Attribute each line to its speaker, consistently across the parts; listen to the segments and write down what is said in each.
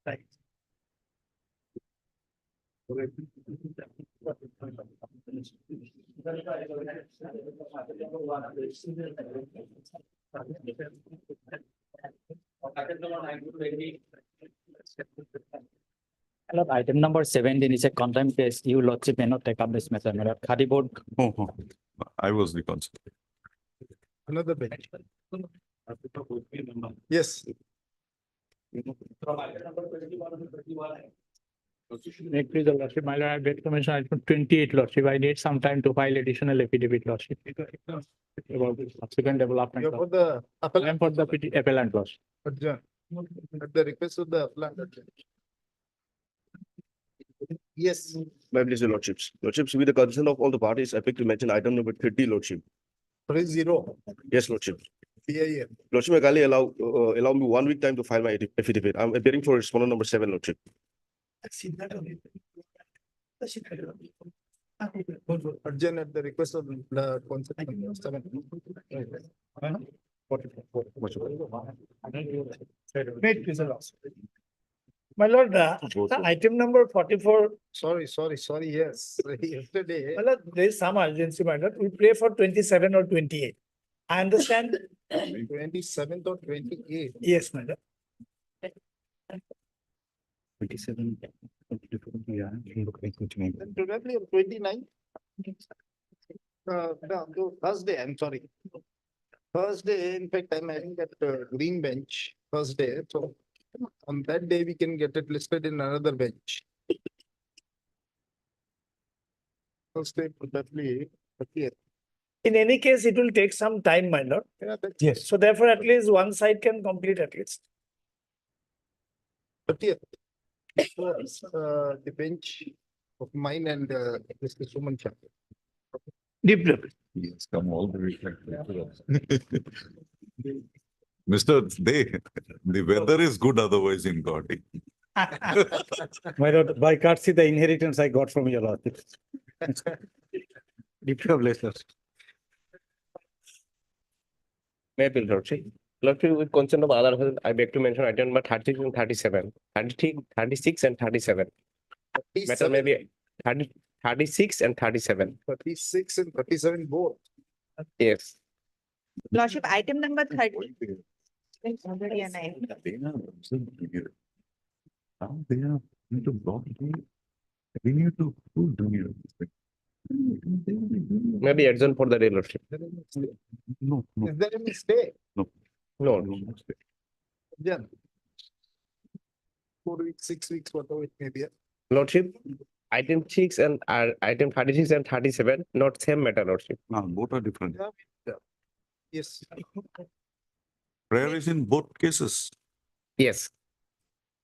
Speaker 1: Right.
Speaker 2: Item number 17 is a contempt case. You lordship may not take up this matter. Khadi board.
Speaker 3: I was reconciled.
Speaker 1: Another bench. Yes.
Speaker 4: Please, the lordship, my lord, I beg to mention item 28, lordship. I need some time to file additional affidavit, lordship. About the subsequent development.
Speaker 1: You're for the
Speaker 4: I
Speaker 1: appellant.
Speaker 4: am for the appellant, lordship.
Speaker 1: Adjourn. At the request of the appellant. Yes.
Speaker 5: My pleasure, lordships. Lordships, with the consent of all the parties, I beg to mention item number 30, lordship.
Speaker 1: 30.
Speaker 5: Yes, lordship.
Speaker 1: PIA.
Speaker 5: Lordship, I kindly allow me 1 week time to file my affidavit. I'm appearing for respondent number 7, lordship.
Speaker 1: Adjourn at the request of the consent. 7. Wait, please,
Speaker 6: My lord, item number 44,
Speaker 1: sorry, yes. Yesterday,
Speaker 6: my lord, there is some urgency, my lord. We pray for 27 or 28. I understand.
Speaker 1: 27th or 28th.
Speaker 6: Yes, my lord.
Speaker 2: 27.
Speaker 1: Then probably on 29th. No, Thursday, I'm sorry. Thursday, in fact, I'm having that green bench Thursday. So on that day, we can get it listed in another bench. Thursday, probably 30th.
Speaker 6: In any case, it will take some time, my lord.
Speaker 1: Yeah, that's
Speaker 6: Yes. So therefore, at least one side can complete at least.
Speaker 1: 30th. The bench of mine and Mr. Suman Shah.
Speaker 6: Deep.
Speaker 3: Yes, come all the way back. Mr. The weather is good otherwise in Gaudi.
Speaker 2: My lord, by courtesy, the inheritance I got from your lordship. Deeply obliged, lordship.
Speaker 7: May I please, lordship? Lordship, with consent of other, I beg to mention item number 36 and 37. 36 and 37. Matter may be 36 and 37.
Speaker 1: 36 and 37 both.
Speaker 7: Yes.
Speaker 8: Lordship, item number 30. Yeah, 9.
Speaker 3: They are observed here. Now they are into block. We need to prove junior.
Speaker 7: Maybe adjourn for the day, lordship.
Speaker 3: No, no,
Speaker 1: Is there any stay?
Speaker 7: No.
Speaker 3: no.
Speaker 1: Yeah. 4 weeks, 6 weeks, whatever it may be.
Speaker 7: Lordship, item 6 and item 36 and 37, not same matter, lordship.
Speaker 3: No, both are different.
Speaker 1: Yes.
Speaker 3: Prayer is in both cases.
Speaker 7: Yes.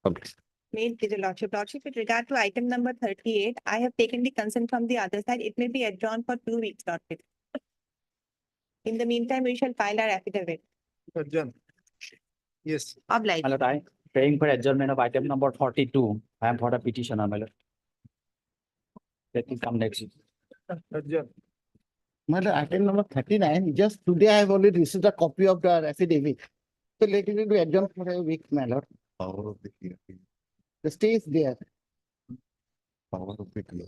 Speaker 7: Okay.
Speaker 8: Made the lordship. Lordship, with regard to item number 38, I have taken the consent from the other side. It may be adjourned for 2 weeks, lordship. In the meantime, we shall file our affidavit.
Speaker 1: Adjourn. Yes.
Speaker 8: Obliged.
Speaker 2: My lord, I praying for adjournment of item number 42. I am for the petitioner, my lord. Let me come next.
Speaker 1: Adjourn.
Speaker 9: Madam, item number 39, just today I have only received a copy of the affidavit. So let it be adjourned for a week, my lord.
Speaker 3: Power of the clear.
Speaker 9: The stay is there.
Speaker 3: Power of the clear.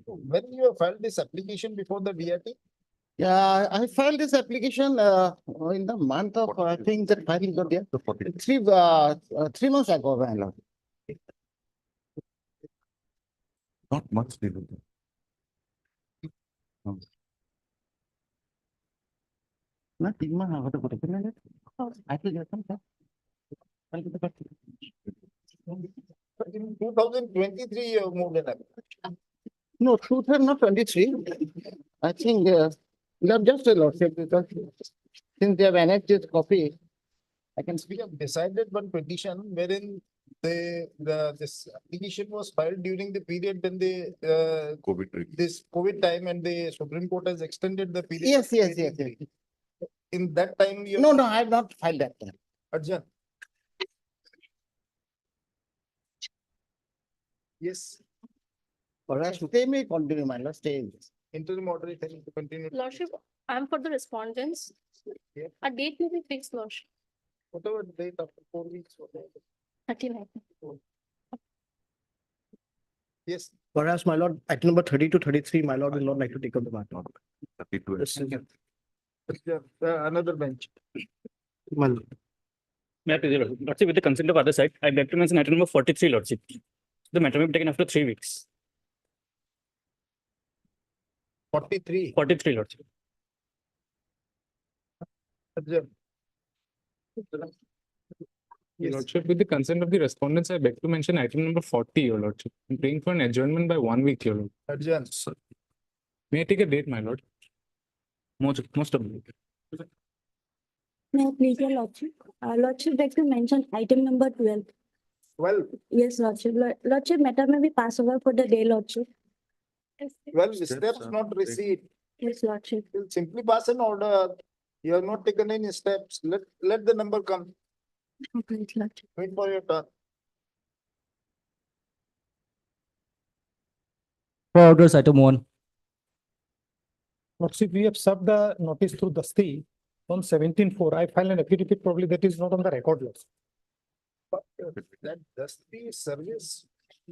Speaker 1: When you have filed this application before the DRT?
Speaker 9: Yeah, I filed this application in the month of, I think that filing got there. 3 months ago, my lord.
Speaker 3: Not much they do.
Speaker 9: Not 3 months ago, I think there's some.
Speaker 1: In 2023, you have moved in.
Speaker 9: No, 2023. I think you have just a lordship because since they have annexed this copy, I can
Speaker 1: We have decided one petition wherein this application was filed during the period when
Speaker 3: COVID.
Speaker 1: this COVID time and the Supreme Court has extended the period.
Speaker 9: Yes, yes, yes, yes.
Speaker 1: In that time, you.
Speaker 9: No, no, I have not filed that.
Speaker 1: Adjourn. Yes,
Speaker 9: Or else stay may continue, my lord, stay.
Speaker 1: interim order, it has to continue.
Speaker 10: Lordship, I'm for the respondents.
Speaker 1: Yeah.
Speaker 10: A date may be fixed, Lordship,
Speaker 1: Whatever date after 4 weeks. whatever.
Speaker 10: 39.
Speaker 1: Yes,
Speaker 6: Whereas, my lord, item number 30 to 33, my lord will not like to take up the matter.
Speaker 3: 32.
Speaker 1: adjourn. Another bench.
Speaker 6: My lord.
Speaker 2: May I please, Lordship, with the consent of other side, I beg to mention item number 43, Lordship. The matter may be taken after 3 weeks.
Speaker 1: 43.
Speaker 2: 43, Lordship.
Speaker 1: Adjourn. Yes.
Speaker 4: Lordship, with the consent of the respondents, I beg to mention item number 40, Your Lordship. I'm praying for an adjournment by 1 week, Your Lord.
Speaker 1: Adjourn.
Speaker 4: May I take a date, my lord? Most of them.
Speaker 10: May I please, your Lordship? Lordship, beg to mention item number 12.
Speaker 1: Well,
Speaker 10: Yes, Lordship. Lordship, matter may be passed over for the day, Lordship.
Speaker 1: well,
Speaker 3: Steps
Speaker 1: steps
Speaker 3: are
Speaker 1: not received.
Speaker 10: Yes, Lordship.
Speaker 1: You'll simply pass an order. You have not taken any steps. Let the number come.
Speaker 10: Okay, yes, Lordship.
Speaker 1: Wait for your turn.
Speaker 2: For orders, item 1.
Speaker 6: Lordship, we have served the notice through Dasti on 17/4. I filed an affidavit, probably that is not on the record, Lordship.
Speaker 1: But that dusty service.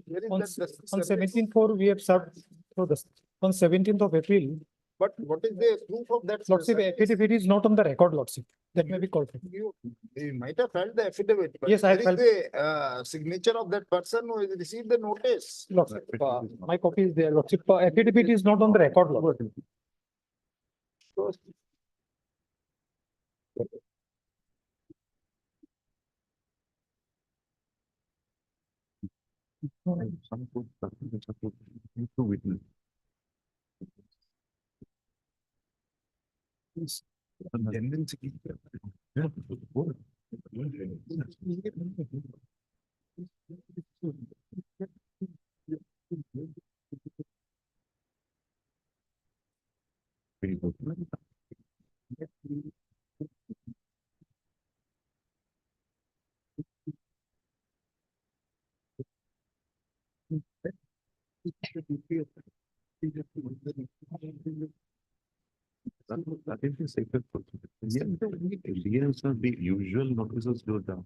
Speaker 1: Where is
Speaker 6: On
Speaker 1: that dusty
Speaker 6: on
Speaker 1: service?
Speaker 6: 17/4, we have served through the, on 17th of April.
Speaker 1: But what is the proof of that?
Speaker 6: Lordship,
Speaker 1: service?
Speaker 6: affidavit is not on the record, Lordship. That may be called.
Speaker 1: You might have filed the affidavit. but
Speaker 6: Yes, I
Speaker 1: where is the signature of that person who has received the notice.
Speaker 6: Lordship, my copy is there, Lordship. Affidavit is not on the record, Lordship.
Speaker 1: So,
Speaker 3: Some court documents are supposed to witness. Tendency. Yeah, both. Very good. That is the safest procedure. Yeah, these are the usual notices go down.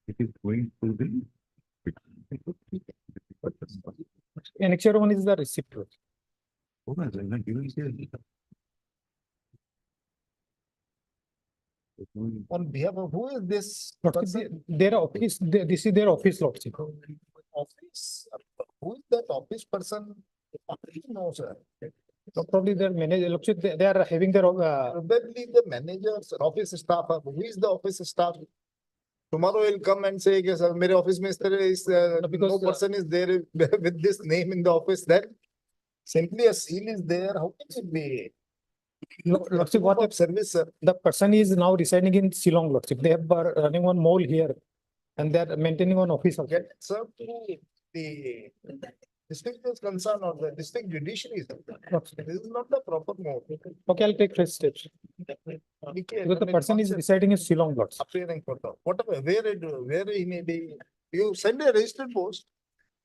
Speaker 3: It is going to the.
Speaker 6: Annexure 1 is the receipt. Lordship.
Speaker 3: Oh, as I like, you will see.
Speaker 1: on behalf of who is this?
Speaker 6: Lordship,
Speaker 1: person?
Speaker 6: their office, this is their office, Lordship.
Speaker 1: Office, who is that office person? No, sir.
Speaker 6: So probably their manager, Lordship, they are having their,
Speaker 1: Probably the managers, office staff, who is the office staff? Tomorrow he'll come and say, yes, sir, मेरे office में इस तरह is, no
Speaker 6: because,
Speaker 1: person is there with this name in the office, then simply a seal is there, how can it be?
Speaker 6: Lordship, what
Speaker 1: Proof of service, sir.
Speaker 6: the person is now residing in Shillong, Lordship. They have running one mall here. And they are maintaining one office also.
Speaker 1: Get it served to the district is concerned or the district judiciary. Sir. This is not the proper mode.
Speaker 6: Okay, I'll take fresh steps. Because the person is residing in Shillong, Lordship.
Speaker 1: Appearing for the, whatever, where he may be, you send a registered post.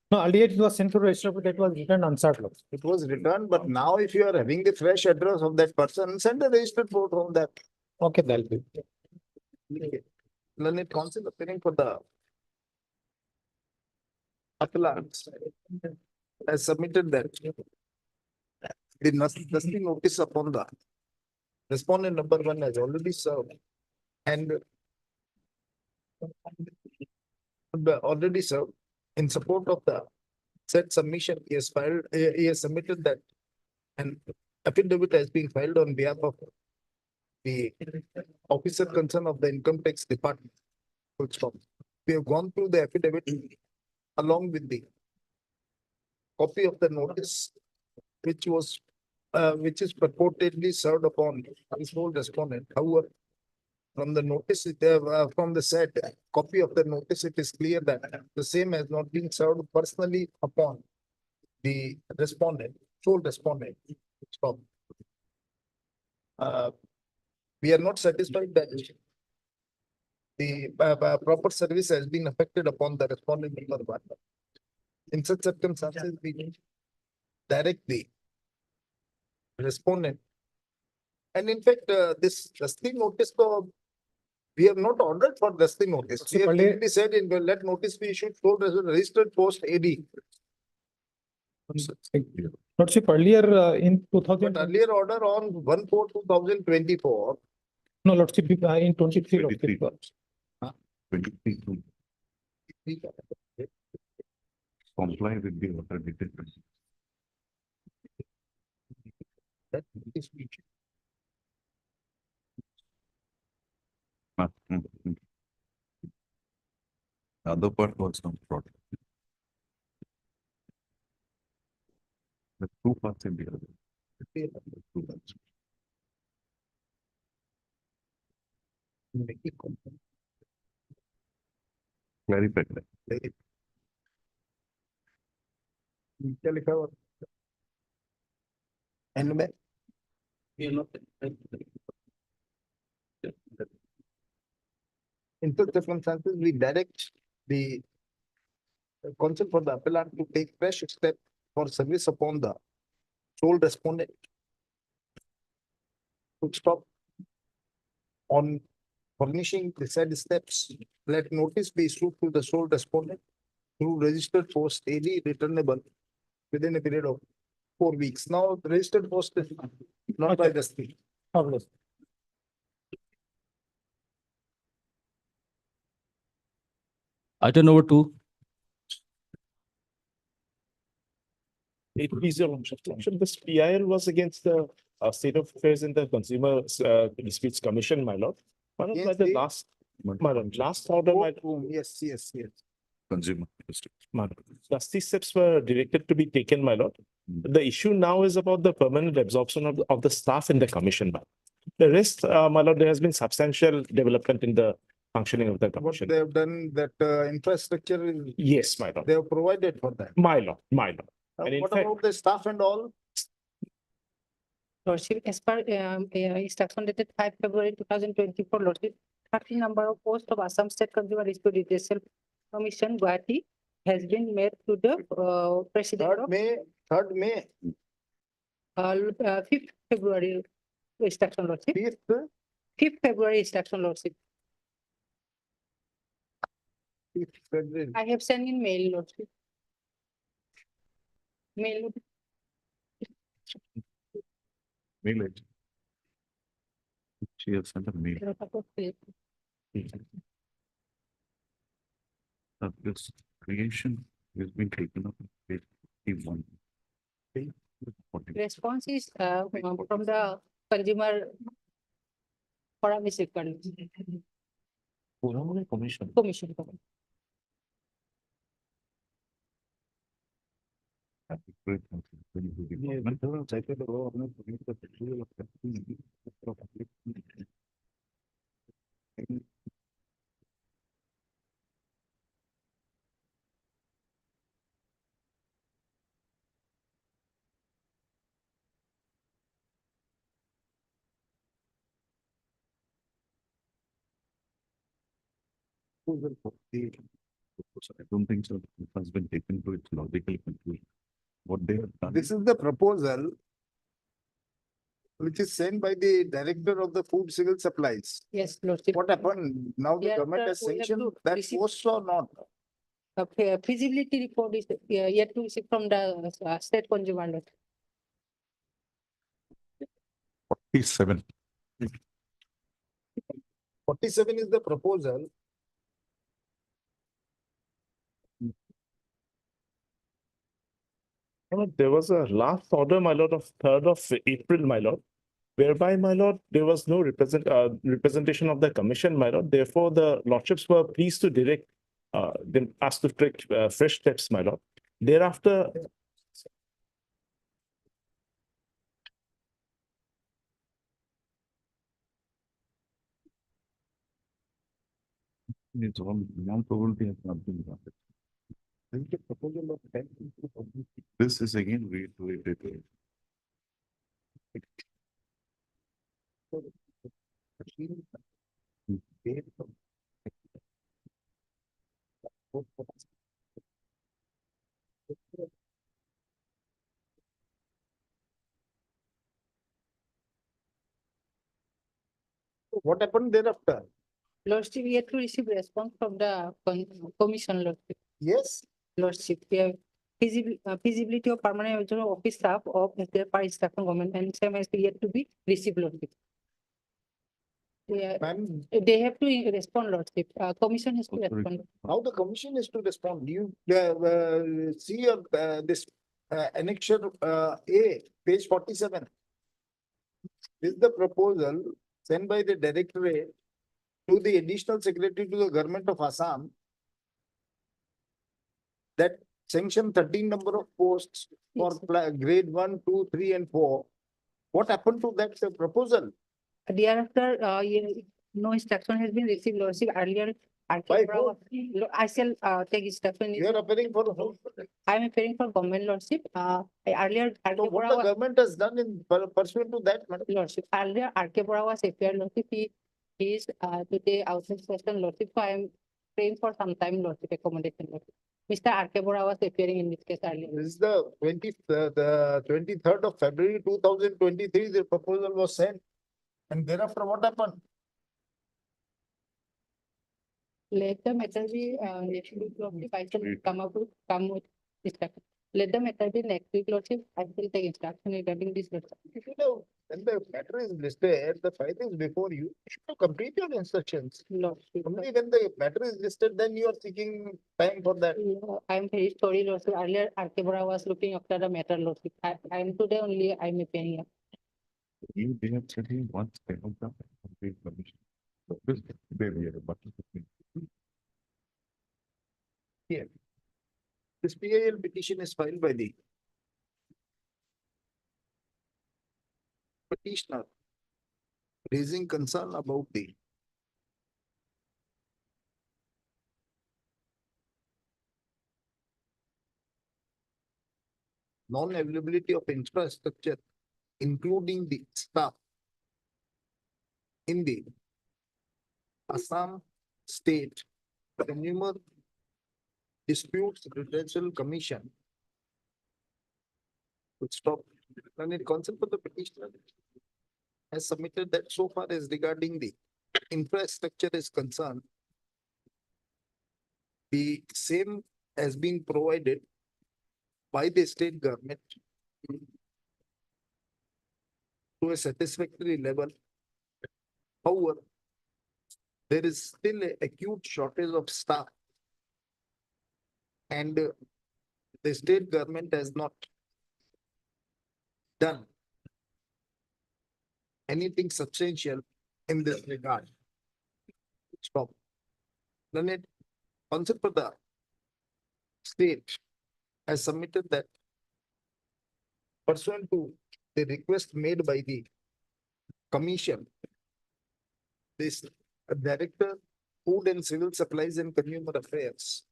Speaker 6: No, earlier it was sent to register, but it was returned unsought, Lordship.
Speaker 1: It was returned, but now if you are having the fresh address of that person, send a registered post on that.
Speaker 6: Okay, that'll be.
Speaker 1: Learned council appearing for the appellants has submitted that. The dusty notice upon the respondent number 1 has already served and already served in support of the said submission. He has filed, he has submitted that an affidavit has been filed on behalf of the officer concerned of the income tax department. Full stop. We have gone through the affidavit along with the copy of the notice, which was, which is purportedly served upon his whole respondent. However, from the notice, from the set copy of the notice, it is clear that the same has not been served personally upon the respondent, sole respondent. Stop. We are not satisfied that the proper service has been affected upon the respondent. In such circumstances, we direct the respondent. And in fact, this dusting notice, we have not ordered for dusting notice. We have
Speaker 6: Earlier-
Speaker 1: clearly said in the let notice be issued for the registered post AD.
Speaker 6: Lordship, earlier in two thousand,
Speaker 1: But earlier order on 1/4/2024,
Speaker 6: no, Lordship, in 23, Lordship.
Speaker 3: 23 to comply with the order dated.
Speaker 1: that notice we issued.
Speaker 3: The other part was not brought. The two parts in the other. The two parts.
Speaker 1: Make it complete.
Speaker 3: Clarify that.
Speaker 1: क्या लिखा हुआ? End में? In such circumstances, we direct the counsel for the appellant to take fresh step for service upon the sole respondent. To stop on furnishing the said steps, let notice be issued to the sole respondent through registered post daily returnable within a period of 4 weeks. Now, the registered post is not by the state.
Speaker 6: Fabulous.
Speaker 2: Item number 2.
Speaker 11: It is your objection. This PIL was against the state of affairs in the Consumer Disputes Commission, my lord. One of
Speaker 1: Against
Speaker 11: the
Speaker 1: the-
Speaker 11: last, my lord, last order, my
Speaker 1: Yes, yes, yes.
Speaker 3: Consumer. District.
Speaker 11: my lord. Justice steps were directed to be taken, my lord. The issue now is about the permanent absorption of the staff in the commission. My lord. The rest, my lord, there has been substantial development in the functioning of the
Speaker 1: What
Speaker 11: commission.
Speaker 1: they have done, that infrastructure,
Speaker 11: Yes, my lord.
Speaker 1: they have provided for that.
Speaker 11: My lord, my lord. And in
Speaker 1: What
Speaker 11: fact-
Speaker 1: about the staff and all?
Speaker 12: Lordship, as per instruction dated 5 February 2024, Lordship, 30 number of posts of Assam State Consumer Dispute Redressal Commission, Guwahati, has been made to the president
Speaker 1: Third
Speaker 12: of
Speaker 1: May,
Speaker 12: 5th February instruction, Lordship.
Speaker 1: 5th,
Speaker 12: 5th February instruction, Lordship.
Speaker 1: February.
Speaker 12: I have sent in mail, Lordship. Mail.
Speaker 3: Mail it. She has sent a mail. This creation has been taken up. Page 51.
Speaker 12: Response is from the consumer forum is required.
Speaker 11: Commission.
Speaker 12: Commission.
Speaker 3: I don't think so. It has been taken to its logical conclusion. What they have done.
Speaker 1: This is the proposal which is sent by the director of the food civil supplies.
Speaker 12: Yes, Lordship.
Speaker 1: What happened? Now the
Speaker 12: Yeah,
Speaker 1: government
Speaker 12: sir,
Speaker 1: has
Speaker 12: we have
Speaker 1: sanctioned
Speaker 12: to
Speaker 1: that
Speaker 12: receive-
Speaker 1: post or not?
Speaker 12: Feasibility report is yet to receive from the state consumer. Law.
Speaker 3: 47.
Speaker 1: 47 is the proposal.
Speaker 11: There was a last order, my lord, of 3rd of April, my lord, whereby, my lord, there was no representation of the commission, my lord. Therefore, the lordships were pleased to direct them asked to take fresh steps, my lord. Thereafter,
Speaker 3: It's all non-probability has not been granted.
Speaker 1: The proposal of 10.
Speaker 3: This is again reiterated.
Speaker 1: What happened thereafter?
Speaker 12: Lordship, we have to receive response from the commission, Lordship.
Speaker 1: Yes,
Speaker 12: Lordship, we have feasibility of permanent observer office staff of their per instruction government and same has yet to be received, Lordship. Yeah,
Speaker 1: ma'am,
Speaker 12: they have to respond, Lordship. Commission has to
Speaker 3: Oh, sorry.
Speaker 12: respond.
Speaker 1: how the commission is to respond? You see your this annexure A, page 47. This is the proposal sent by the directorate to the additional secretary to the government of Assam that sanction 13 number of posts for grade 1, 2, 3, and 4. What happened to that proposal?
Speaker 12: Thereafter, no instruction has been received, Lordship. Earlier,
Speaker 1: By
Speaker 12: I shall take instruction.
Speaker 1: You are appearing for whom?
Speaker 12: I am appearing for government, Lordship. Earlier,
Speaker 1: So what the government has done in pursuant to that, madam?
Speaker 12: Lordship, earlier R.K. Bora was appeared, Lordship. He is today outside session, Lordship. So I am praying for some time, Lordship, accommodation, Lordship. Mr. R.K. Bora was appearing in this case earlier.
Speaker 1: This is the 23rd of February 2023, the proposal was sent. And thereafter, what happened?
Speaker 12: Let the matter be next week, Lordship. I shall come with instruction. Let the matter be next week, Lordship. I will take instruction regarding this, Lordship.
Speaker 1: If you know, when the matter is listed, the file is before you, you should complete your instructions.
Speaker 12: Lordship.
Speaker 1: Only when the matter is listed, then you are seeking time for that.
Speaker 12: I am very sorry, Lordship. Earlier, R.K. Bora was looking after the matter, Lordship. I am today only, I am appearing here.
Speaker 3: They have said he wants to have the complete permission. So this, there we are, but.
Speaker 1: Here. This PIL petition is filed by the petitioner raising concern about the non-availability of infrastructure, including the staff in the Assam State Consumer Disputes Redressal Commission. Would stop. And in concept of the petitioner has submitted that so far as regarding the infrastructure is concerned, the same has been provided by the state government to a satisfactory level. However, there is still an acute shortage of staff. And the state government has not done anything substantial in this regard. Stop. Then it concept of the state has submitted that pursuant to the request made by the commission, this director, Food and Civil Supplies and Consumer Affairs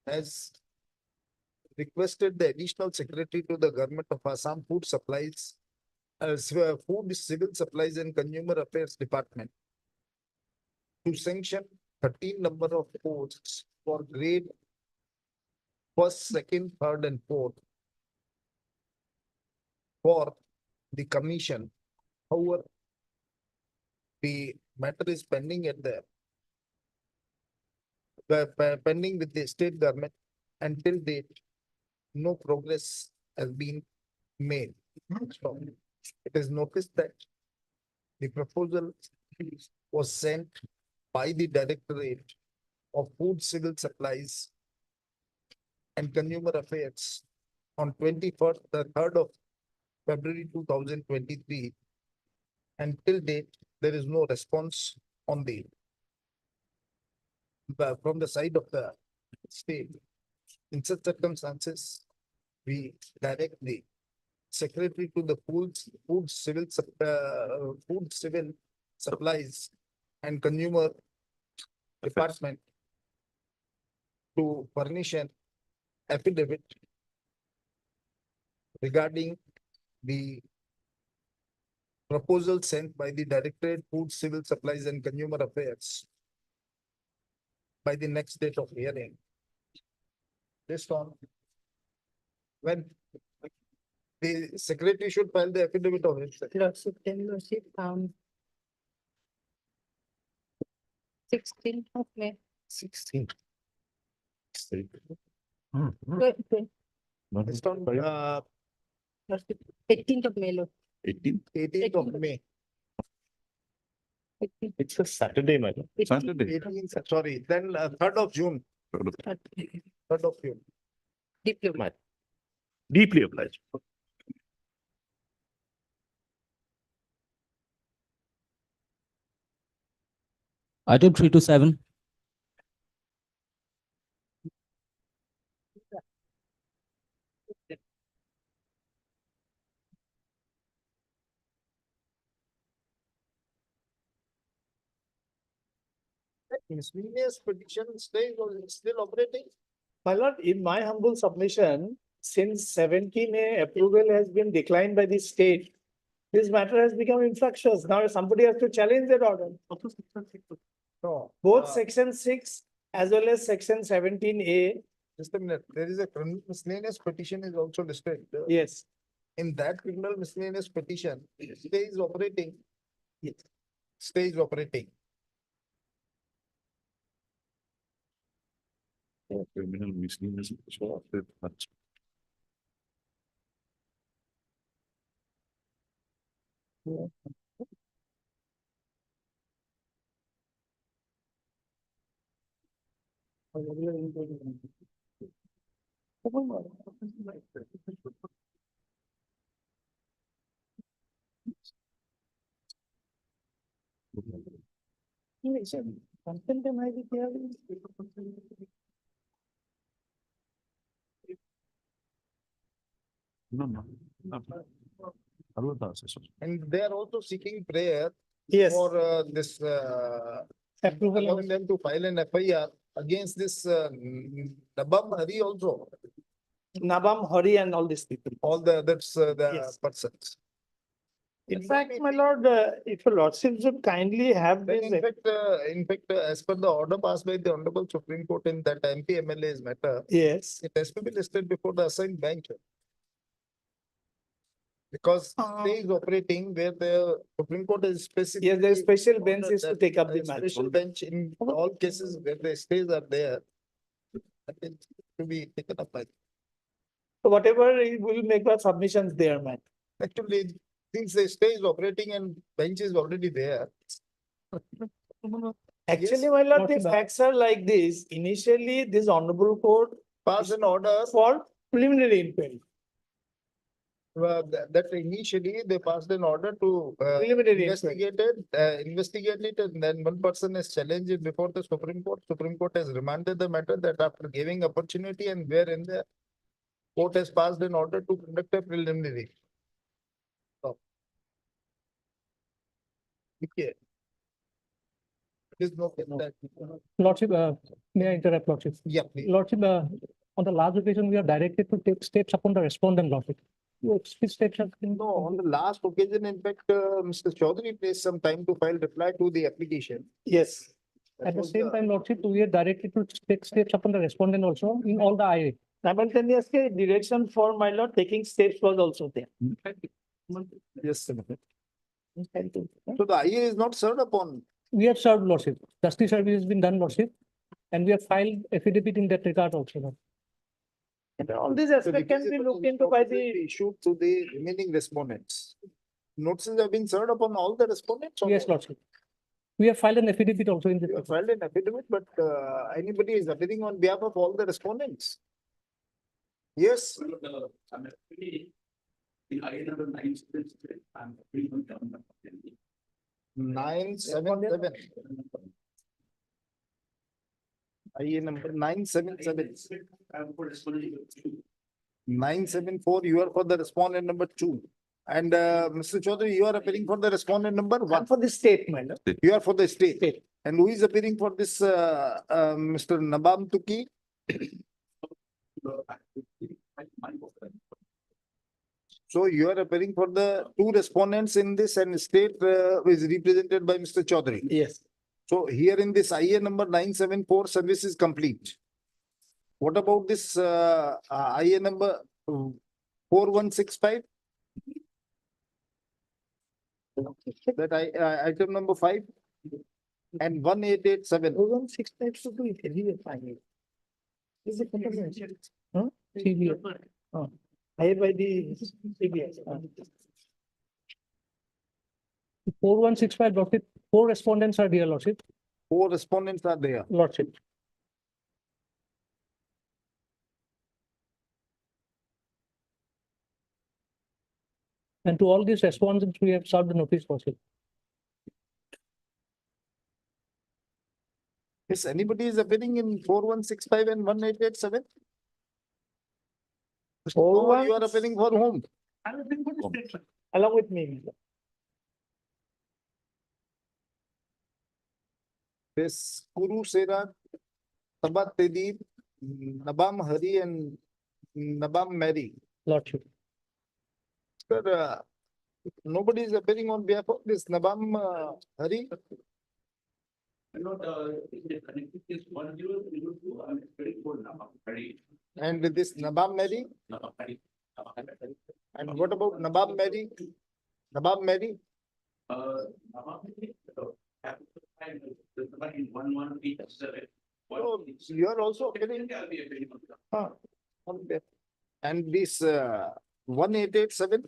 Speaker 1: has requested the additional secretary to the government of Assam Food Supplies, Food, Civil Supplies and Consumer Affairs Department to sanction 13 number of posts for grade 1st, 2nd, 3rd, and 4th for the commission. However, the matter is pending at the pending with the state government. Until date, no progress has been made. So it is noticed that the proposal was sent by the Directorate of Food, Civil Supplies and Consumer Affairs on 21st, the 3rd of February 2023. Until date, there is no response on the from the side of the state. In such circumstances, we direct the secretary to the food civil supplies and consumer department to furnish an affidavit regarding the proposal sent by the Directorate Food, Civil Supplies and Consumer Affairs by the next date of hearing. Based on when the secretary should file the affidavit of it.
Speaker 12: Lordship, Lordship, 16th of May.
Speaker 3: 16.
Speaker 1: Based on,
Speaker 12: Lordship, 18th of May, Lord.
Speaker 3: 18th,
Speaker 1: 18th of May,
Speaker 12: 18th.
Speaker 11: It's a Saturday, my lord.
Speaker 3: Saturday.
Speaker 1: 18th, sorry, then 3rd of June, 3rd of June.
Speaker 12: Diploma.
Speaker 11: Deeply obliged.
Speaker 2: Item 327.
Speaker 1: Miscellaneous petition stays or is still operating?
Speaker 4: My lord, in my humble submission, since 17A approval has been declined by the state, this matter has become infructuous. Now somebody has to challenge that order.
Speaker 1: No.
Speaker 4: Both section 6 as well as section 17A.
Speaker 1: Just a minute, there is a criminal miscellaneous petition is also listed.
Speaker 4: Yes.
Speaker 1: In that criminal miscellaneous petition, stay is operating. Yes. Stay is operating.
Speaker 3: Criminal miscellaneous. So, that's no. Allah das is.
Speaker 1: And they are also seeking prayer
Speaker 4: Yes.
Speaker 1: for this
Speaker 4: Approval.
Speaker 1: allowing them to file an FIR against this Nabam Hari also,
Speaker 4: Nabam, Hari and all these people.
Speaker 1: all the others, the
Speaker 4: Yes.
Speaker 1: persons.
Speaker 4: In fact, my lord, if your lordship should kindly have
Speaker 1: Then
Speaker 4: this.
Speaker 1: in fact, as per the order passed by the Honorable Supreme Court in that MP MLA's matter,
Speaker 4: Yes.
Speaker 1: it has to be listed before the assigned bench. Because stay is operating where the Supreme Court is specific.
Speaker 4: Yes, there is special bench is to take up the matter.
Speaker 1: Special bench in all cases where the stays are there. That is to be taken up by.
Speaker 4: So whatever, will make our submissions there, man.
Speaker 1: Actually, since the stay is operating and bench is already there.
Speaker 4: Actually,
Speaker 1: Yes.
Speaker 4: my lord, the facts are like this. Initially, this honorable court
Speaker 1: Pass an order,
Speaker 4: for preliminary inquiry.
Speaker 1: that initially they passed an order to
Speaker 4: Preliminary
Speaker 1: investigate it, and then one person has challenged it before the Supreme Court. Supreme Court has remanded the matter that after giving opportunity and wherein the court has passed an order to conduct a preliminary. So. Okay. Please note that.
Speaker 6: Lordship, may I interrupt, Lordship?
Speaker 1: Yeah, please.
Speaker 6: Lordship, on the last occasion, we are directed to take steps upon the respondent, Lordship. Which steps have been?
Speaker 1: No, on the last occasion, in fact, Mr. Chaudhary placed some time to file reply to the application.
Speaker 4: Yes.
Speaker 1: That
Speaker 6: At the
Speaker 1: was
Speaker 6: same time, Lordship, we are directed to take steps upon the respondent also in all the IA.
Speaker 4: Simultaneously, direction for my lord taking steps was also there.
Speaker 1: Yes, sir. So the IA is not served upon.
Speaker 6: We have served, Lordship. Justice service has been done, Lordship. And we have filed affidavit in that regard also, Lord.
Speaker 4: And all these aspects can be looked into by the.
Speaker 1: Issued to the remaining respondents. Notices have been served upon all the respondents? or
Speaker 6: Yes,
Speaker 1: no?
Speaker 6: Lordship. We have filed an affidavit also in this.
Speaker 1: You have filed an affidavit, but anybody is appearing on behalf of all the respondents? Yes. Nine, seven, seven. IA number 977. 974, you are for the respondent number 2. And Mr. Chaudhary, you are appearing for the respondent number 1.
Speaker 4: For the state, my lord.
Speaker 1: You are for the state. And who is appearing for this, Mr. Nabam Tuki? So you are appearing for the two respondents in this and state is represented by Mr. Chaudhary.
Speaker 4: Yes.
Speaker 1: So here in this IA number 974, service is complete. What about this IA number 4165? That item number 5 and 1887.
Speaker 4: 4165 should be heavy finding. Is it confidential? Huh? CBS. Hired by the CBS.
Speaker 6: 4165, Lordship, 4 respondents are there, Lordship.
Speaker 1: 4 respondents are there.
Speaker 6: Lordship. And to all these respondents, we have served the notice, Lordship.
Speaker 1: Is anybody is appearing in 4165 and 1887? Or you are appearing for whom?
Speaker 4: Along with me.
Speaker 1: This Kuru Sera, Tabat Tedib, Nabam Hari and Nabam Mary.
Speaker 6: Lordship.
Speaker 1: Sir, nobody is appearing on behalf of this Nabam Hari. And this Nabam Mary. And what about Nabam Mary? Nabam Mary? Oh, you are also appearing. Okay. And this 1887?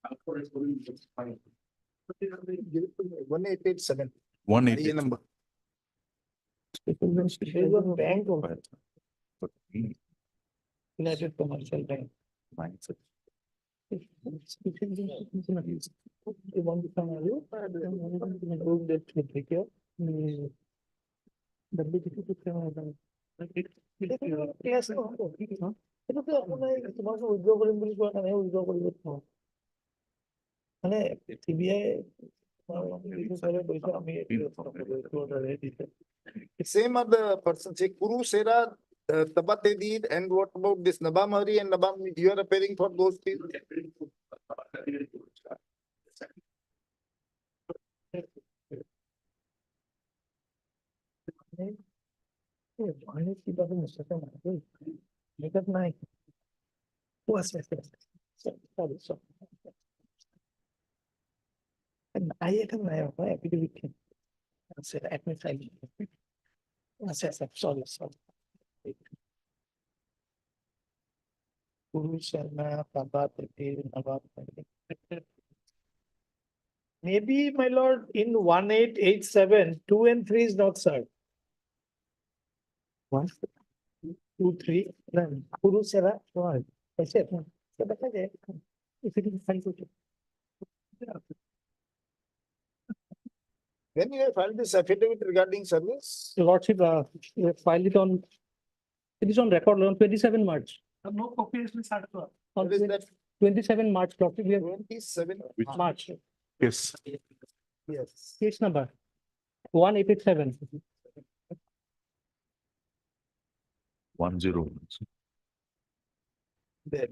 Speaker 1: 1887.
Speaker 3: 180.
Speaker 1: Number.
Speaker 4: There is one bank of United Commercial Bank. They want to come earlier, that will take care. Yes, no. এটা তো আপনার তোমাকে withdraw করেন বলে কোয়া না withdraw করবে তো মানে সিবিআই আমি
Speaker 1: Same other person, say Kuru Sera, Tabatedid, and what about this Nabam Hari and Nabam, you are appearing for those people?
Speaker 4: Make up nine. What's that? Sorry. And I am happy to be king. I said, admit I. I said, sorry. Guru Sharma, Prabhat, maybe, my lord, in 1887, 2 and 3 is not served. 1, 2, 3, then Guru Sera, what? I said, if it is fine,
Speaker 1: When you have filed this affidavit regarding service?
Speaker 6: Lordship, we have filed it on, it is on record on 27 March.
Speaker 4: No copy has been started.
Speaker 6: On
Speaker 1: What is that?
Speaker 6: 27 March, Lordship, we have
Speaker 1: 27?
Speaker 6: March,
Speaker 3: Yes.
Speaker 1: Yes.
Speaker 6: case number 1887.
Speaker 3: 10.
Speaker 1: There.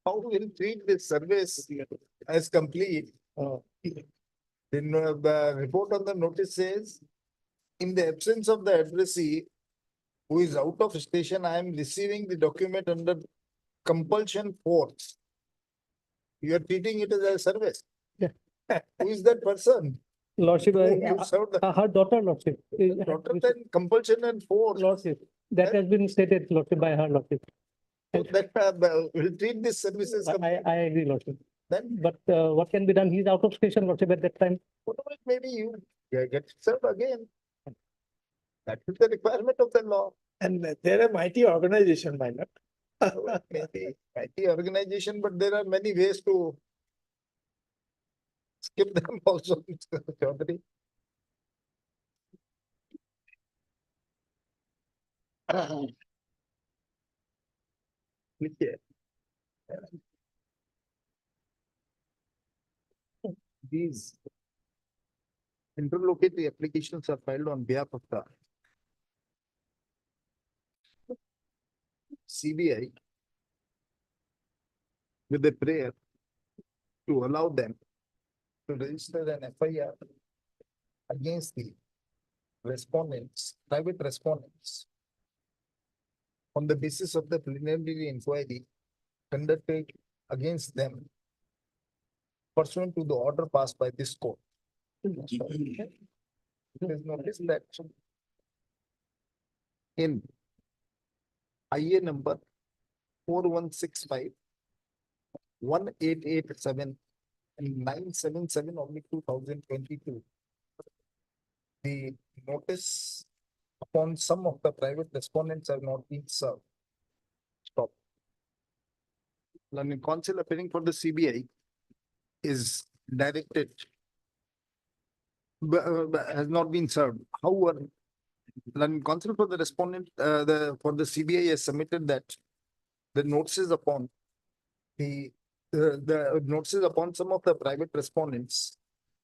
Speaker 1: How will treat this service as complete? Then the report on the notice says, in the absence of the addressee who is out of station, I am receiving the document under compulsion force. You are treating it as a service.
Speaker 6: Yeah.
Speaker 1: Who is that person?
Speaker 6: Lordship,
Speaker 1: Whom you served the
Speaker 6: her daughter, Lordship.
Speaker 1: daughter, then compulsion and force.
Speaker 6: Lordship, that has been stated, Lordship, by her, Lordship.
Speaker 1: So that will treat this services.
Speaker 6: I agree, Lordship.
Speaker 1: Then
Speaker 6: But what can be done? He's out of station, Lordship, at that time.
Speaker 1: maybe you get served again. That is the requirement of the law.
Speaker 4: And they're a mighty organization, my lord.
Speaker 1: Maybe IT organization, but there are many ways to skip them also, Mr. Chaudhary. These interlocutory applications are filed on behalf of the CBI with a prayer to allow them to register an FIR against the respondents, private respondents, on the basis of the preliminary inquiry conducted against them pursuant to the order passed by this court. It is noticed that in IA number 4165, 1887 and 977 of 2022, the notice upon some of the private respondents have not been served. Stop. Learning counsel appearing for the CBI is directed has not been served. However, learning counsel for the respondent, for the CBI has submitted that the notices upon the notices upon some of the private respondents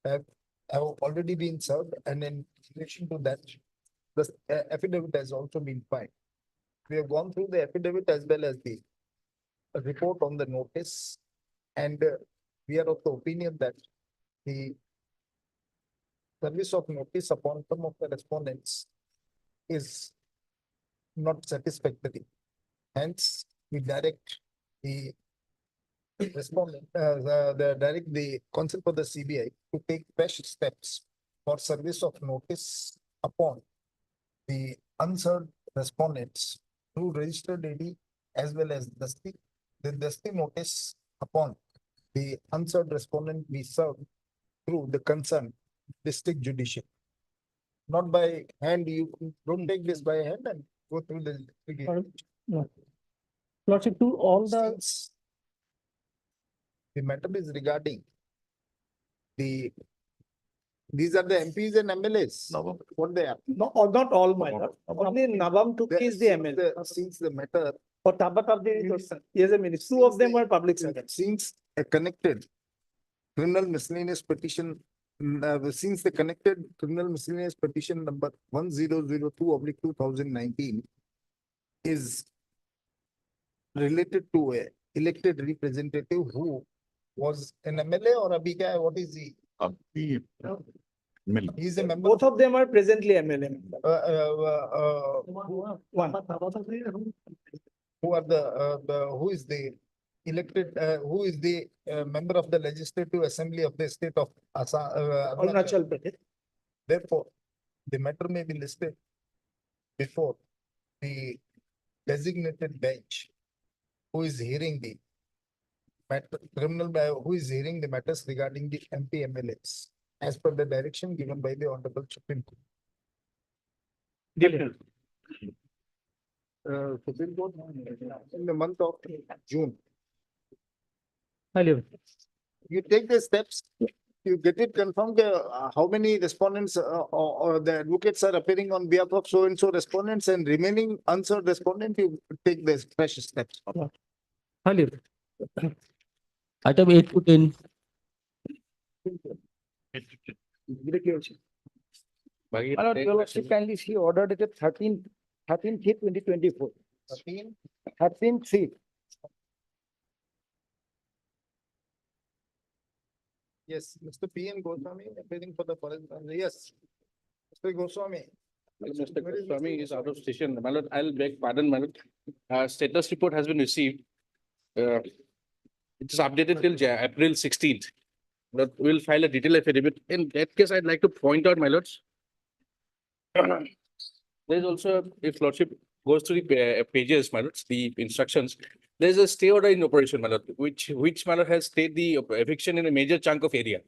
Speaker 1: have already been served, and in relation to that, the affidavit has also been filed. We have gone through the affidavit as well as the report on the notice, and we are of the opinion that the service of notice upon some of the respondents is not satisfactory. Hence, we direct the respondent, direct the counsel for the CBI to take fresh steps for service of notice upon the unserved respondents through registered AD as well as the dusty notice upon the unserved respondent be served through the concerned district judicial. Not by hand, you don't take this by hand and go through the.
Speaker 6: Lordship, to all the,
Speaker 1: Since the matter is regarding these are the MPs and MLAs. What they are.
Speaker 4: No, or not all, my lord. Only Navam Tukki is the MLA.
Speaker 1: Since the matter,
Speaker 4: For Tabatabdi, he is a minister. Two of them were public servants.
Speaker 1: since a connected criminal miscellaneous petition, since the connected criminal miscellaneous petition number 1002/2019 is related to a elected representative who was an MLA or a big guy, what is he? He's a member.
Speaker 4: Both of them are presently MLA. One.
Speaker 1: Who are who is the elected, who is the member of the Legislative Assembly of the state of Assam,
Speaker 4: Arunachal Pradesh.
Speaker 1: Therefore, the matter may be listed before the designated bench who is hearing the matter, who is hearing the matters regarding the MP MLAs as per the direction given by the Honorable Supreme Court. Supreme Court in the month of June. You take the steps, you get it confirmed, how many respondents or the advocates are appearing on behalf of so and so respondents, and remaining unserved respondent, you take the fresh steps.
Speaker 2: Item 8 to 10.
Speaker 9: My lord, your lordship kindly see order dated 13/3/2024. 13/3.
Speaker 1: Yes, Mr. P.N. Goswami appearing for the forest. Yes, Mr. Goswami.
Speaker 13: Mr.
Speaker 1: Where is
Speaker 13: Goswami
Speaker 1: Mr.
Speaker 13: is out of station. My lord, I'll beg pardon, my lord. Status report has been received. It is updated till April 16th. But we'll file a detailed affidavit. In that case, I'd like to point out, my lords. There is also, if lordship goes through the pages, my lords, the instructions, there is a stay order in operation, my lord, which my lord has stayed the eviction in a major chunk of area.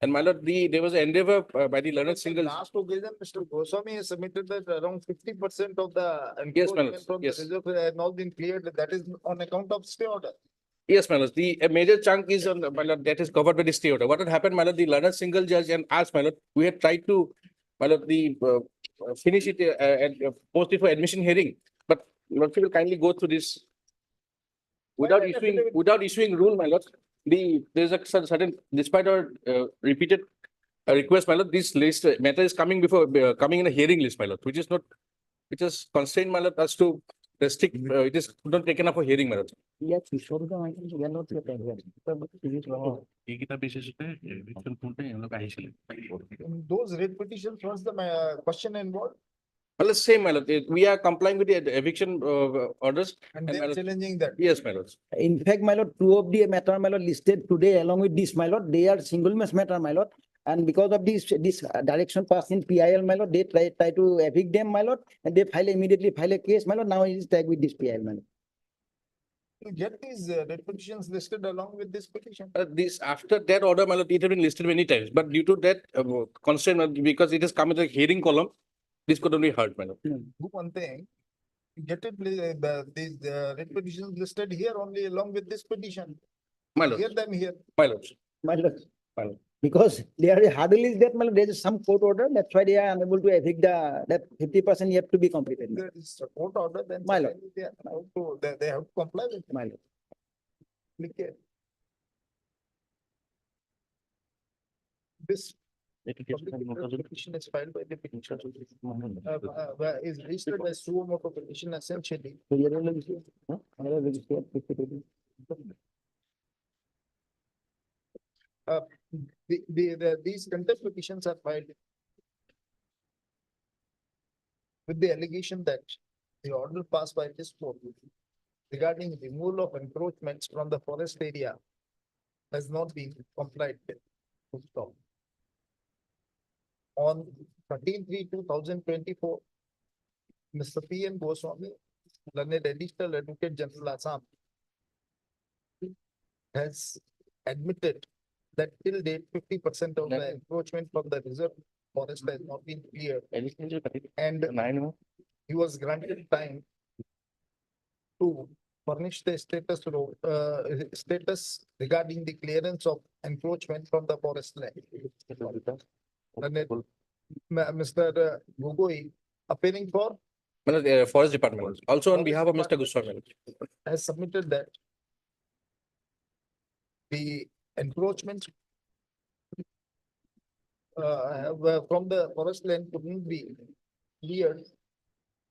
Speaker 13: And my lord, there was an endeavor by the learned single.
Speaker 1: Last occasion, Mr. Goswami has submitted that around 50% of the
Speaker 13: Yes, my lord.
Speaker 1: encroachment from the
Speaker 13: Yes.
Speaker 1: reserve has not been cleared. That is on account of stay order.
Speaker 13: Yes, my lord. A major chunk is on, my lord, that is covered by the stay order. What had happened, my lord, the learned single judge and asked, my lord, we had tried to, my lord, finish it and post it for admission hearing. But lordship will kindly go through this. without issuing rule, my lord, there's a certain, despite our repeated request, my lord, this list matter is coming before, coming in a hearing list, my lord, which is not, which is constrained, my lord, as to restrict, it is not taken up for hearing, my lord.
Speaker 2: Yes, we showed the items, we are not yet aware.
Speaker 3: এইকেইটা বিশেষতে eviction কৰোঁতে এওঁলোক আহিছিলে।
Speaker 1: In those writ petitions, was the question involved?
Speaker 13: Well, the same, my lord, we are complying with the eviction orders.
Speaker 1: And
Speaker 13: my
Speaker 1: they are
Speaker 13: lord-
Speaker 1: challenging that.
Speaker 13: Yes, my lord.
Speaker 2: In fact, my lord, two of the matter, my lord, listed today along with this, my lord, they are single matter, my lord. And because of this direction passed in PIL, my lord, they try to evict them, my lord, and they immediately file a case, my lord. Now it is tagged with this PIL, my lord.
Speaker 1: To get these writ petitions listed along with this petition.
Speaker 13: This, after that order, my lord, it has been listed many times, but due to that constraint, because it has come in the hearing column, this could only hurt, my lord.
Speaker 1: Do one thing, get it, these writ petitions listed here only along with this petition.
Speaker 13: My lord,
Speaker 1: Hear them here.
Speaker 13: my lord.
Speaker 2: My lord.
Speaker 13: My lord.
Speaker 2: Because they are hurdle is that, my lord, there is some court order, that's why they are unable to evict that 50% yet to be completed.
Speaker 1: There is a court order, then
Speaker 2: My lord.
Speaker 1: certainly they have to comply with it.
Speaker 2: My lord.
Speaker 1: Click here. This public petition is filed by the petitioner. Is registered as suo motu petition essentially. These contempt petitions are filed with the allegation that the order passed by this court regarding removal of encroachments from the forest area has not been complied with. Full stop. On 13/3/2024, Mr. P.N. Goswami, learned additional advocate general Assam, has admitted that till date 50% of the encroachment from the reserve forest has not been cleared. And he was granted time to furnish the status regarding the clearance of encroachment from the forest land. Mr. Gogoi, appearing for,
Speaker 13: My lord, Forest Department, also on behalf of Mr. Goswami.
Speaker 1: has submitted that the encroachment from the forest land couldn't be cleared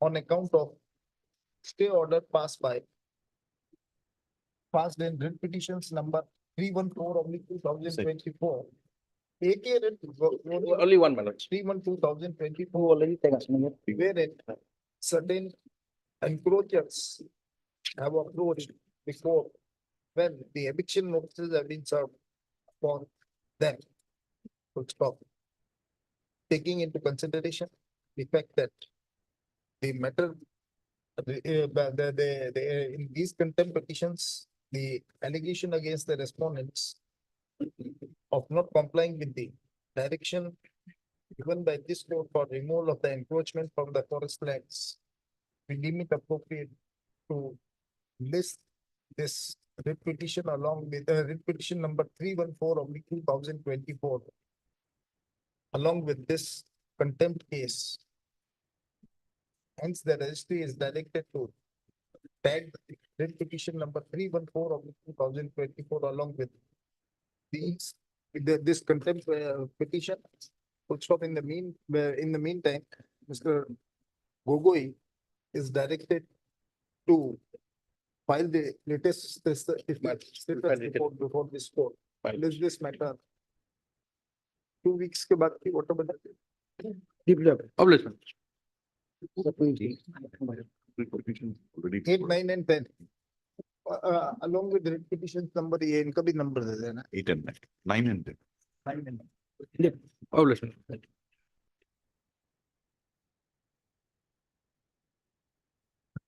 Speaker 1: on account of stay order passed in writ petitions number 314/2024. AK writ
Speaker 13: Only one, my lord.
Speaker 1: 3/1/2024,
Speaker 2: Already taken.
Speaker 1: wherein certain encroachers have approached before when the eviction notices have been served for them. Full stop. Taking into consideration the fact that the matter, in these contempt petitions, the allegation against the respondents of not complying with the direction given by this court for removal of the encroachment from the forest lands, we deem it appropriate to list this writ petition along with writ petition number 314/2024 along with this contempt case. Hence, the registry is directed to tag writ petition number 314/2024 along with these, this contempt petition. Full stop. In the meantime, Mr. Gogoi is directed to file the latest status report before this court. List this matter 2 weeks के बाद की voter बता
Speaker 13: Obligation.
Speaker 1: 8, 9 and 10 along with the petitions number ये इनका भी number दे देना
Speaker 3: 8 and 9 and 10.
Speaker 1: 9 and 10.
Speaker 13: Obligation.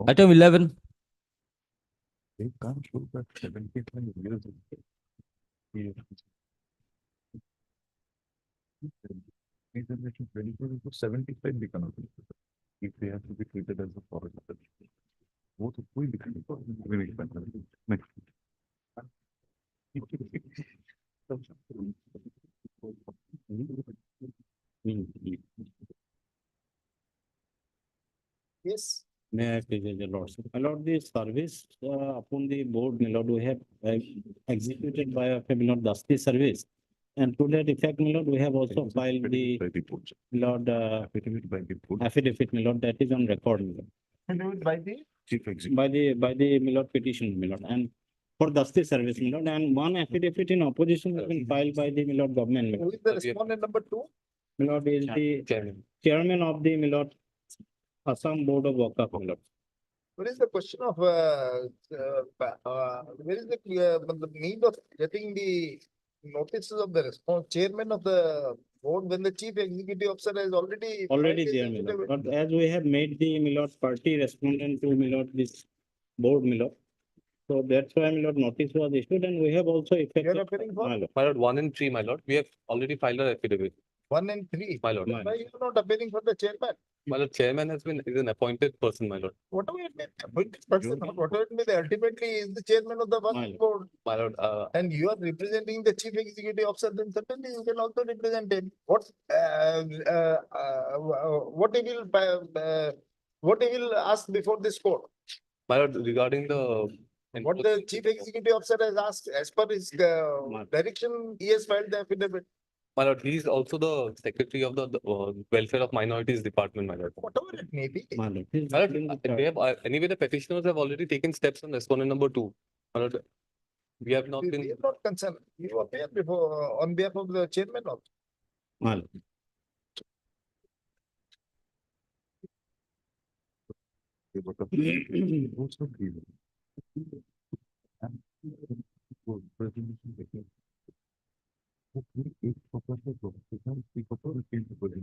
Speaker 14: Item 11.
Speaker 3: They can't show that 75 years. Here. 75 become if they have to be treated as a forest. What if we become next?
Speaker 1: Yes.
Speaker 15: May I please, your lordship? My lord, the service upon the board, my lord, we have executed by a my lord Dusty service. And to that effect, my lord, we have also filed the my lord
Speaker 3: Affidavit by the board.
Speaker 15: affidavit, my lord, that is on record, my lord.
Speaker 1: Affidavit by the
Speaker 3: Chief Executive.
Speaker 15: By the my lord petition, my lord, and for Dusty service, my lord, and one affidavit in opposition has been filed by the my lord government, my
Speaker 1: who
Speaker 15: lord.
Speaker 1: is the respondent number two?
Speaker 15: My lord is the chairman of the my lord Assam Board of Wakf, my lord.
Speaker 1: What is the question of where is the need of getting the notices of the response chairman of the board when the chief executive officer has already
Speaker 15: Already
Speaker 1: filed his
Speaker 15: there, my lord.
Speaker 1: affidavit?
Speaker 15: But as we have made the my lord party respondent to my lord this board, my lord. So that's why my lord notice was issued and we have also
Speaker 1: You are
Speaker 15: effected.
Speaker 1: appearing for
Speaker 15: My lord.
Speaker 7: My lord, 1 and 3, my lord, we have already filed our affidavit,
Speaker 1: 1 and 3.
Speaker 7: my lord.
Speaker 15: My
Speaker 1: Why you are not appearing for the chairman?
Speaker 7: My lord, chairman is an appointed person, my lord.
Speaker 1: Whatever it may be, appointed person, or whatever it may be, ultimately is the chairman of the
Speaker 15: My
Speaker 1: Wakf
Speaker 15: lord.
Speaker 1: board.
Speaker 7: My lord,
Speaker 1: And you are representing the chief executive officer, then certainly you can also represent him. What he will ask before this court?
Speaker 7: my lord, regarding the.
Speaker 1: What the chief executive officer has asked, as per his direction, he has filed the affidavit.
Speaker 7: My lord, he is also the secretary of the welfare of minorities department, my lord.
Speaker 1: Whatever it may be.
Speaker 15: My lord.
Speaker 7: My lord, they have, anyway, the petitioners have already taken steps on respondent number 2. My lord, we have not
Speaker 1: We
Speaker 7: been.
Speaker 1: are not concerned. You appear before, on behalf of the chairman of.
Speaker 15: My lord.
Speaker 3: Also given. And for resolution taken. But we take proper go, we can't speak of the change of the.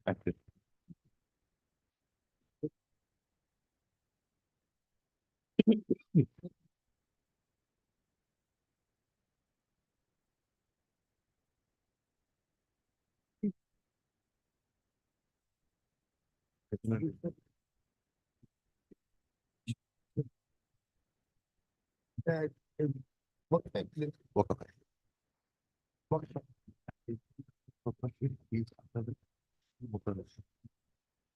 Speaker 3: Active.
Speaker 1: What type of-
Speaker 3: Walk away. Walk away. Property is under the.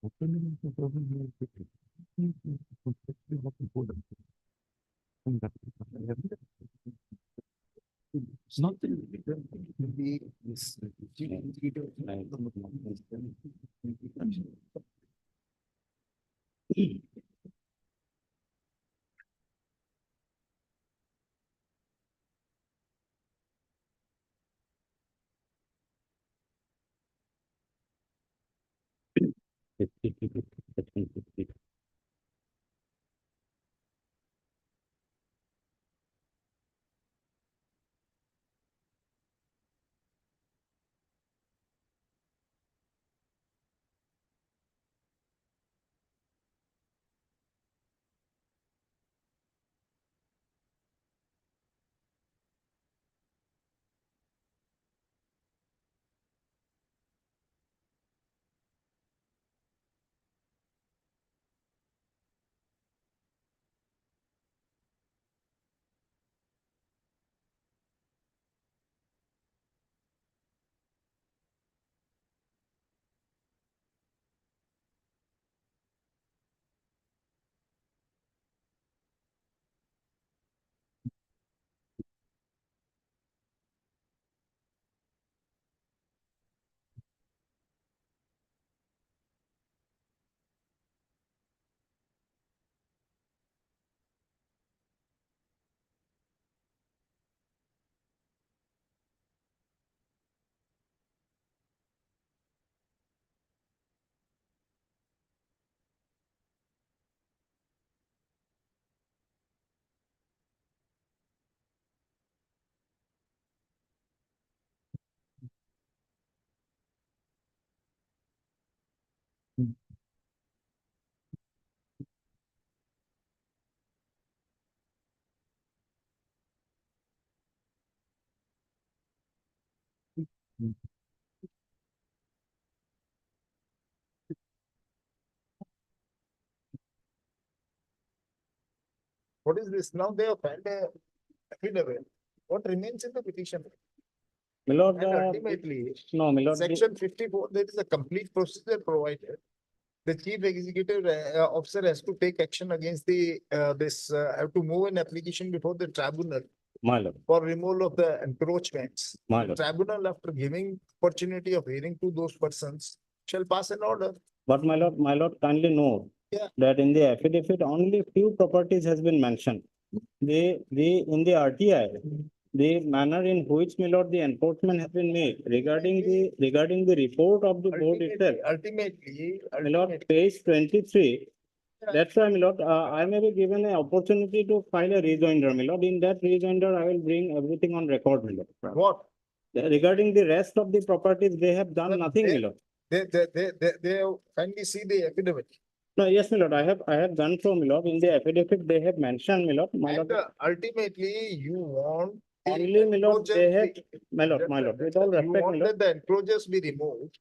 Speaker 3: Opening the problem here. Complexity of the board. And that it's not the this chief executive.
Speaker 1: What is this? Now they have filed a affidavit. what remains in the petition.
Speaker 15: My lord,
Speaker 1: And ultimately,
Speaker 15: no, my lord,
Speaker 1: section 54, there is a complete procedure provided. The chief executive officer has to take action against the, have to move an application before the tribunal
Speaker 15: my lord,
Speaker 1: for removal of the encroachments.
Speaker 15: my
Speaker 1: The
Speaker 15: lord.
Speaker 1: tribunal, after giving opportunity of hearing to those persons, shall pass an order.
Speaker 15: But my lord, kindly know
Speaker 1: Yeah.
Speaker 15: that in the affidavit, only few properties has been mentioned. In the RTI, the manner in which, my lord, the enforcement has been made regarding the report of the board itself.
Speaker 1: Ultimately,
Speaker 15: My lord, page 23. That's why, my lord, I may be given an opportunity to file a rejoinder, my lord. In that rejoinder, I will bring everything on record, my lord.
Speaker 1: What?
Speaker 15: Regarding the rest of the properties, they have done nothing, my lord.
Speaker 1: They have kindly see the affidavit.
Speaker 15: No, yes, my lord, I have done so, my lord. In the affidavit, they have mentioned, my lord,
Speaker 1: And ultimately, you want. the
Speaker 15: only, my lord,
Speaker 1: encroaches
Speaker 15: they have,
Speaker 1: be-
Speaker 15: my lord, with all
Speaker 1: You
Speaker 15: respect, my
Speaker 1: want
Speaker 15: lord,
Speaker 1: that the encroaches be removed.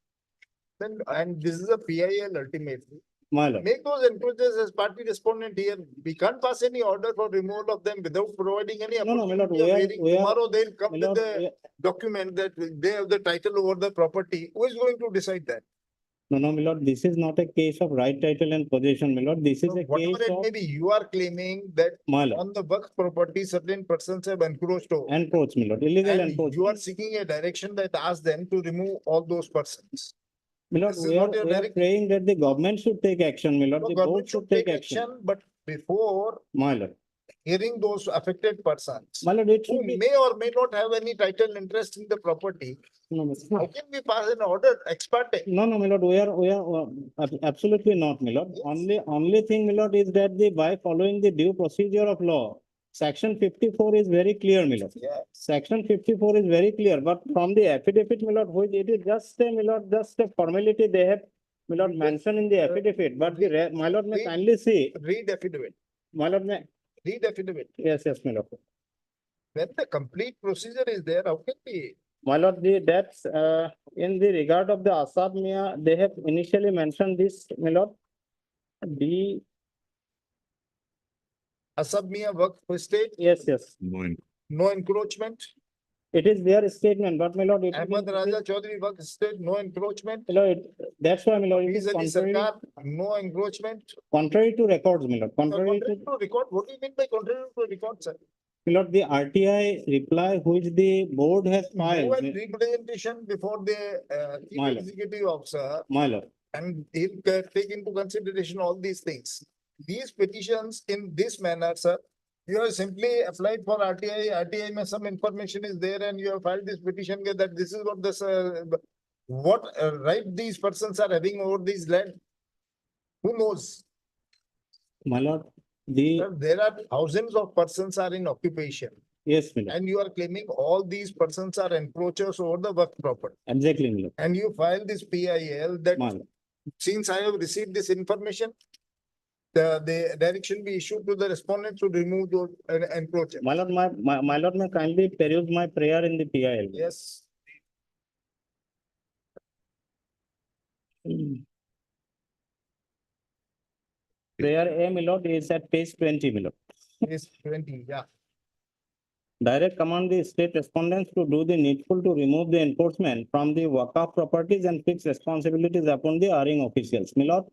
Speaker 1: Then, and this is a PIL ultimately.
Speaker 15: my lord.
Speaker 1: Make those encroaches as party respondent here. We can't pass any order for removal of them without providing any
Speaker 15: No, no, my lord,
Speaker 1: opportunity of hearing.
Speaker 15: we are,
Speaker 1: Tomorrow they'll come
Speaker 15: my
Speaker 1: with
Speaker 15: lord,
Speaker 1: the document that they have the title over the property. Who is going to decide that?
Speaker 15: no, my lord, this is not a case of right title and possession, my lord. This is
Speaker 1: So
Speaker 15: a
Speaker 1: whatever
Speaker 15: case
Speaker 1: it
Speaker 15: of,
Speaker 1: may be, you are claiming that
Speaker 15: my lord,
Speaker 1: on the Wakf property, certain persons have encroached over.
Speaker 15: encroach, my lord, illegal
Speaker 1: And
Speaker 15: encroach.
Speaker 1: you are seeking a direction that asks them to remove all those persons.
Speaker 15: My lord,
Speaker 1: This is not your
Speaker 15: we are
Speaker 1: direct.
Speaker 15: praying that the government should take action, my lord.
Speaker 1: So
Speaker 15: The board
Speaker 1: government
Speaker 15: should take action,
Speaker 1: but before
Speaker 15: my lord.
Speaker 1: hearing those affected persons
Speaker 15: My lord, it
Speaker 1: who
Speaker 15: should be,
Speaker 1: may or may not have any title interest in the property,
Speaker 15: no,
Speaker 1: how can we pass an order ex parte?
Speaker 15: no, my lord, we are absolutely not, my lord.
Speaker 1: Yes.
Speaker 15: Only thing, my lord, is that by following the due procedure of law, section 54 is very clear, my lord.
Speaker 1: Yeah.
Speaker 15: Section 54 is very clear, but from the affidavit, my lord, which it is just a, my lord, just a formality they have, my lord, mentioned in the affidavit, but my lord, may kindly see,
Speaker 1: Read affidavit.
Speaker 15: my lord, may,
Speaker 1: Read affidavit.
Speaker 15: yes, my lord.
Speaker 1: When the complete procedure is there, how can we?
Speaker 15: My lord, that's in the regard of the Asab Mia, they have initially mentioned this, my lord. The,
Speaker 1: Asab Mia work for state,
Speaker 15: yes,
Speaker 1: no encroachment.
Speaker 15: it is their statement, but my lord, it is,
Speaker 1: Ahmad Raja Chaudhary work state, no encroachment.
Speaker 15: my lord, that's why, my lord, it is
Speaker 1: Fees Ali
Speaker 15: contrary,
Speaker 1: Sarkar, no encroachment.
Speaker 15: contrary to records, my lord, contrary
Speaker 1: Contrary
Speaker 15: to,
Speaker 1: to record, what do you mean by contrary to record, sir?
Speaker 15: my lord, the RTI reply which the board has
Speaker 1: No
Speaker 15: filed,
Speaker 1: one representation before the chief
Speaker 15: My lord.
Speaker 1: executive officer,
Speaker 15: my lord,
Speaker 1: and he'll take into consideration all these things. These petitions in this manner, sir, you have simply applied for RTI, RTI may some information is there and you have filed this petition that this is what this, what right these persons are having over these land. Who knows?
Speaker 15: my lord, the,
Speaker 1: Sir, there are thousands of persons are in occupation
Speaker 15: yes, my lord,
Speaker 1: and you are claiming all these persons are encroachers over the work property.
Speaker 15: exactly, my lord,
Speaker 1: And you file this PIL that
Speaker 15: my lord.
Speaker 1: since I have received this information, the direction be issued to the respondent to remove those encroachers.
Speaker 15: My lord, my lord, may kindly peruse my prayer in the PIL.
Speaker 1: Yes,
Speaker 15: Prayer A, my lord, is at page 20, my lord.
Speaker 1: is 20, yeah.
Speaker 15: Direct command the state respondents to do the needful to remove the enforcement from the Wakf properties and fix responsibilities upon the erring officials. My lord,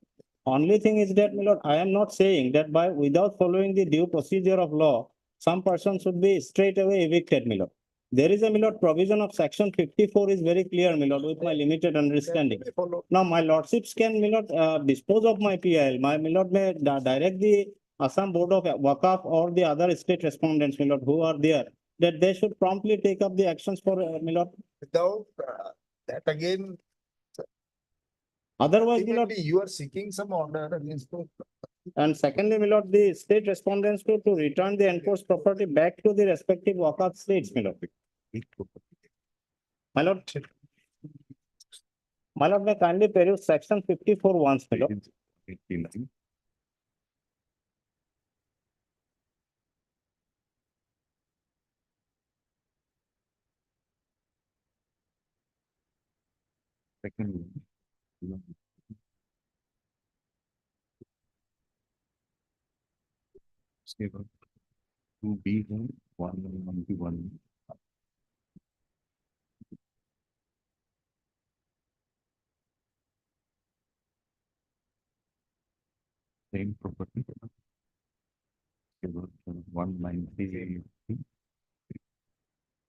Speaker 15: only thing is that, my lord, I am not saying that without following the due procedure of law, some person should be straight away evicted, my lord. There is a, my lord, provision of section 54 is very clear, my lord, with my limited understanding.
Speaker 1: Carefully follow.
Speaker 15: Now, my lordships can, my lord, dispose of my PIL. My lord may direct the Assam Board of Wakf or the other state respondents, my lord, who are there, that they should promptly take up the actions for, my lord.
Speaker 1: Without that again,
Speaker 15: Otherwise, my lord,
Speaker 1: ultimately you are seeking some order against those.
Speaker 15: and secondly, my lord, the state respondents to return the enforced property back to the respective Wakf states, my lord. My lord, my lord, may kindly peruse section 54 once, my lord.
Speaker 3: Second. Two B one, one B one. same property. About 190.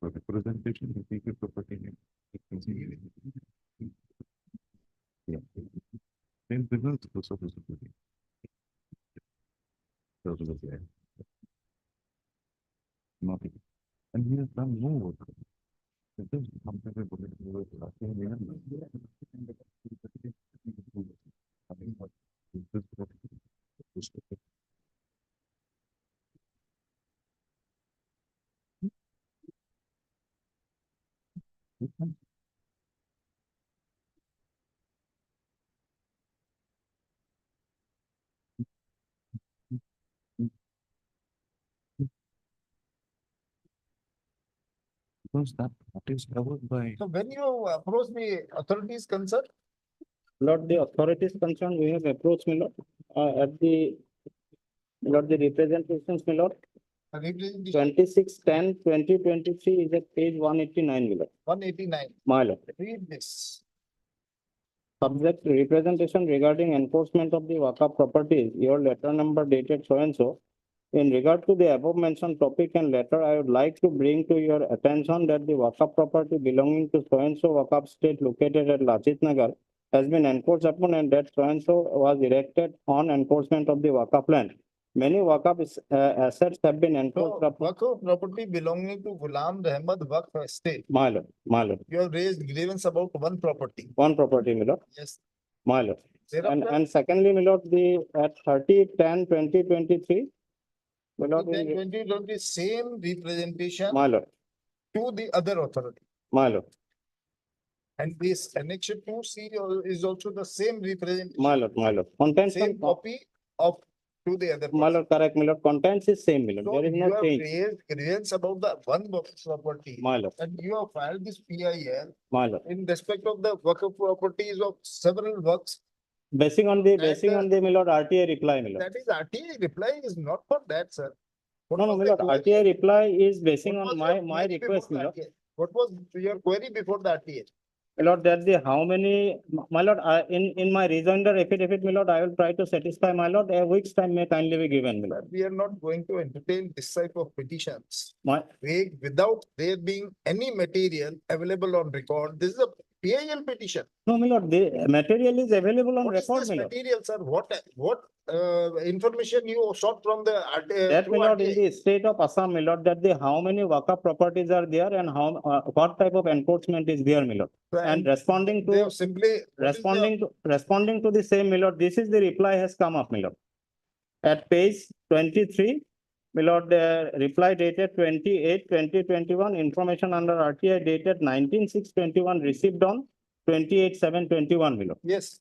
Speaker 3: For representation, you take a property name. Yeah. Same result, also possibility. Nothing. And he has done more work. It is comparable with because that is covered by.
Speaker 1: So when you approach the authorities concerned,
Speaker 15: Lord, the authorities concerned, we have approached, my lord, at the, Lord, the representations, my lord,
Speaker 1: representation
Speaker 15: 26/10/2023 is at page 189, my lord.
Speaker 1: 189,
Speaker 15: My lord.
Speaker 1: read this.
Speaker 15: Subject representation regarding enforcement of the Wakf properties, your letter number dated so and so. In regard to the above mentioned topic and letter, I would like to bring to your attention that the Wakf property belonging to so and so Wakf state located at Lachit Nagar has been enforced upon and that so and so was erected on enforcement of the Wakf land. Many Wakf assets have been enforced
Speaker 1: So
Speaker 15: upon.
Speaker 1: Wakf property belonging to Ghulam Ahmad Wakf estate.
Speaker 15: My lord, my lord.
Speaker 1: You have raised grievance about one property.
Speaker 15: One property, my lord.
Speaker 1: Yes.
Speaker 15: My lord.
Speaker 1: Thereafter,
Speaker 15: And secondly, my lord, the at 30/10/2023. My lord,
Speaker 1: then 2020 same representation
Speaker 15: my lord,
Speaker 1: to the other authority.
Speaker 15: my lord,
Speaker 1: And this annexure 2C is also the same representation.
Speaker 15: my lord, my lord. Contents
Speaker 1: Same
Speaker 15: and
Speaker 1: copy of to the other.
Speaker 15: my lord, correct, my lord. Contents is same, my lord.
Speaker 1: So
Speaker 15: There is
Speaker 1: you
Speaker 15: no
Speaker 1: have
Speaker 15: change.
Speaker 1: raised grievance about the one property.
Speaker 15: My lord,
Speaker 1: And you have filed this PIL
Speaker 15: my lord.
Speaker 1: in respect of the Wakf properties of several works.
Speaker 15: Basing on the, my lord, RTA reply, my lord.
Speaker 1: That is RTA reply is not for that, sir. What
Speaker 15: No, no,
Speaker 1: was
Speaker 15: my
Speaker 1: the
Speaker 15: lord,
Speaker 1: query?
Speaker 15: RTA reply is basing
Speaker 1: What
Speaker 15: on
Speaker 1: was
Speaker 15: my,
Speaker 1: your
Speaker 15: my
Speaker 1: query
Speaker 15: request,
Speaker 1: before
Speaker 15: my lord.
Speaker 1: the RTA? What was your query before the RTA?
Speaker 15: My lord, that the how many, my lord, in my rejoinder affidavit, my lord, I will try to satisfy, my lord, a week's time may kindly be given, my lord.
Speaker 1: We are not going to entertain this type of petitions.
Speaker 15: My,
Speaker 1: Without there being any material available on record. This is a PIL petition.
Speaker 15: no, my lord, the material is available on
Speaker 1: What is
Speaker 15: record,
Speaker 1: this
Speaker 15: my lord.
Speaker 1: material, sir? What information you sought from the RTA?
Speaker 15: That,
Speaker 1: through
Speaker 15: my lord, in
Speaker 1: RTA?
Speaker 15: the state of Assam, my lord, that the how many Wakf properties are there and how, what type of enforcement is there, my lord. And responding
Speaker 1: They
Speaker 15: to,
Speaker 1: have simply
Speaker 15: responding to the same, my lord, this is the reply has come up, my lord. At page 23, my lord, the reply dated 28/2021, information under RTI dated 19/6/21, received on 28/7/21, my lord.
Speaker 1: Yes.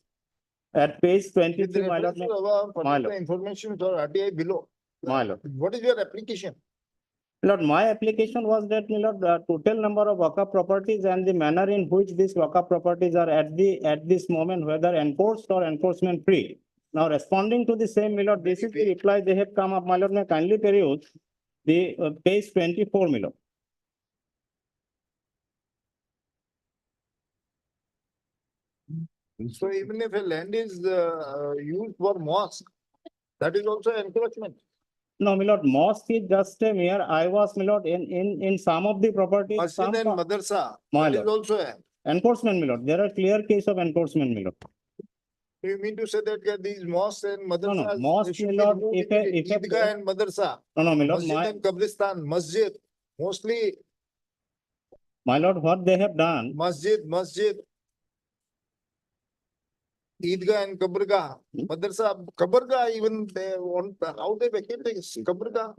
Speaker 15: At page
Speaker 1: With
Speaker 15: 23, my lord,
Speaker 1: reference to our
Speaker 15: my
Speaker 1: particular
Speaker 15: lord,
Speaker 1: information to RTI below.
Speaker 15: my lord.
Speaker 1: What is your application?
Speaker 15: Lord, my application was that, my lord, the total number of Wakf properties and the manner in which these Wakf properties are at this moment, whether enforced or enforcement free. Now, responding to the same, my lord, this is the reply they have come up, my lord, may kindly peruse the page 24, my lord.
Speaker 1: So even if a land is used for mosque, that is also encroachment.
Speaker 15: No, my lord, mosque is just a mere, I was, my lord, in some of the properties.
Speaker 1: Masjid and madrasa,
Speaker 15: My
Speaker 1: that is
Speaker 15: lord.
Speaker 1: also a.
Speaker 15: Enforcement, my lord. There are clear case of enforcement, my lord.
Speaker 1: You mean to say that these mosques and
Speaker 15: No,
Speaker 1: madrasas
Speaker 15: mosque,
Speaker 1: should
Speaker 15: my
Speaker 1: be
Speaker 15: lord,
Speaker 1: removed
Speaker 15: if a,
Speaker 1: immediately? Eidgah and madrasa.
Speaker 15: no, my lord,
Speaker 1: Masjid and Qabristan, masjid, mostly
Speaker 15: my lord, what they have done.
Speaker 1: masjid, Eidgah and Kabargah, madrasa, Kabargah even they want, how they vacate this Kabargah,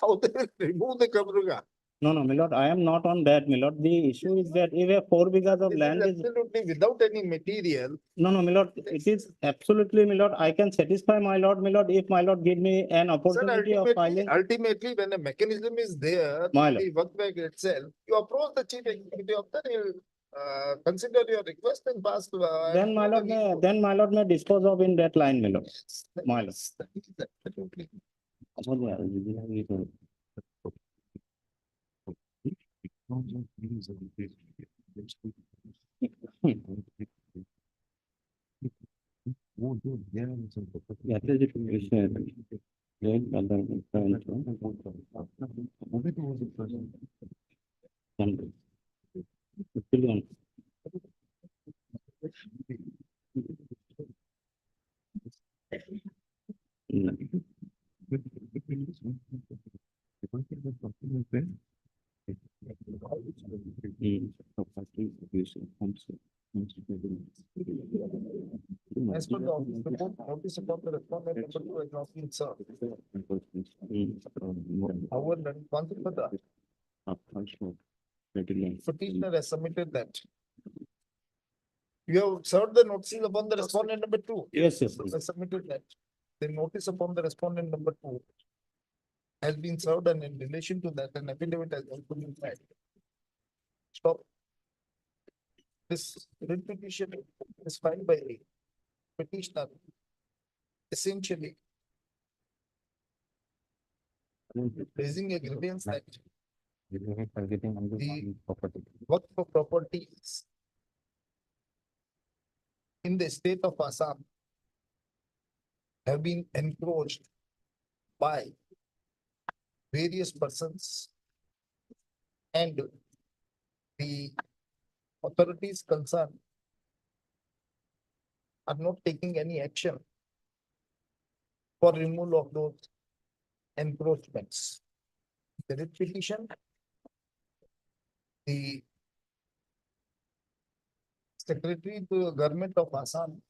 Speaker 1: how they remove the Kabargah.
Speaker 15: No, my lord, I am not on that, my lord. The issue is that if a 4 bighas of land is.
Speaker 1: Absolutely without any material.
Speaker 15: No, my lord, it is absolutely, my lord. I can satisfy my lord, if my lord give me an opportunity of filing.
Speaker 1: Ultimately, when a mechanism is there,
Speaker 15: My lord.
Speaker 1: the work back itself, you approach the chief executive officer, he'll consider your request and pass.
Speaker 15: Then my lord may dispose of in that line, my lord. My lord.
Speaker 1: Absolutely.
Speaker 3: Oh, dude, there are some.
Speaker 15: That is it. Right, other. Still on.
Speaker 1: As per the office report, notice about the respondent number two has not been served. However, concept for the petitioner has submitted that. You have served the notices upon the respondent number two.
Speaker 15: Yes, yes.
Speaker 1: Has submitted that. The notice upon the respondent number two has been served, and in relation to that, an affidavit has also been filed. Stop. This writ petition is filed by a petitioner. Essentially raising a grievance that the work for properties in the state of Assam have been encroached by various persons, and the authorities concerned are not taking any action for removal of those encroachments. The writ petition, the Secretary to the Government of Assam,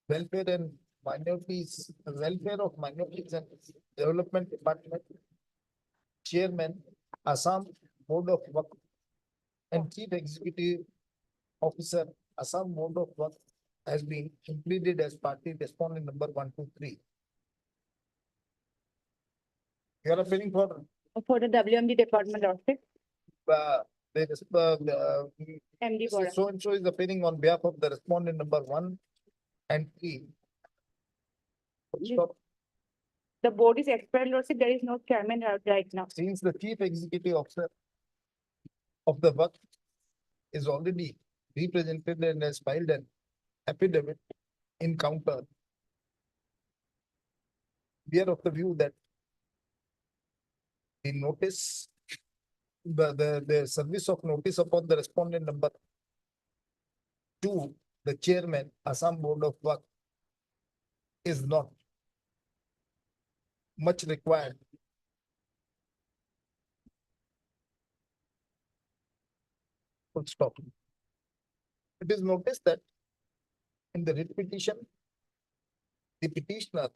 Speaker 1: Welfare and Minorities, Welfare of Minorities and Development Department, Chairman, Assam Board of Work, and Chief Executive Officer, Assam Board of Work, has been completed as party respondent number 123. You are appealing for
Speaker 8: For the WMD department outfit,
Speaker 1: there is
Speaker 8: MD Bora.
Speaker 1: so and so is appearing on behalf of the respondent number 1 and 3. Stop.
Speaker 8: The board is expired, lordship, there is no chairman right now.
Speaker 1: Since the chief executive officer of the work is already represented and has filed an affidavit in counter, we are of the view that the notice, the service of notice upon the respondent number 2, the chairman, Assam Board of Work, is not much required. Full stop. It is noticed that in the writ petition, the petitioner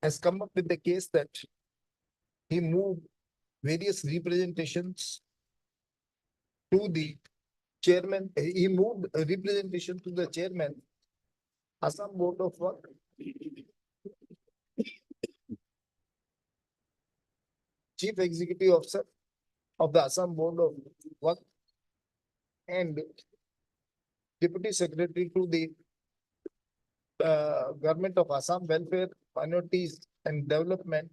Speaker 1: has come up with the case that he moved various representations to the chairman. He moved a representation to the chairman, Assam Board of Work, Chief Executive Officer of the Assam Board of Work, and Deputy Secretary to the Government of Assam Welfare, Minorities and Development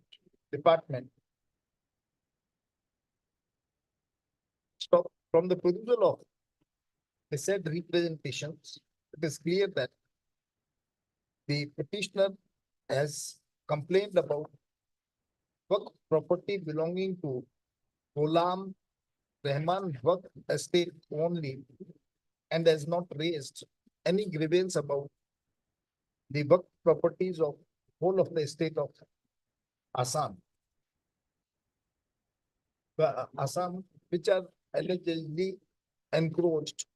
Speaker 1: Department. Stop. From the perusal of the said representations, it is clear that the petitioner has complained about work property belonging to Ghulam Rahman Work Estate only, and has not raised any grievance about the work properties of whole of the state of Assam. Assam, which are allegedly encroached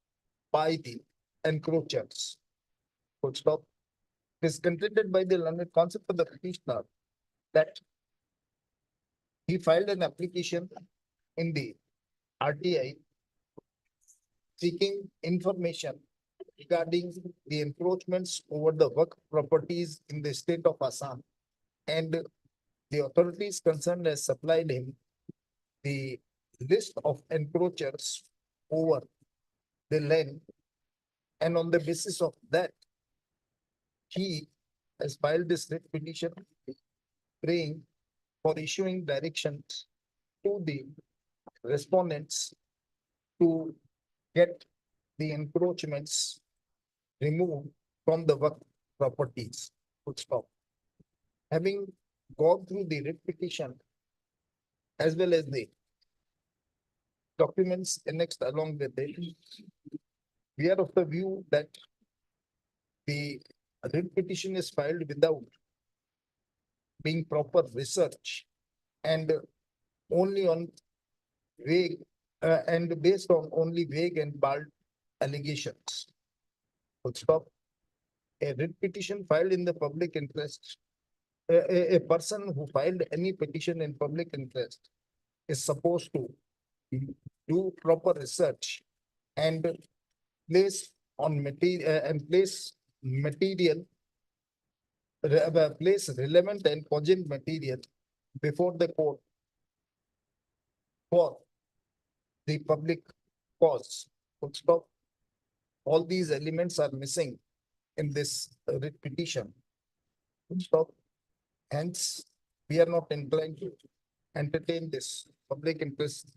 Speaker 1: by the encroachers. Full stop. It is contended by the learned concept of the petitioner that he filed an application in the RTI seeking information regarding the encroachments over the work properties in the state of Assam, and the authorities concerned has supplied him the list of encroachers over the land, and on the basis of that, he has filed this writ petition praying for issuing directions to the respondents to get the encroachments removed from the work properties. Full stop. Having gone through the writ petition as well as the documents annexed along with it, we are of the view that the writ petition is filed without being proper research and only on vague and based on only vague and bald allegations. Full stop. A writ petition filed in the public interest, a person who filed any petition in public interest is supposed to do proper research and place on material and place material, place relevant and cogent material before the court for the public cause. Full stop. All these elements are missing in this writ petition. Full stop. Hence, we are not inclined to entertain this public interest,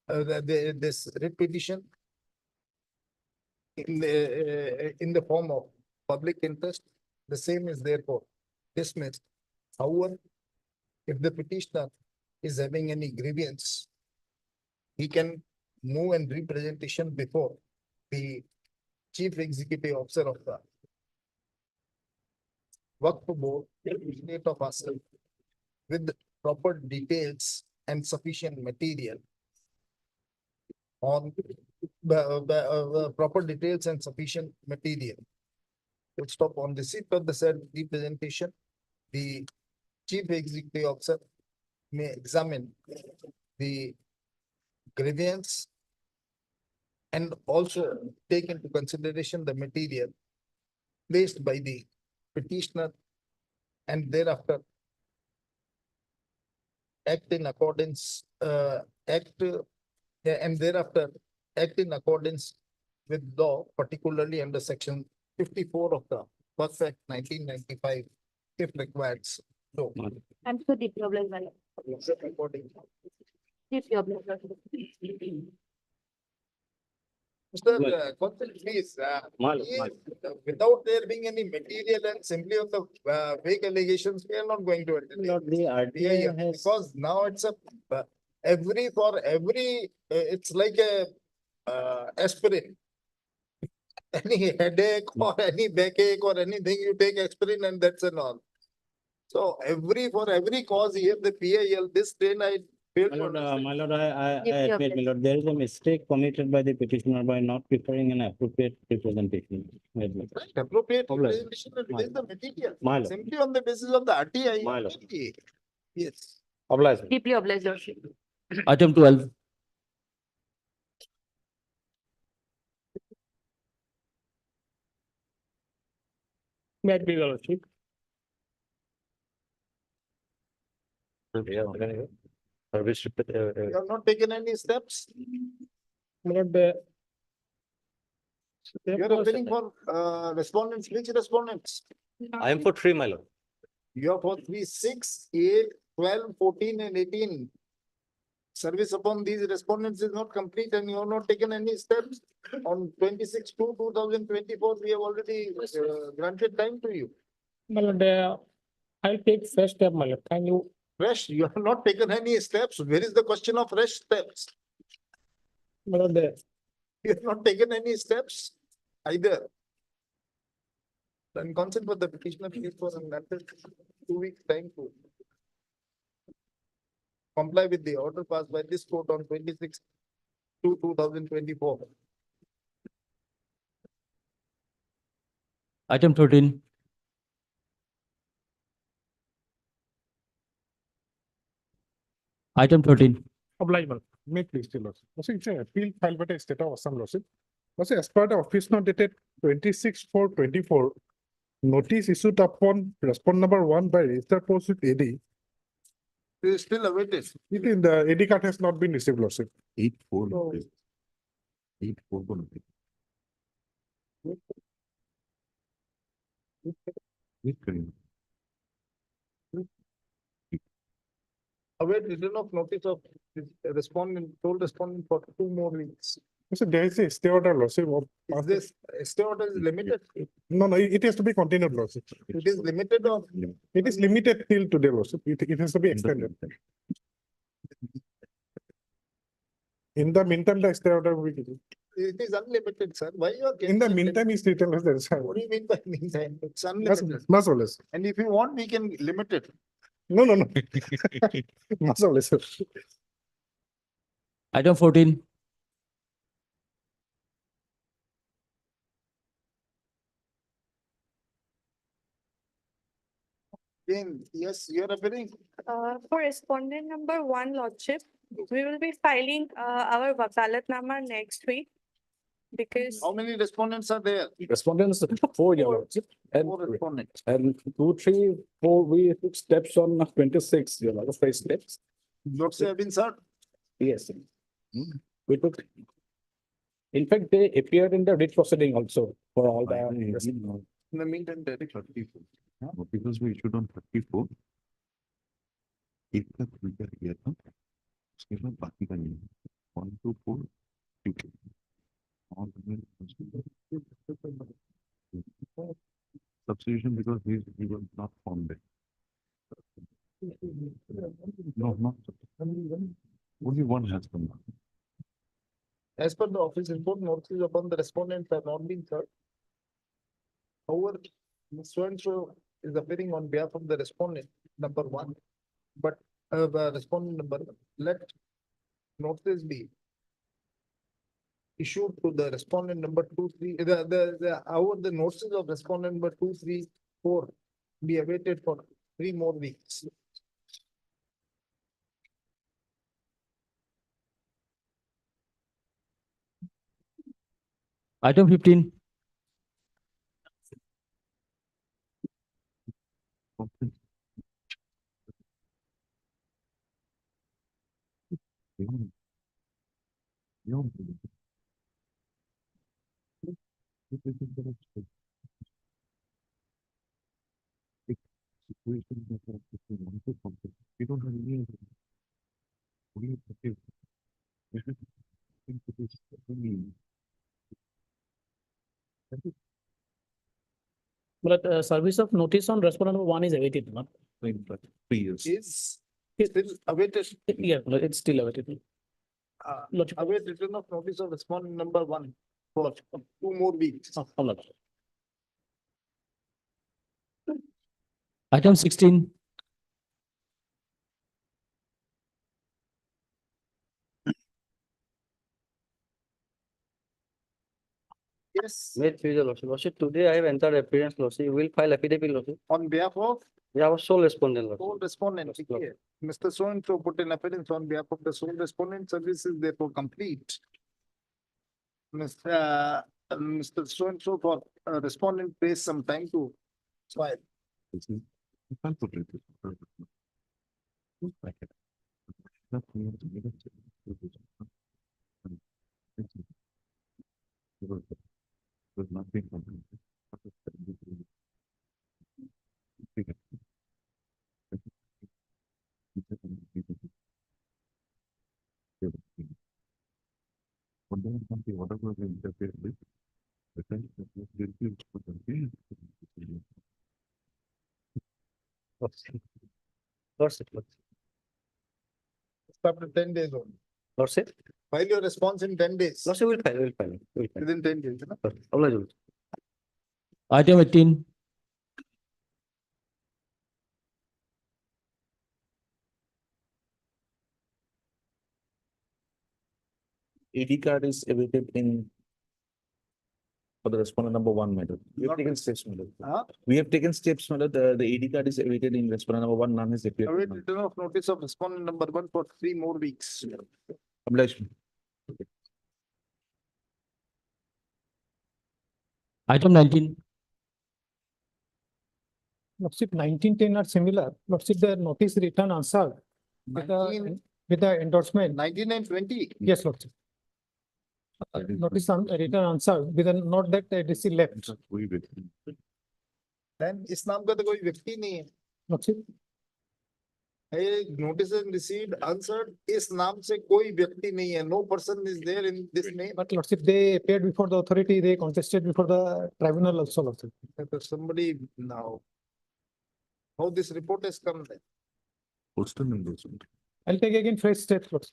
Speaker 1: this writ petition in the form of public interest. The same is therefore dismissed. However, if the petitioner is having any grievance, he can move and representation before the chief executive officer of the Wakf board, state of Assam, with proper details and sufficient material on proper details and sufficient material. Full stop. On receipt of the said representation, the chief executive officer may examine the grievance and also take into consideration the material placed by the petitioner and thereafter act in accordance, and thereafter act in accordance with law, particularly under section 54 of the First Act 1995, if required. So,
Speaker 10: I'm so deeply obliged, my lord.
Speaker 1: according.
Speaker 10: Deeply obliged.
Speaker 1: Mr. Consul, please, without there being any material and simply on the vague allegations, we are not going to entertain.
Speaker 15: Lord, the RTA has.
Speaker 1: Because now it's a it's like a aspirin. Any headache or any backache or anything, you take aspirin and that's an all. So for every cause here, the PIL, this train I fail to understand.
Speaker 15: My lord, I admit, my lord, there is a mistake committed by the petitioner by not preparing an appropriate representation. I admit.
Speaker 1: Right, appropriate
Speaker 15: Obliged.
Speaker 1: representation and release the material.
Speaker 15: My lord.
Speaker 1: Simply on the basis of the RTI.
Speaker 15: My lord.
Speaker 1: Okay. Yes.
Speaker 15: Obliged.
Speaker 10: Deeply obliged, lordship.
Speaker 14: Item 12.
Speaker 11: May I be your lordship?
Speaker 7: Service
Speaker 1: You have not taken any steps.
Speaker 11: Lord,
Speaker 1: You are appealing for respondents. Which respondents?
Speaker 7: I am for 3, my lord.
Speaker 1: You are for 3, 6, 8, 12, 14, and 18. Service upon these respondents is not complete and you have not taken any steps. On 26/2/2024, we have already granted time to you.
Speaker 6: My lord, I'll take first step, my lord. Can you?
Speaker 1: Fresh, you have not taken any steps. Where is the question of fresh steps?
Speaker 6: My lord,
Speaker 1: You have not taken any steps either. Then consent for the petitioner please for another 2 weeks time to comply with the order passed by this court on 26/2/2024.
Speaker 14: Item 13. Item 13.
Speaker 11: oblige, my lord. May please tell us. Also, it's an appeal filed by the state of Assam, lordship. Also, as per the office note dated 26/4/24, notice issued upon respond number 1 by registered post with AD.
Speaker 1: It is still awaited.
Speaker 11: It in the AD card has not been received, lordship.
Speaker 3: 8/4.
Speaker 1: So-
Speaker 3: 8/4 को नहीं। Wait करिए।
Speaker 1: Await return of notice of respondent, told respondent for 2 more weeks.
Speaker 11: So there is a stay order, Lordship.
Speaker 1: Is this stay order is limited?
Speaker 11: No, no, it has to be continued, Lordship.
Speaker 1: It is limited or?
Speaker 11: It is limited till today, Lordship. It has to be extended. In the meantime, the stay order will be.
Speaker 1: It is unlimited, sir. Why you are?
Speaker 11: In the
Speaker 1: getting it?
Speaker 11: meantime, it's written as there is.
Speaker 1: What do you mean by meantime? It's
Speaker 11: Más
Speaker 1: unlimited.
Speaker 11: más o menos.
Speaker 1: And if you want, we can limit it.
Speaker 11: No, no, no. Más o menos.
Speaker 14: Item 14.
Speaker 1: Again, yes, you are appearing.
Speaker 16: For respondent number one, Lordship, we will be filing our wakalatnama next week because
Speaker 1: How many respondents are there?
Speaker 17: Respondents, four, Your Lordship. And,
Speaker 1: Four respondents.
Speaker 17: and 2, 3, 4, we took steps on 26, Your Lordship, 5 steps.
Speaker 1: Notes have been served.
Speaker 17: Yes. We took. In fact, they appeared in the writ proceeding also for all the.
Speaker 1: In the meantime, there is
Speaker 3: 34. Because we issued on 34. एक तक स्वीकार किया था उसके बाद बाकी का नहीं 1 2 4 2 और substitution because he was not formed there. No, not only one has come.
Speaker 1: As per the office report, notices upon the respondents have not been served. However, so and so is appearing on behalf of the respondent, number one. But the respondent number, let notice be issued to the respondent number 2, 3, however, the notices of respondent number 2, 3, 4 be awaited for 3 more weeks.
Speaker 14: Item 15.
Speaker 3: We don't have any.
Speaker 17: But service of notice on respondent number 1 is awaited, not.
Speaker 3: 3 years.
Speaker 1: Is still awaited.
Speaker 17: Yeah, it's still awaited.
Speaker 1: Await return of notice of respondent number 1 for 2 more weeks.
Speaker 14: Item 16.
Speaker 1: Yes.
Speaker 18: Made future Lordship. Lordship, today I have entered appearance, Lordship. You will file affidavit, Lordship.
Speaker 1: On behalf of
Speaker 18: Yeah, our sole respondent, Lordship.
Speaker 1: sole respondent, okay. Mr. So and so put an appearance on behalf of the sole respondent, services therefore complete. Mr. So and so for respondent pays some time to file.
Speaker 3: You can't put it. There's nothing. Whatever they interfere with, the time that they feel for the
Speaker 18: Lordship.
Speaker 1: After 10 days only.
Speaker 18: Lordship.
Speaker 1: File your response in 10 days.
Speaker 18: Lordship will file,
Speaker 1: Within 10 days, no?
Speaker 18: Lordship.
Speaker 14: Item 18.
Speaker 11: AD card is awaited in. For the respondent number 1, madam. We have taken steps, madam. We have taken steps, madam. The AD card is awaited in respondent number 1, none is appeared.
Speaker 1: Await return of notice of respondent number 1 for 3 more weeks.
Speaker 11: Obliged.
Speaker 14: Item 19.
Speaker 6: Lordship 1910 are similar. Lordship, the notice return answered with the endorsement.
Speaker 1: 19 and 20.
Speaker 6: Yes, Lordship. Notice return answered with a note that it is left.
Speaker 1: Then इस नाम का तो कोई व्यक्ति नहीं है.
Speaker 6: Lordship.
Speaker 1: Notice and received answered इस नाम से कोई व्यक्ति नहीं है. No person is there in this name.
Speaker 6: But Lordship, they appeared before the authority, they contested before the tribunal also, Lordship.
Speaker 1: Somebody now. How this report has come there?
Speaker 3: Postal numbers.
Speaker 6: I'll take again fresh steps, Lordship.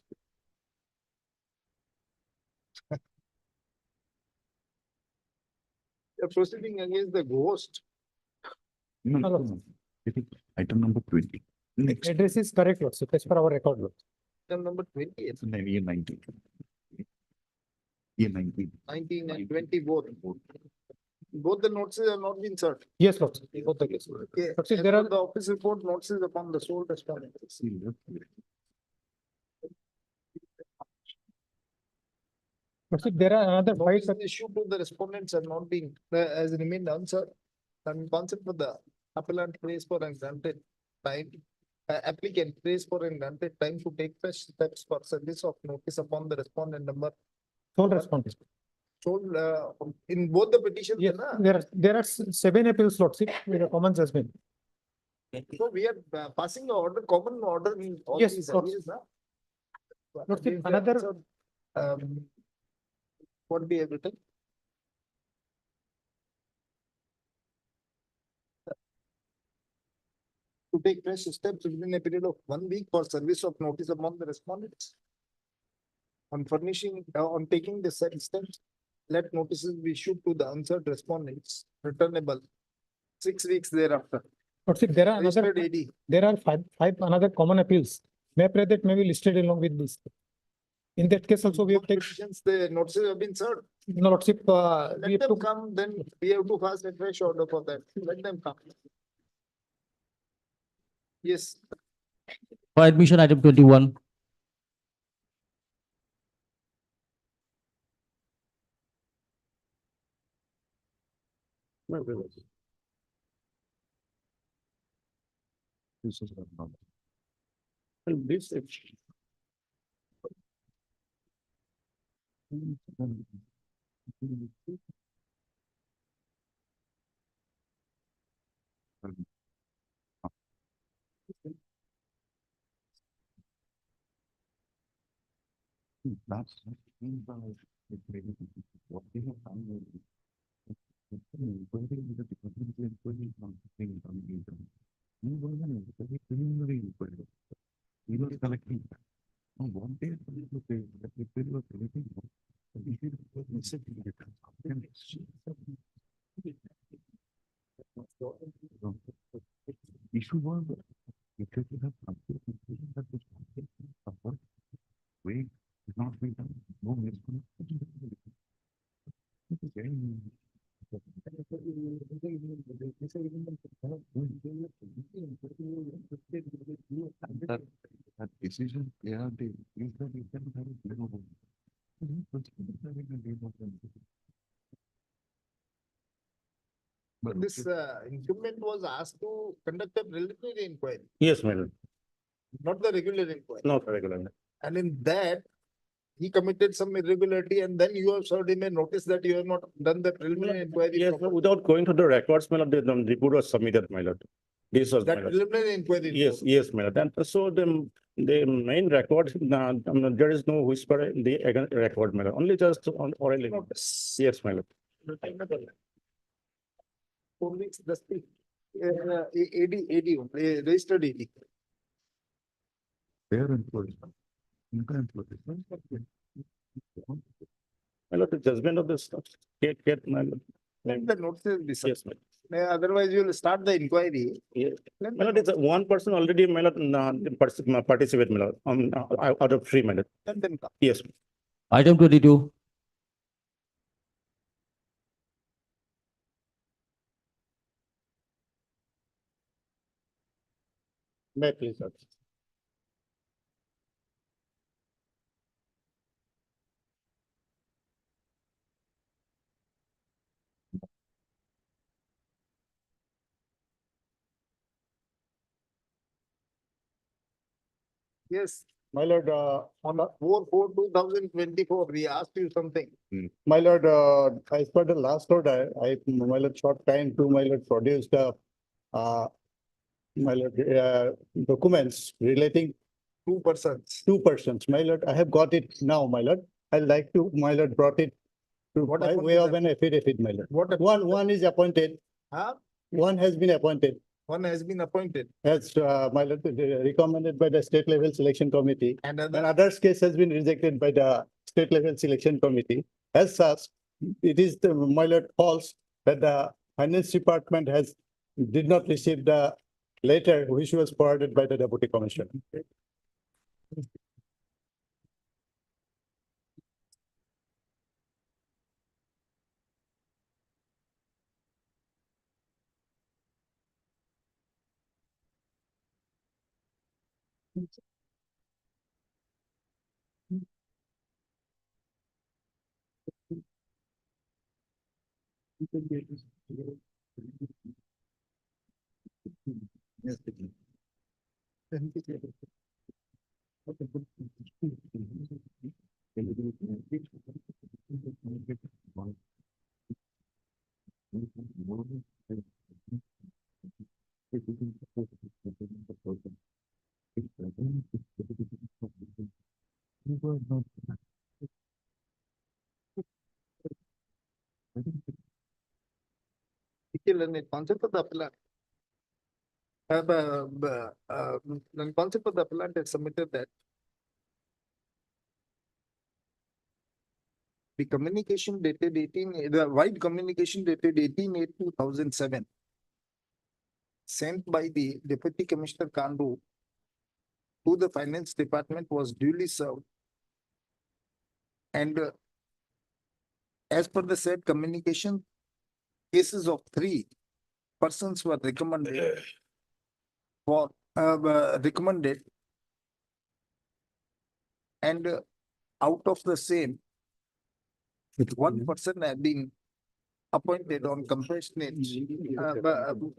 Speaker 1: You're proceeding against the ghost.
Speaker 3: No, no, no. It is item number 20. Next.
Speaker 6: Address is correct, Lordship, as per our record, Lordship.
Speaker 1: Item number 20,
Speaker 3: It's in year 19. Year 19.
Speaker 1: 19 and 20 both. Both the notices have not been served.
Speaker 6: Yes, Lordship, both the cases.
Speaker 1: Okay.
Speaker 6: Lordship,
Speaker 1: As
Speaker 6: there
Speaker 1: per
Speaker 6: are,
Speaker 1: the office report notices upon the sole respondent.
Speaker 6: Lordship, there are another five.
Speaker 1: Notices issued to the respondents have not been, has remained answered. And concept for the appellant prays for and granted time. Applicant prays for and granted time to take fresh steps for service of notice upon the respondent number.
Speaker 6: Sole respondent.
Speaker 1: Told in both the petitions.
Speaker 6: Yes,
Speaker 1: Na?
Speaker 6: there are 7 appeals, Lordship, with a common judgment.
Speaker 1: So we are passing the order, common order in all
Speaker 6: Yes,
Speaker 1: these
Speaker 6: of course.
Speaker 1: areas, na?
Speaker 6: Lordship,
Speaker 1: Against the
Speaker 6: another,
Speaker 1: answer, what we have written? To take fresh steps within a period of 1 week for service of notice among the respondents. On furnishing, on taking the said steps, let notices be issued to the answered respondents, returnable 6 weeks thereafter.
Speaker 6: Lordship, there are another,
Speaker 1: Registered AD.
Speaker 6: there are five another common appeals. May I pray that may be listed along with this. In that case also, we have taken,
Speaker 1: Petitions, the notices have been served.
Speaker 6: no, Lordship, we
Speaker 1: Let
Speaker 6: have
Speaker 1: them
Speaker 6: to,
Speaker 1: come, then we have to pass a fresh order for that. Let them come. Yes,
Speaker 14: For admission, item 21.
Speaker 3: This is not.
Speaker 17: And this,
Speaker 3: That's what they have done. He was collecting. One day, issue was if you have something that was way is not being done, no that decision, yeah, they use that you can have a blame over.
Speaker 1: but this incumbent was asked to conduct a preliminary inquiry,
Speaker 17: yes, madam,
Speaker 1: not the regular inquiry.
Speaker 17: not regular.
Speaker 1: And in that, he committed some irregularity and then you have served him a notice that you have not done the preliminary inquiry.
Speaker 17: Yes,
Speaker 1: properly.
Speaker 17: without going to the records, my lord, the report was submitted, my lord. This was, my
Speaker 1: That
Speaker 17: lord.
Speaker 1: preliminary inquiry.
Speaker 17: Yes,
Speaker 1: report.
Speaker 17: yes, my lord. And so the main record, there is no whisper in the record, my lord, only just on orally.
Speaker 1: Notice.
Speaker 17: Yes, my lord.
Speaker 1: 4 weeks, that's the AD, registered AD.
Speaker 3: Fair enforcement.
Speaker 17: My lord, the judgment of the get, my lord.
Speaker 1: Let the notices be served.
Speaker 17: Yes, my lord.
Speaker 1: Otherwise, you will start the inquiry.
Speaker 17: Yes.
Speaker 1: Let
Speaker 17: My
Speaker 1: the
Speaker 17: lord, it's one person already, my lord, participate, my lord, out of 3, my lord.
Speaker 1: Let them come.
Speaker 17: Yes.
Speaker 14: Item 22.
Speaker 17: May I please, sir.
Speaker 1: Yes,
Speaker 17: My lord,
Speaker 1: on 4/4/2024, we asked you something.
Speaker 17: my lord, as per the last order, my lord, short time to my lord produced
Speaker 9: my lord, documents relating
Speaker 1: Two persons.
Speaker 9: two persons. My lord, I have got it now, my lord. I'd like to, my lord, brought it to
Speaker 1: What
Speaker 9: by
Speaker 1: happened
Speaker 9: way
Speaker 1: to
Speaker 9: of
Speaker 1: them?
Speaker 9: an affidavit, my lord.
Speaker 1: What,
Speaker 9: One is appointed,
Speaker 1: huh?
Speaker 9: one has been appointed.
Speaker 1: One has been appointed.
Speaker 9: As my lord, recommended by the state level selection committee.
Speaker 1: And
Speaker 9: And
Speaker 1: other,
Speaker 9: others case has been rejected by the state level selection committee. As such, it is the, my lord, false that the finance department did not receive the letter which was forwarded by the deputy commissioner.
Speaker 1: the concept of the appellant. The concept of the appellant has submitted that the communication dated 18, the wide communication dated 18/8/2007 sent by the Deputy Commissioner Kandu to the Finance Department was duly served. And as per the said communication, cases of 3 persons were recommended for recommended, and out of the same, one person had been appointed on compassionate,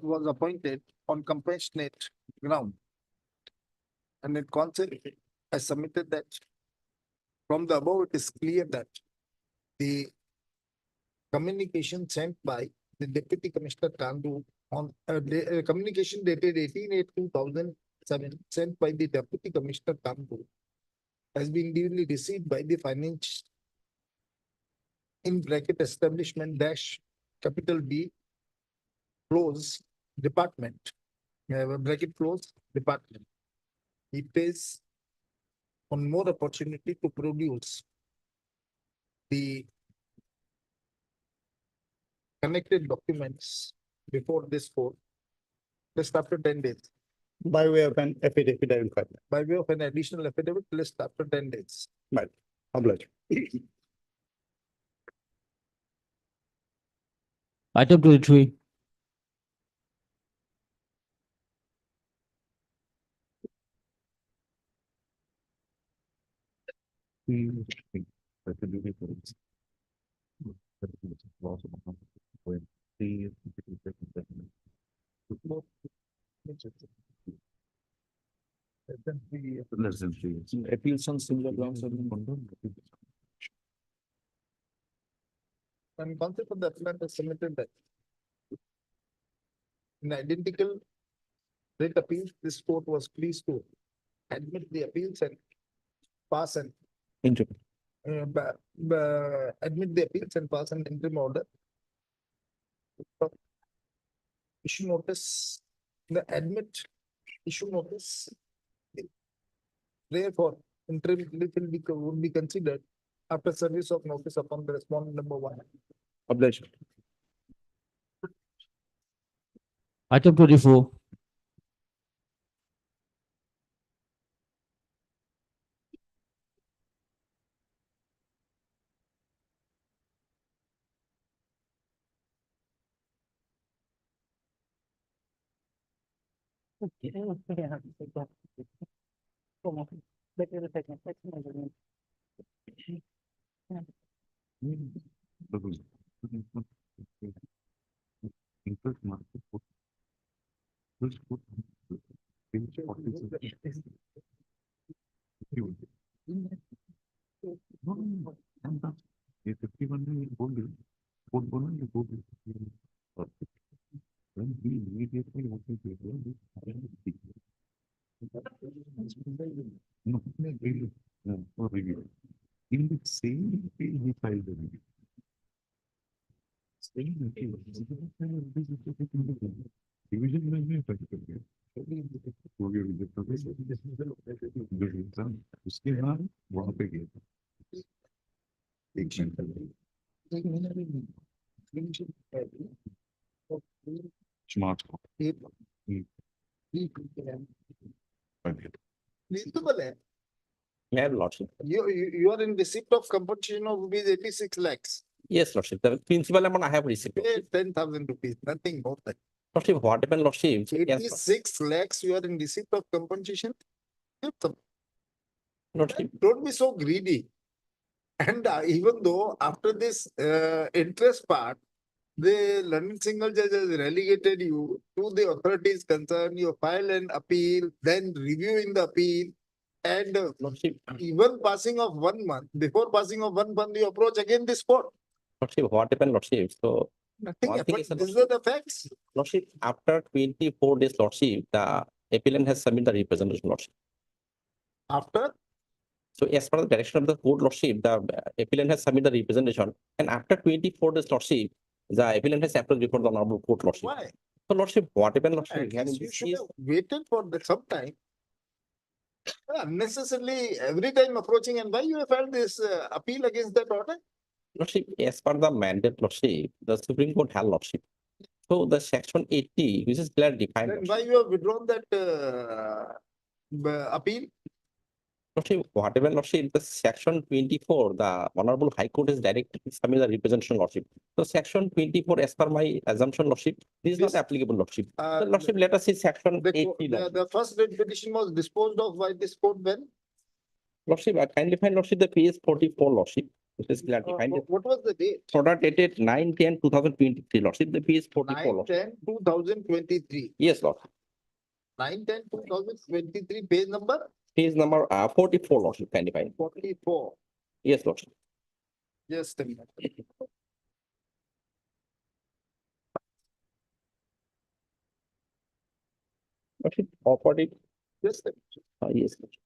Speaker 1: was appointed on compassionate ground. And it concept, I submitted that from the above, it is clear that the communication sent by the Deputy Commissioner Kandu on communication dated 18/8/2007 sent by the Deputy Commissioner Kandu has been duly received by the finance in bracket establishment dash capital B close department, bracket close department. It is on more opportunity to produce the connected documents before this court just after 10 days.
Speaker 9: By way of an affidavit, I will file.
Speaker 1: By way of an additional affidavit list after 10 days.
Speaker 9: Right. Oblige.
Speaker 14: Item 23.
Speaker 3: Less than 3 years.
Speaker 17: Appeals on similar grounds have been
Speaker 1: And concept of the appellant has submitted that in identical rate appeals, this court was pleased to admit the appeals and pass an
Speaker 17: interim.
Speaker 1: admit the appeals and pass an interim order. Issue notice, the admit issue notice. Therefore, interim relief would be considered after service of notice upon the respondent number 1.
Speaker 17: Obliged.
Speaker 14: Item 24.
Speaker 3: Interest market. This could page 46. No, and that's a 51 year old. When he immediately wanted to For review. In the same appeal, he filed the review. Same appeal. Division में भी effect कर गया। हो गया reject हो गया। उसके बाद वहाँ पे गया। एक March को।
Speaker 1: Reasonable है.
Speaker 7: May I have lordship?
Speaker 1: You are in receipt of compensation of rupees 86 lakhs.
Speaker 7: Yes, lordship. The principal amount I have received.
Speaker 1: Pay 10,000 rupees, nothing more than.
Speaker 7: Lordship, what happened, lordship? Yes,
Speaker 1: 86 lakhs you are in receipt of compensation. Give them.
Speaker 7: lordship.
Speaker 1: Don't be so greedy. And even though after this interest part, the learned single judge has relegated you to the authorities concerned, you file an appeal, then reviewing the appeal, and even passing of 1 month, before passing of 1 month, you approach again this court.
Speaker 7: Lordship, what happened, lordship? So,
Speaker 1: Nothing
Speaker 7: one thing
Speaker 1: happened.
Speaker 7: is,
Speaker 1: These are the facts.
Speaker 7: lordship, after 24 days, lordship, the appellant has submitted the representation, lordship.
Speaker 1: After?
Speaker 7: So, as per the direction of the court, lordship, the appellant has submitted the representation, and after 24 days, lordship, the appellant has appealed before the honorable court, lordship.
Speaker 1: Why?
Speaker 7: So, lordship, what happened, lordship?
Speaker 1: At least you should have waited for some time. Unnecessarily, every time approaching, and why you have filed this appeal against that order?
Speaker 7: Lordship, as per the mandate, lordship, the Supreme Court had lordship. So, the section 80, which is clearly defined.
Speaker 1: Then why you have withdrawn that appeal?
Speaker 7: Lordship, whatever, lordship, the section 24, the Honorable High Court is directed to submit the representation, lordship. So, section 24, as per my assumption, lordship, this is not applicable, lordship. So, lordship, let us see section 80.
Speaker 1: The first writ petition was disposed of by this court when?
Speaker 7: Lordship, I kindly find, lordship, the page 44, lordship. It is clearly defined.
Speaker 1: What was the date?
Speaker 7: Order dated 9/10/2023, lordship, the page 44, lordship.
Speaker 1: 9/10/2023.
Speaker 7: Yes, lord.
Speaker 1: 9/10/2023, page number?
Speaker 7: Page number 44, lordship, kindly find.
Speaker 1: 44.
Speaker 7: Yes, lordship.
Speaker 1: Just a minute.
Speaker 7: Lordship, offered it.
Speaker 1: Just a minute.
Speaker 7: Yes, lordship.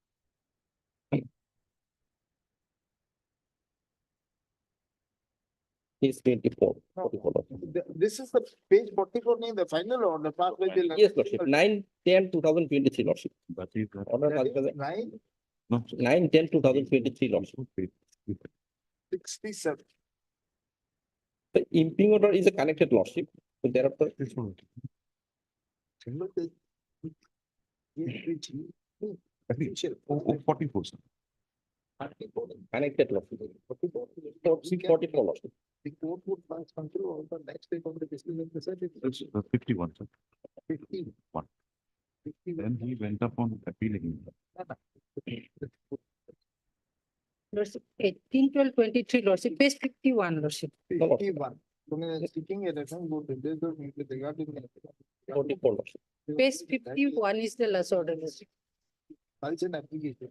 Speaker 7: Page 24. 44, lordship.
Speaker 1: This is the page 44, the final order passed by the.
Speaker 7: Yes, lordship. 9/10/2023, lordship.
Speaker 3: That is
Speaker 7: Order
Speaker 1: That
Speaker 7: passed
Speaker 1: is
Speaker 7: by the 9/10/2023, lordship.
Speaker 1: 67.
Speaker 7: The imping order is a connected lordship. So thereafter,
Speaker 1: Single page.
Speaker 3: Official. 44, sir.
Speaker 7: connected lordship. 44, lordship.
Speaker 1: The court would pass control over the next day of the decision.
Speaker 3: It's 51, sir.
Speaker 1: 51.
Speaker 3: Then he went up on appealing.
Speaker 12: Lordship, 18/12/23, lordship, page 51, lordship.
Speaker 1: 51. Seeking a return board regarding.
Speaker 7: 44, lordship.
Speaker 12: Page 51 is the last order, lordship.
Speaker 1: Files an application.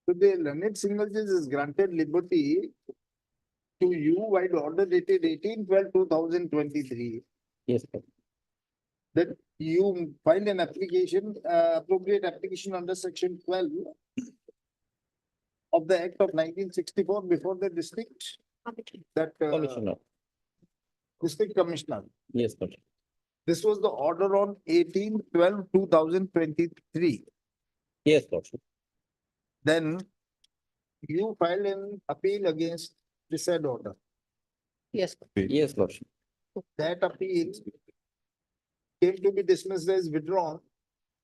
Speaker 1: So the learned single judge is granted liberty to you while order dated 18/12/2023.
Speaker 7: Yes, sir.
Speaker 1: That you find an application, appropriate application under section 12 of the Act of 1964 before the district, that
Speaker 7: Commissioner.
Speaker 1: district commissioner.
Speaker 7: Yes, sir.
Speaker 1: This was the order on 18/12/2023.
Speaker 7: Yes, lordship.
Speaker 1: Then you filed an appeal against the said order.
Speaker 12: Yes.
Speaker 7: Yes, lordship.
Speaker 1: That appeal came to be dismissed as withdrawn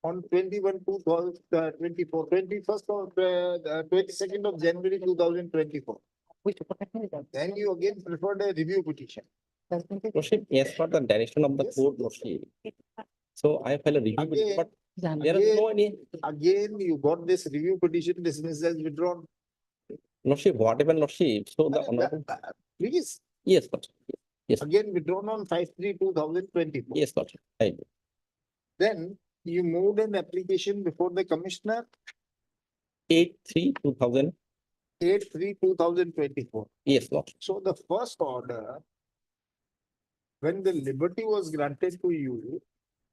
Speaker 1: on 21/2024, 21st of 22nd of January 2024. Then you again preferred a review petition.
Speaker 7: Lordship, as per the direction of the court, lordship. So I file a review, petition, but there is no any.
Speaker 1: Again, you got this review petition dismissed as withdrawn.
Speaker 7: Lordship, whatever, lordship. So the honorable.
Speaker 1: Please.
Speaker 7: Yes, lordship. Yes.
Speaker 1: Again withdrawn on 5/3/2024.
Speaker 7: Yes, lordship. I do.
Speaker 1: Then you moved an application before the commissioner.
Speaker 7: 8/3/2000.
Speaker 1: 8/3/2024.
Speaker 17: Yes, Lord.
Speaker 1: So the first order, when the liberty was granted to you,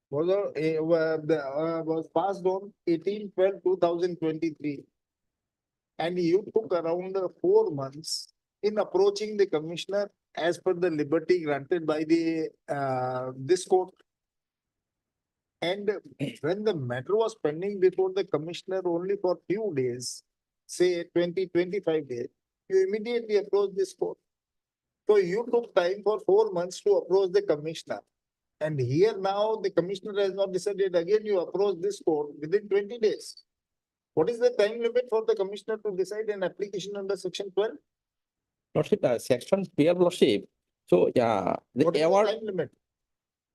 Speaker 1: was passed on 18/12/2023. And you took around 4 months in approaching the commissioner as per the liberty granted by the this court. And when the matter was pending before the commissioner only for few days, say 20-25 days, you immediately approached this court. So you took time for 4 months to approach the commissioner. And here now the commissioner has not decided, again you approach this court within 20 days. What is the time limit for the commissioner to decide an application under section 12?
Speaker 17: Lordship, section 12, Lordship. So, yeah,
Speaker 1: What is
Speaker 17: the
Speaker 1: the
Speaker 17: award.
Speaker 1: time limit?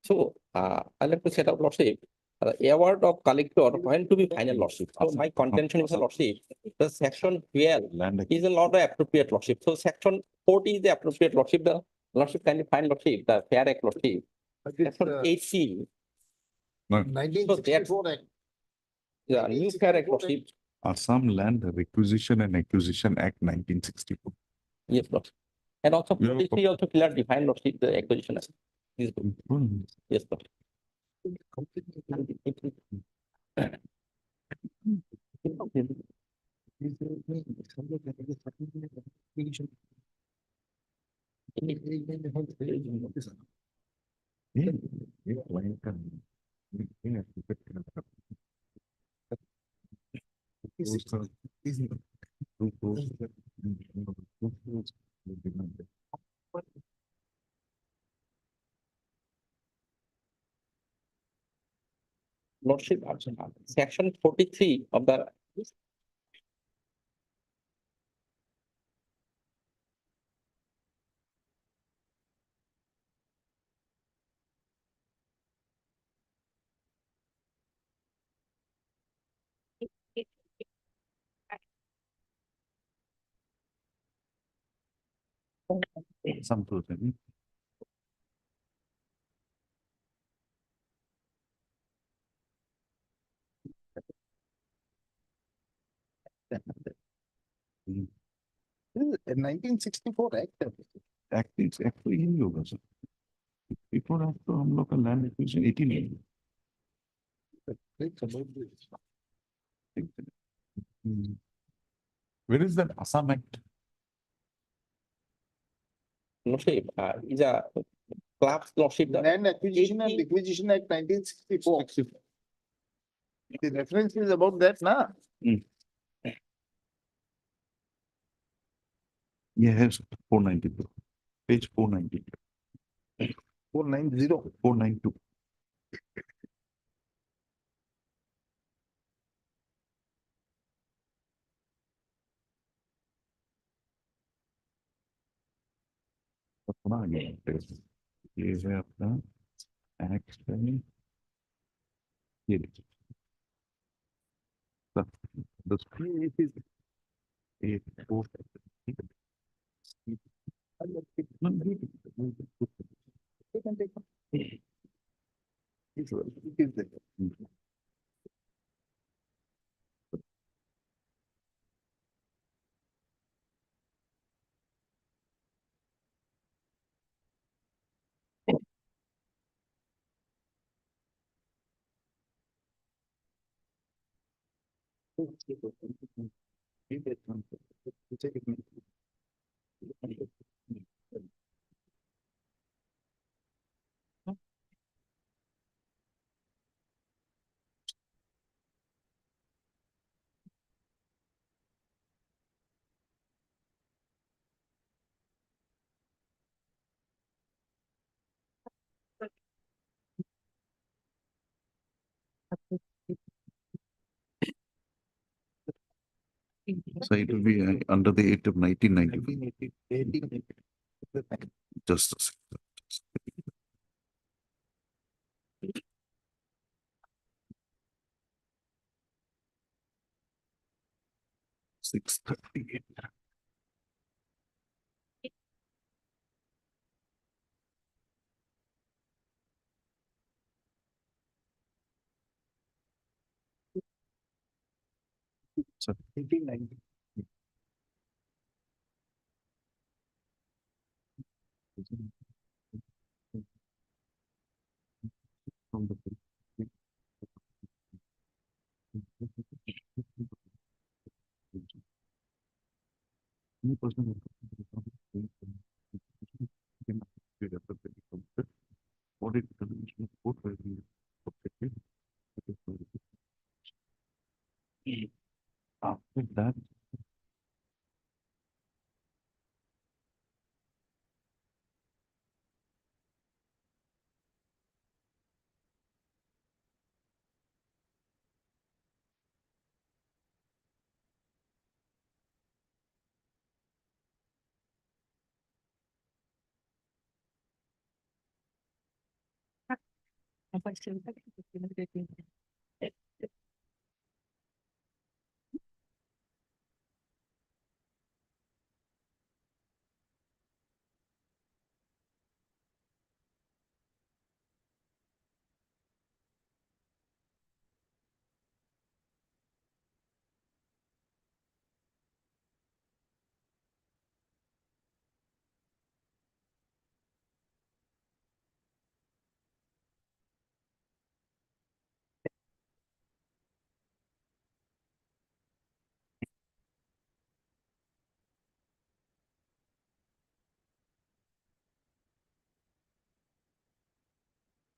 Speaker 17: So, I like to set up, Lordship, the award of collector when to be final, Lordship. So my contention is, Lordship, the section 12 is a lot of appropriate, Lordship. So section 40 is the appropriate, Lordship. The Lordship can find, Lordship, the Fair Act, Lordship. Section 8C.
Speaker 1: 1964 Act.
Speaker 17: Yeah, new Fair Act, Lordship.
Speaker 3: Assam Land Requisition and Acquisition Act 1964.
Speaker 17: Yes, Lordship. And also
Speaker 3: You have a
Speaker 17: 43 also clearly defined, Lordship, the acquisition. Yes, Lordship. Lordship, section 43 of the
Speaker 3: Some person.
Speaker 1: This is a 1964 Act.
Speaker 3: Act is actually in yoga, sir. Before after हम लोग का land acquisition 18 Where is that Assam Act?
Speaker 17: Lordship, is a class, Lordship.
Speaker 1: Land Acquisition and Requisition Act 1964. The reference is about that, na?
Speaker 3: Yes, 492. Page 490.
Speaker 1: 490.
Speaker 3: 492. अपना आ गया ये है अपना act ये देखिए the screen is 8 4 So it will be under the 8 of 1990. Just a second. 638. So 1890. From the. Any person. Audit determination of both will be objective. After that.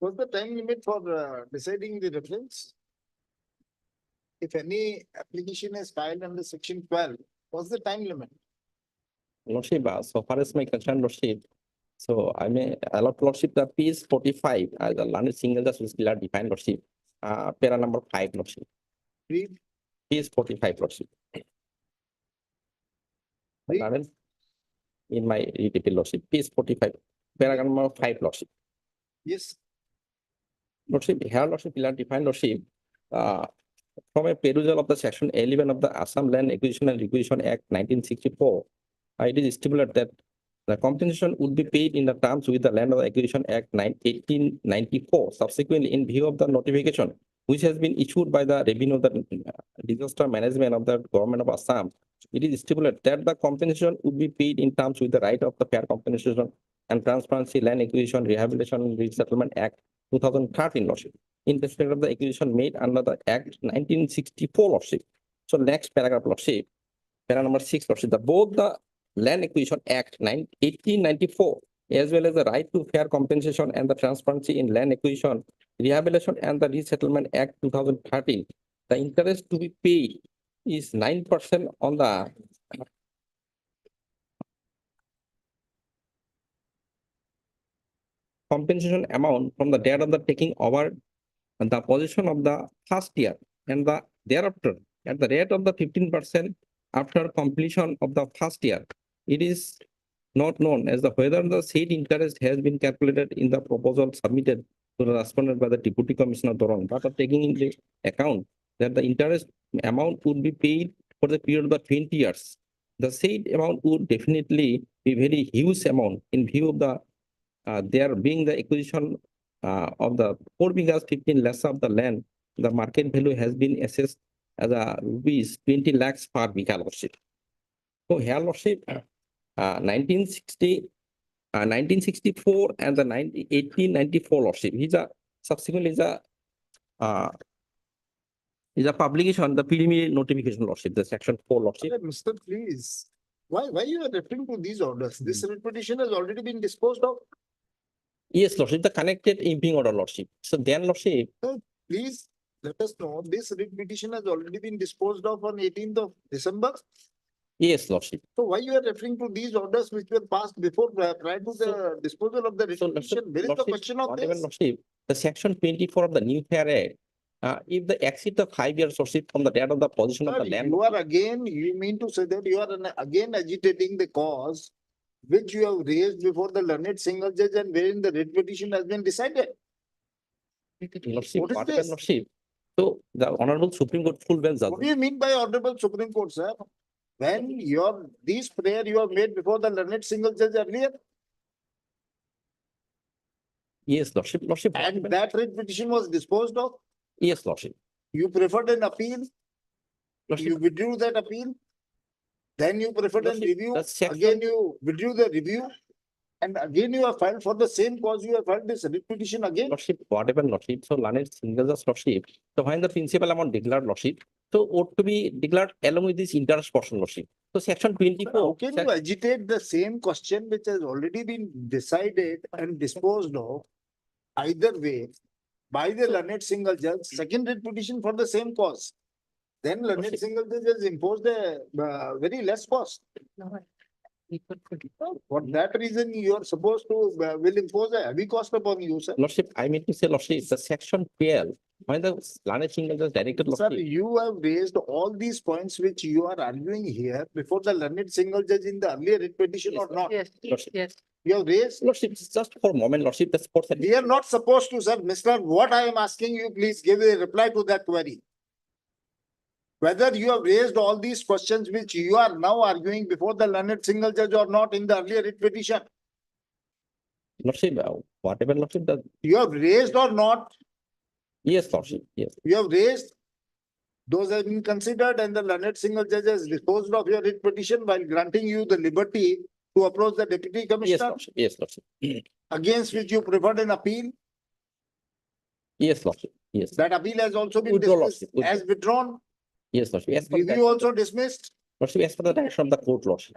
Speaker 1: What's the time limit for deciding the reference? If any application is filed under section 12, what's the time limit?
Speaker 17: Lordship, so far as my concern, Lordship, so I may allot Lordship the piece 45 as a learned single just will still defined Lordship. Para number 5, Lordship.
Speaker 1: Read.
Speaker 17: Piece 45, Lordship. Learned in my readable Lordship, piece 45, paragraph number 5, Lordship.
Speaker 1: Yes.
Speaker 17: Lordship, here Lordship will define Lordship. From a perusal of the section 11 of the Assam Land Acquisition and Requisition Act 1964, it is stipulated that the compensation would be paid in the terms with the Land Acquisition Act 1894. Subsequently, in view of the notification, which has been issued by the Revenue of the Disaster Management of the Government of Assam, it is stipulated that the compensation would be paid in terms with the right of the Fair Compensation and Transparency Land Acquisition, Rehabilitation and Resettlement Act 2013, Lordship, in respect of the acquisition made under the Act 1964, Lordship. So next paragraph, Lordship, paragraph number 6, Lordship, both the Land Acquisition Act 1894 as well as the Right to Fair Compensation and the Transparency in Land Acquisition, Rehabilitation and the Resettlement Act 2013, the interest to be paid is 9% on the compensation amount from the date of the taking over the position of the first year and the thereafter at the rate of the 15% after completion of the first year. It is not known as the whether the said interest has been calculated in the proposal submitted to the respondent by the Deputy Commissioner Dorong, but taking into account that the interest amount would be paid for the period of the 20 years. The said amount would definitely be very huge amount in view of the there being the acquisition of the 4 bighas 15 lakhs of the land. The market value has been assessed as a rupees 20 lakhs per bigha, Lordship. So here, Lordship, 1964 and the 1894, Lordship. He's a subsequently is a publication, the preliminary notification, Lordship, the section 4, Lordship.
Speaker 1: Mr. Please, why you are referring to these orders? This repetition has already been disposed of.
Speaker 17: Yes, Lordship, the connected imping order, Lordship. So then, Lordship.
Speaker 1: Please let us know, this repetition has already been disposed of on 18th of December.
Speaker 17: Yes, Lordship.
Speaker 1: So why you are referring to these orders which were passed before, prior to the disposal of the repetition? Where is the question of this?
Speaker 17: Lordship, the section 24 of the New Fair Act, if the exceed the 5 years, Lordship, from the date of the position of the land.
Speaker 1: You are again, you mean to say that you are again agitating the cause which you have raised before the learned single judge and wherein the writ petition has been decided.
Speaker 17: Lordship,
Speaker 1: What is
Speaker 17: whatever,
Speaker 1: this?
Speaker 17: Lordship. So the Honorable Supreme Court full bench
Speaker 1: What do you mean by Honorable Supreme Court, sir? When these prayer you have made before the learned single judge earlier?
Speaker 17: Yes, Lordship.
Speaker 1: And that writ petition was disposed of?
Speaker 17: Yes, Lordship.
Speaker 1: You preferred an appeal? You withdrew that appeal? Then you preferred a review? Again, you withdrew the review? And again, you have filed for the same cause, you have filed this writ petition again.
Speaker 17: Lordship, whatever lordship, so learned single judge lordship. So when the principal amount declared lordship, so ought to be declared along with this interest portion lordship. So section
Speaker 1: How
Speaker 17: 24.
Speaker 1: can you agitate the same question which has already been decided and disposed of either way by the learned single judge, second writ petition for the same cause? Then learned single judge has imposed a very less cost. For that reason, you are supposed to will impose a heavy cost upon you, sir.
Speaker 17: Lordship, I mean to say lordship, the section 12, when the learned single judge directed
Speaker 1: Sir,
Speaker 17: lordship.
Speaker 1: you have raised all these points which you are arguing here before the learned single judge in the earlier writ petition or not?
Speaker 12: Yes,
Speaker 17: Lordship.
Speaker 12: yes.
Speaker 1: You have raised.
Speaker 17: Lordship, just for a moment, lordship, the sports.
Speaker 1: We are not supposed to, sir. Mr. What I am asking you, please give a reply to that query. Whether you have raised all these questions which you are now arguing before the learned single judge or not in the earlier writ petition.
Speaker 17: Lordship, whatever lordship, the.
Speaker 1: You have raised or not?
Speaker 17: Yes, lordship, yes.
Speaker 1: You have raised. Those have been considered and the learned single judge has disposed of your writ petition while granting you the liberty to approach the deputy
Speaker 17: Yes,
Speaker 1: commissioner,
Speaker 17: lordship, yes, lordship.
Speaker 1: against which you preferred an appeal.
Speaker 17: Yes, lordship, yes.
Speaker 1: That appeal has also been
Speaker 17: Withdraw,
Speaker 1: dismissed
Speaker 17: lordship, withdraw.
Speaker 1: as withdrawn.
Speaker 17: Yes, lordship. As per
Speaker 1: Review also dismissed.
Speaker 17: lordship, as per the direction of the court, lordship.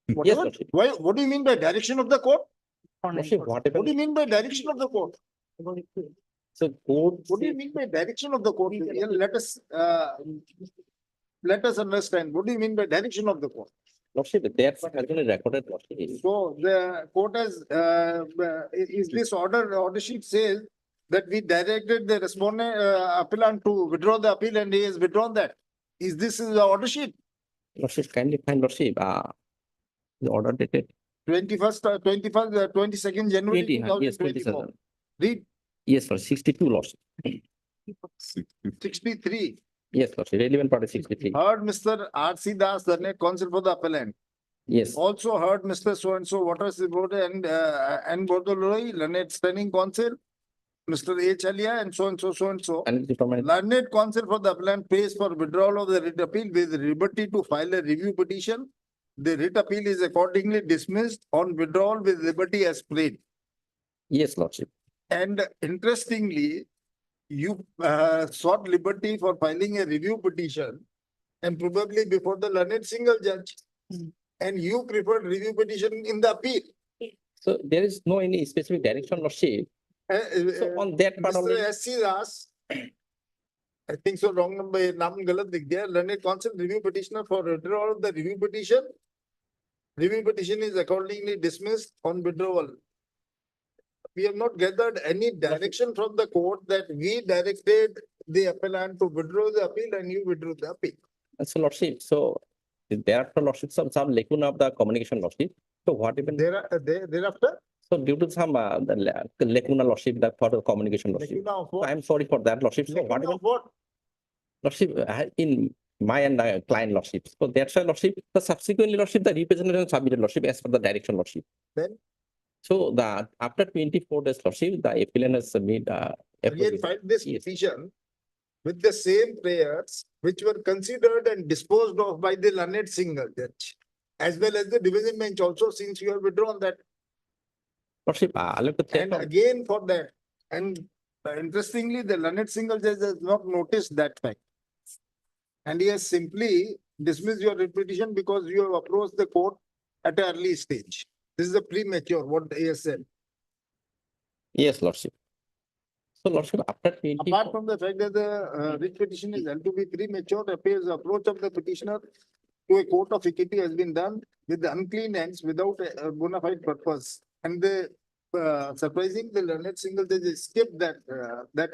Speaker 17: Yes,
Speaker 1: Whatever.
Speaker 17: lordship.
Speaker 1: Why, what do you mean by direction of the court?
Speaker 17: Lordship, whatever.
Speaker 1: What do you mean by direction of the court?
Speaker 17: So court.
Speaker 1: What do you mean by direction of the court? Yeah, let us understand. What do you mean by direction of the court?
Speaker 17: Lordship, that's what has been recorded, lordship.
Speaker 1: So the court has, is this order sheet says that we directed the respondent, appellant to withdraw the appeal and he has withdrawn that. Is this the order sheet?
Speaker 17: Lordship, kindly find lordship, the order dated.
Speaker 1: 22nd January
Speaker 17: 20, yes,
Speaker 1: 2024.
Speaker 17: 27.
Speaker 1: Read
Speaker 17: Yes, for 62, lordship.
Speaker 1: 63.
Speaker 17: Yes, lordship, relevant part is 63.
Speaker 1: Heard Mr. R.C. Das, the net counsel for the appellant.
Speaker 17: Yes.
Speaker 1: Also heard Mr. So-and-so, Waters report and Bordoloi, learned standing counsel, Mr. H. Alia and so-and-so.
Speaker 17: And
Speaker 1: Learned counsel for the appellant pays for withdrawal of the writ appeal with liberty to file a review petition. The writ appeal is accordingly dismissed on withdrawal with liberty as plain.
Speaker 17: Yes, lordship.
Speaker 1: And interestingly, you sought liberty for filing a review petition and probably before the learned single judge. And you preferred review petition in the appeal.
Speaker 17: So there is no any specific direction, lordship. So on that part
Speaker 1: Mr.
Speaker 17: already.
Speaker 1: S.C. Das, I think so, wrong number, naam galat dikh diya, learned counsel review petitioner for withdrawal of the review petition. Review petition is accordingly dismissed on withdrawal. We have not gathered any direction from the court that we directed the appellant to withdraw the appeal and you withdrew the appeal.
Speaker 17: And so lordship, so thereafter lordship, some lacuna of the communication lordship. So what even?
Speaker 1: Thereafter?
Speaker 17: So due to some the lacuna lordship that for the communication lordship.
Speaker 1: Lacuna of what?
Speaker 17: So I'm sorry for that lordship. So what
Speaker 1: Lacuna
Speaker 17: even?
Speaker 1: of what?
Speaker 17: Lordship, in my and client lordship. So that's why lordship, the subsequently lordship, the representation submitted lordship as per the direction lordship.
Speaker 1: Then?
Speaker 17: So the after 24 days lordship, the appellant has submitted.
Speaker 1: Again, filed this petition with the same prayers which were considered and disposed of by the learned single judge, as well as the division bench also, since you have withdrawn that.
Speaker 17: Lordship,
Speaker 1: and again for that, and interestingly, the learned single judge has not noticed that fact. And he has simply dismissed your petition because you have approached the court at an early stage. This is a premature, what he has said.
Speaker 17: Yes, lordship. So lordship, after 24.
Speaker 1: Apart from the fact that the writ petition is held to be premature, appears the approach of the petitioner to a court of equity has been done with the unclean hands without a bona fide purpose. And the surprising, the learned single judge escaped that that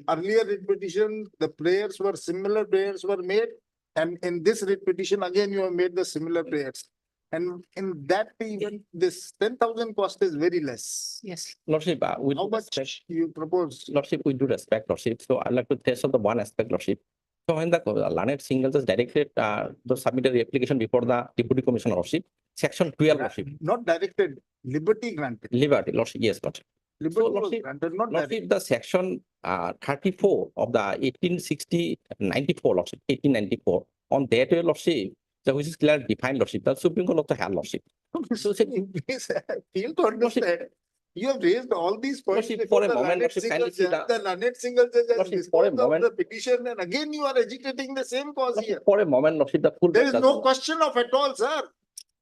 Speaker 1: earlier writ petition, the prayers were similar prayers were made, and in this writ petition again you have made the similar prayers. And in that even this 10,000 cost is very less.
Speaker 12: Yes.
Speaker 17: Lordship, with
Speaker 1: how much you propose?
Speaker 17: Lordship, we do respect lordship. So I'd like to test on the one aspect, lordship. So when the learned single judge directed the submitted the application before the deputy commissioner lordship, section 12 lordship.
Speaker 1: Not directed, liberty granted.
Speaker 17: Liberty, lordship, yes, lordship.
Speaker 1: Liberty
Speaker 17: So
Speaker 1: was
Speaker 17: lordship,
Speaker 1: granted, not
Speaker 17: lordship, the section 34 of the 1894 lordship, 1894. On that way, lordship, the which is clearly defined lordship, the Supreme Court also had lordship. So,
Speaker 1: Please, feel to understand. You have raised all these points
Speaker 17: Lordship,
Speaker 1: before
Speaker 17: for a
Speaker 1: the
Speaker 17: moment,
Speaker 1: learned
Speaker 17: Lordship,
Speaker 1: single
Speaker 17: kindly see
Speaker 1: judge. The learned single judge has
Speaker 17: Lordship, for a
Speaker 1: disposed of
Speaker 17: moment.
Speaker 1: the petition, and again you are agitating the same cause here.
Speaker 17: For a moment, Lordship, the full.
Speaker 1: There is no question of at all, sir.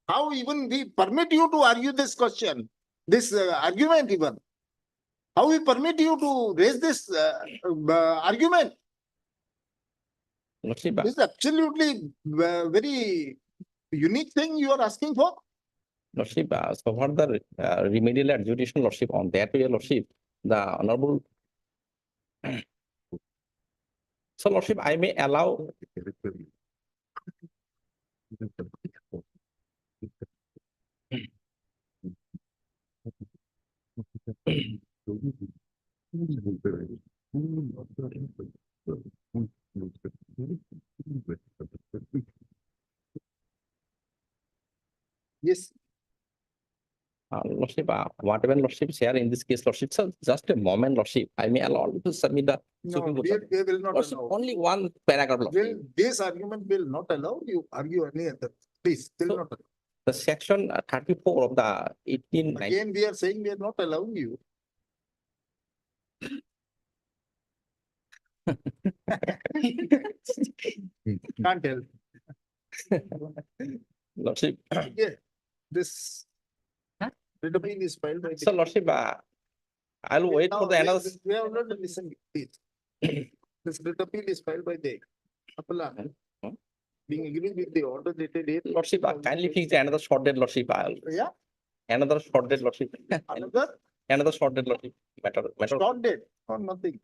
Speaker 1: How even we permit you to argue this question, this argument even? How we permit you to raise this argument?
Speaker 17: Lordship,
Speaker 1: This is absolutely very unique thing you are asking for.
Speaker 17: Lordship, so for the remedial adjudication, Lordship, on that way, Lordship, the honorable. So, Lordship, I may allow.
Speaker 1: Yes.
Speaker 17: Lordship, whatever Lordship share in this case, Lordship, so just a moment, Lordship, I may allow to submit the.
Speaker 1: No,
Speaker 17: Supreme Court.
Speaker 1: we will not
Speaker 17: Lordship,
Speaker 1: allow.
Speaker 17: only one paragraph, Lordship.
Speaker 1: This argument will not allow you argue any other. Please, will not allow.
Speaker 17: The section 34 of the 18.
Speaker 1: Again, we are saying we are not allowing you. Can't tell.
Speaker 17: Lordship.
Speaker 1: Yeah, this writ appeal is filed by.
Speaker 17: So, Lordship, I'll wait for the another.
Speaker 1: We have not listened, please. This writ appeal is filed by the appellant. Being agreed with the order dated 8.
Speaker 17: Lordship, kindly fix another short date, Lordship.
Speaker 1: Yeah.
Speaker 17: Another short date, Lordship. Another short date, Lordship. Matter.
Speaker 1: Short date or nothing.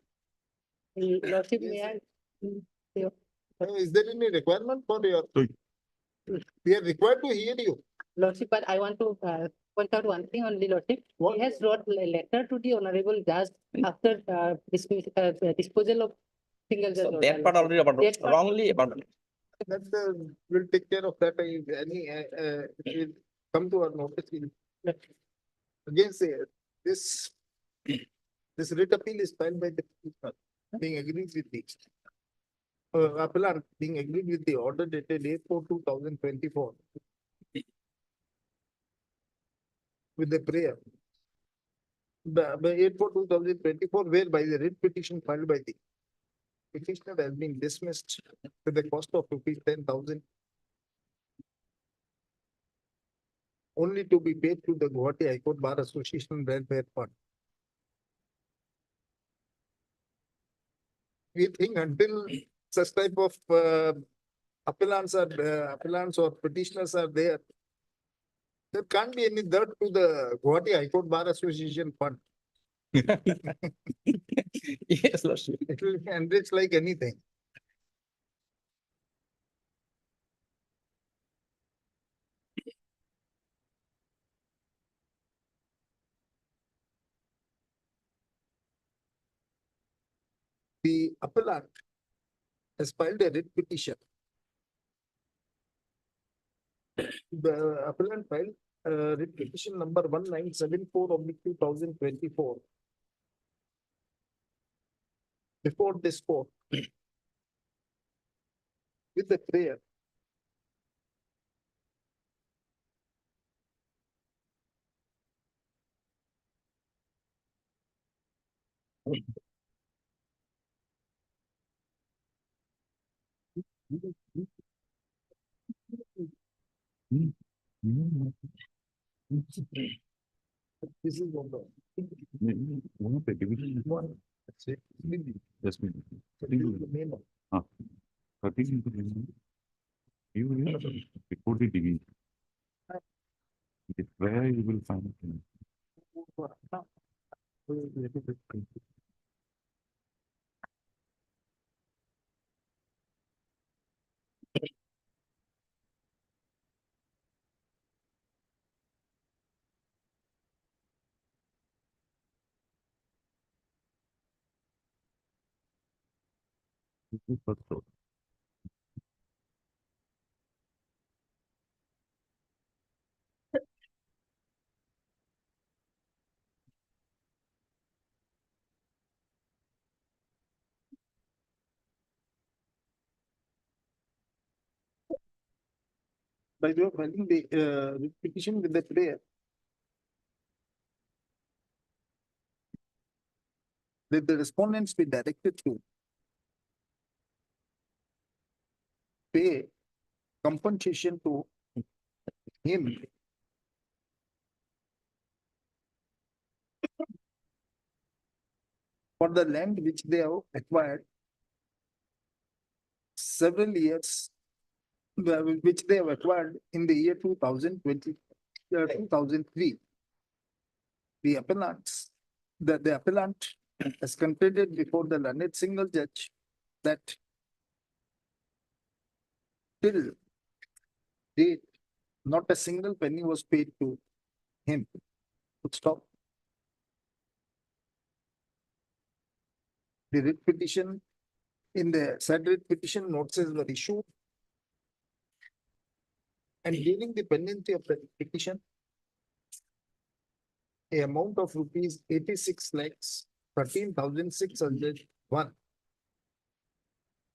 Speaker 12: Lordship, may I?
Speaker 1: Is there any requirement for your? We are required to hear you.
Speaker 12: Lordship, but I want to point out one thing only, Lordship. He has wrote a letter to the honorable judge after disposal of single judge.
Speaker 17: So that part already about wrongly about.
Speaker 1: That will take care of that. Any it will come to our notice. Again, say this writ appeal is filed by the people being agreed with the appellant being agreed with the order dated 8/4/2024 with the prayer. By 8/4/2024, whereby the writ petition filed by the petitioner has been dismissed with the cost of ₹10,000 only to be paid to the Guwahati High Court Bar Association Welfare Fund. We think until such type of appellants or petitioners are there can't be any dirt to the Guwahati High Court Bar Association Fund.
Speaker 17: Yes, Lordship.
Speaker 1: It will be enriched like anything. The appellant has filed a writ petition. The appellant filed writ petition number 1974 of 2024 before this court with the prayer this is what the
Speaker 3: One of the division.
Speaker 1: one. That's it.
Speaker 3: Yes, ma'am.
Speaker 1: So this is the name of
Speaker 3: 13 into 11. You will before the division. It is where you will find it. This is first floor.
Speaker 1: by way of filing the petition with the prayer. That the respondents be directed to pay compensation to him for the land which they have acquired several years, which they have acquired in the year 2020, 2003. The appellants, the appellant has contended before the learned single judge that till date, not a single penny was paid to him. Full stop. The writ petition, in the said writ petition, notices were issued. And during the pendency of the petition, a amount of rupees 86 lakhs 13,601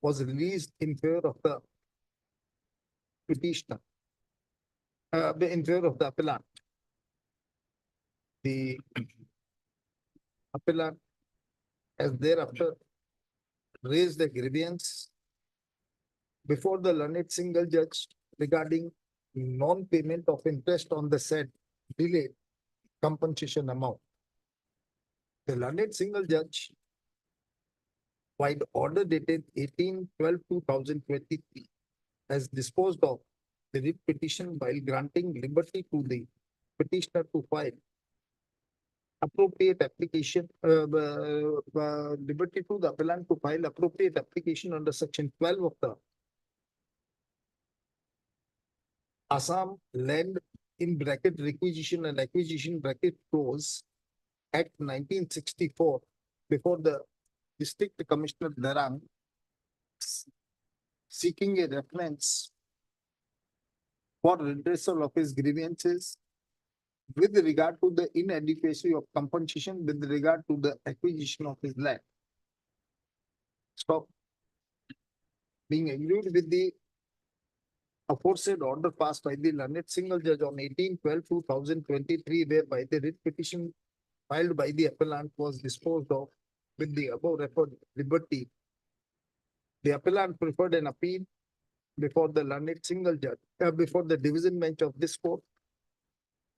Speaker 1: was released in favor of the petitioner, in favor of the appellant. The appellant has thereafter raised a grievance before the learned single judge regarding non-payment of interest on the said delayed compensation amount. The learned single judge, by the order dated 18/12/2023, has disposed of the writ petition while granting liberty to the petitioner to file appropriate application, liberty to the appellant to file appropriate application under section 12 of the Assam Land in bracket requisition and acquisition bracket clause Act 1964 before the District Commissioner Darang, seeking a reference for redressal of his grievances with regard to the inadequacy of compensation with regard to the acquisition of his land. Stop. Being agreed with the aforesaid order passed by the learned single judge on 18/12/2023, whereby the writ petition filed by the appellant was disposed of with the above referred liberty. The appellant preferred an appeal before the learned single judge, before the division bench of this court,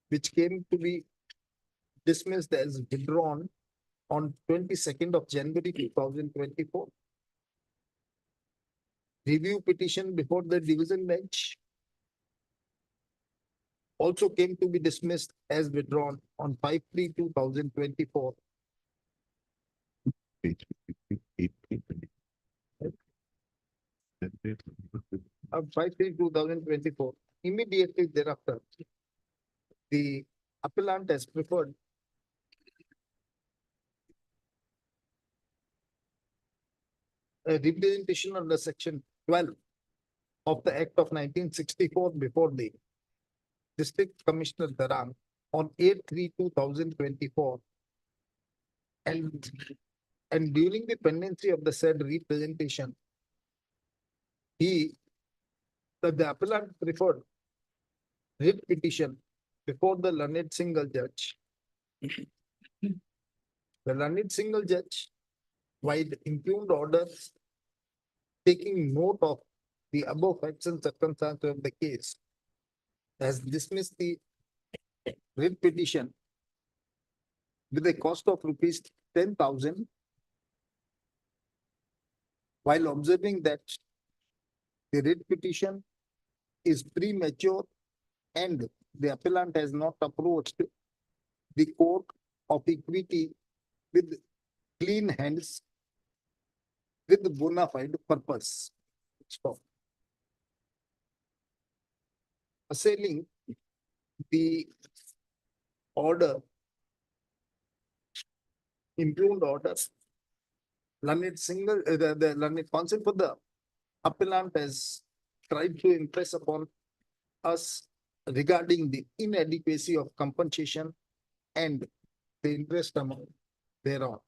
Speaker 1: which came to be dismissed as withdrawn on 22nd of January 2024. Review petition before the division bench also came to be dismissed as withdrawn on 5/3/2024. Of 5/3/2024. Immediately thereafter, the appellant has preferred a representation under section 12 of the Act of 1964 before the District Commissioner Darang on 8/3/2024. And during the pendency of the said representation, the appellant preferred writ petition before the learned single judge. The learned single judge, while impugned orders, taking note of the above facts and circumstances of the case, has dismissed the writ petition with a cost of rupees 10,000, while observing that the writ petition is premature and the appellant has not approached the court of equity with clean hands with bona fide purpose. Stop. Assailing the order, impugned orders, learned single, the learned counsel for the appellant has tried to impress upon us regarding the inadequacy of compensation and the interest amount thereon.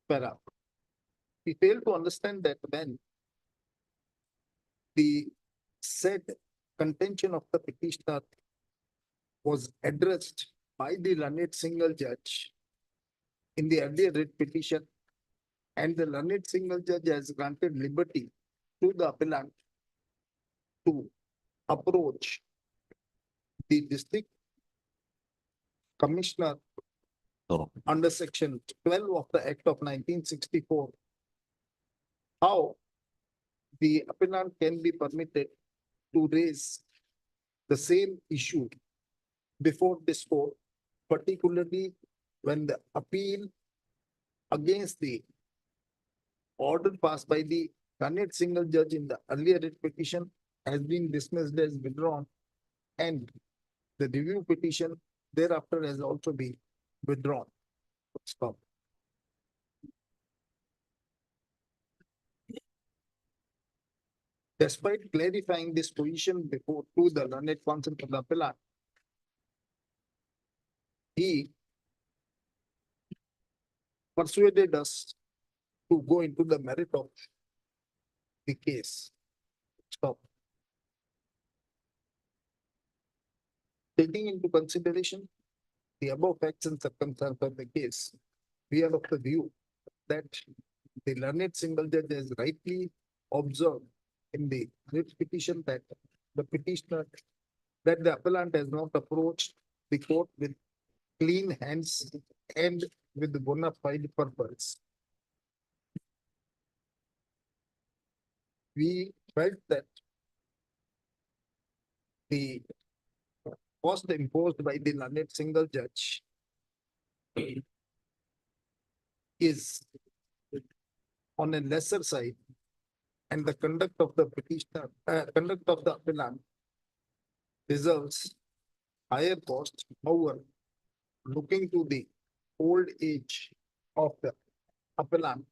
Speaker 1: Para. We fail to understand that when the said contention of the petitioner was addressed by the learned single judge in the earlier writ petition, and the learned single judge has granted liberty to the appellant to approach the district commissioner under section 12 of the Act of 1964. How the appellant can be permitted to raise the same issue before this court, particularly when the appeal against the order passed by the learned single judge in the earlier writ petition has been dismissed as withdrawn, and the review petition thereafter has also been withdrawn. Stop. Despite clarifying this position before to the learned counsel for the appellant, he persuaded us to go into the merit of the case. Stop. Taking into consideration the above facts and circumstances of the case, we are of the view that the learned single judge has rightly observed in the writ petition that the petitioner, that the appellant has not approached the court with clean hands and with the bona fide purpose. We felt that the cost imposed by the learned single judge is on a lesser side, and the conduct of the petitioner, conduct of the appellant deserves higher cost. However, looking to the old age of the appellant,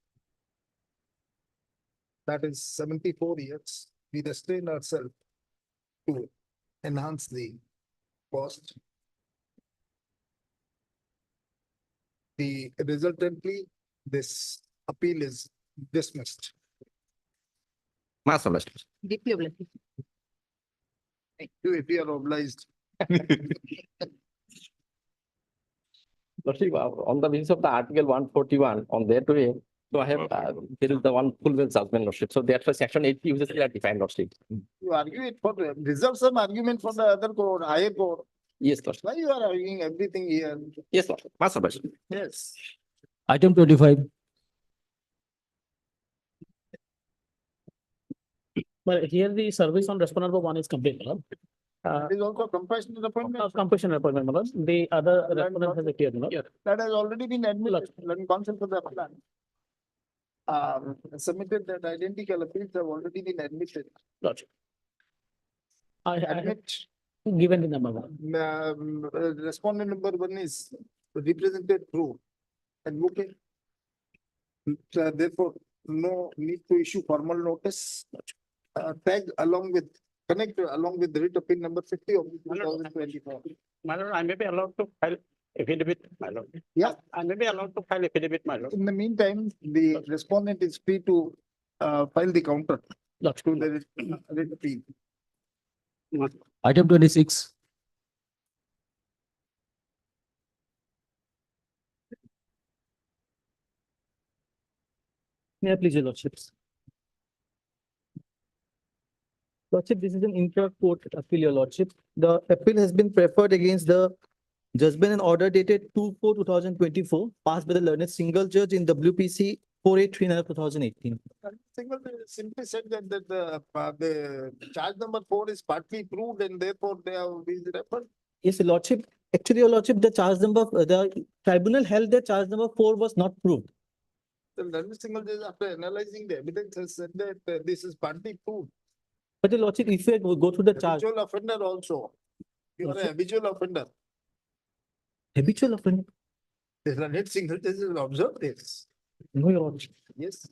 Speaker 1: that is 74 years, we restrain ourselves to enhance the cost. The resultantly, this appeal is dismissed.
Speaker 17: Más o menos.
Speaker 8: Deeply obliged.
Speaker 1: Thank you, if you are obliged.
Speaker 17: Lordship, on the basis of the Article 141 on their way, so I have, there is the one full well judgment, Lordship. So that's why Section 80 uses clear defined, Lordship.
Speaker 1: You argue it for, reserve some argument for the other court, higher court.
Speaker 17: Yes, Lordship.
Speaker 1: Why you are arguing everything here?
Speaker 17: Yes, Lordship. Más o menos.
Speaker 1: Yes.
Speaker 14: Item 25.
Speaker 6: But here the service on respondent number 1 is complete, my lord.
Speaker 1: It is also compassionate appointment.
Speaker 6: Compassion appointment, my lord. The other respondent has appeared, my lord.
Speaker 1: That has already been admitted. Learned counsel for the appellant submitted that identical appeals have already been admitted.
Speaker 6: Lordship. I
Speaker 1: Admit.
Speaker 6: Given the number 1.
Speaker 1: Respondent number 1 is represented through advocate. Therefore, no need to issue formal notice. Tag along with, connect along with the writ appeal number 50 of 2024.
Speaker 18: My lord, I may be allowed to file affidavit, my lord.
Speaker 1: Yeah.
Speaker 18: I may be allowed to file affidavit, my lord.
Speaker 1: In the meantime, the respondent is free to file the counter to the writ appeal.
Speaker 14: Item 26.
Speaker 6: May I please, your lordships? Lordship, this is an intra-court appeal, your lordship. The appeal has been preferred against the judgment and order dated 2/4/2024, passed by the learned single judge in WPC 4839/2018.
Speaker 1: Single simply said that the charge number 4 is partly proved and therefore they have been referred.
Speaker 6: Yes, your lordship. Actually, your lordship, the charge number, the tribunal held that charge number 4 was not proved.
Speaker 1: The learned single judge, after analyzing the evidence, has said that this is partly proved.
Speaker 6: But the lordship, if you go through the charge.
Speaker 1: Habitual offender also. You are a habitual offender.
Speaker 6: Habitual offender?
Speaker 1: The learned single judge has observed this.
Speaker 6: No, your lordship.
Speaker 1: Yes.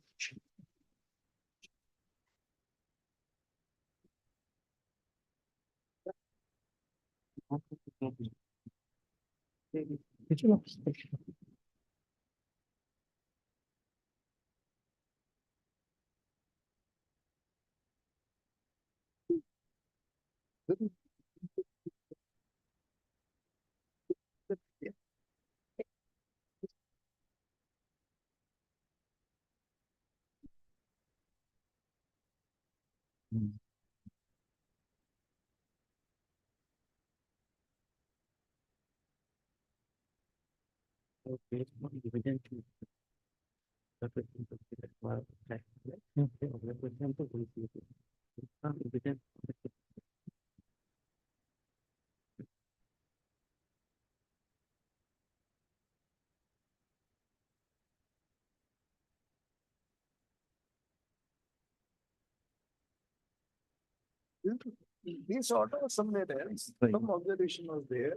Speaker 1: This order was somewhere else, some observation was there.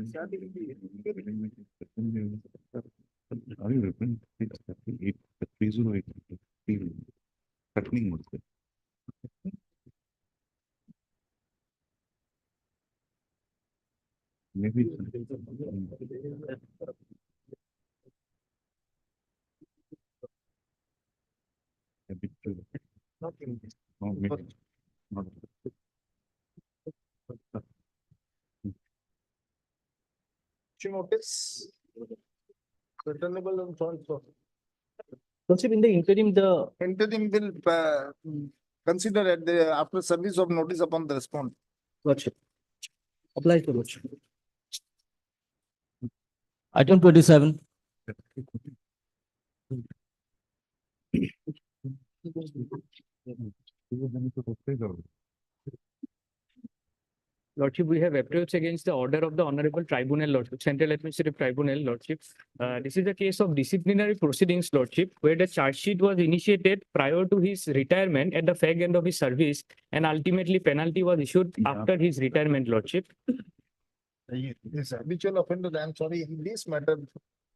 Speaker 1: Starting
Speaker 3: Are you referring to 38, 308, happening was there? Maybe.
Speaker 1: Nothing.
Speaker 3: Oh, maybe. Not.
Speaker 1: You notice? Returnable and so on, so.
Speaker 6: Lordship, in the interim, the
Speaker 1: Interim will consider at the after service of notice upon the response.
Speaker 6: Lordship. Applies to Lordship.
Speaker 14: Item 27.
Speaker 19: Lordship, we have approached against the order of the Honorable Tribunal, Lordship, Central Administrative Tribunal, Lordship. This is a case of disciplinary proceedings, Lordship, where the charge sheet was initiated prior to his retirement at the fag end of his service, and ultimately penalty was issued after his retirement, Lordship.
Speaker 1: This habitual offender, I'm sorry, in this matter,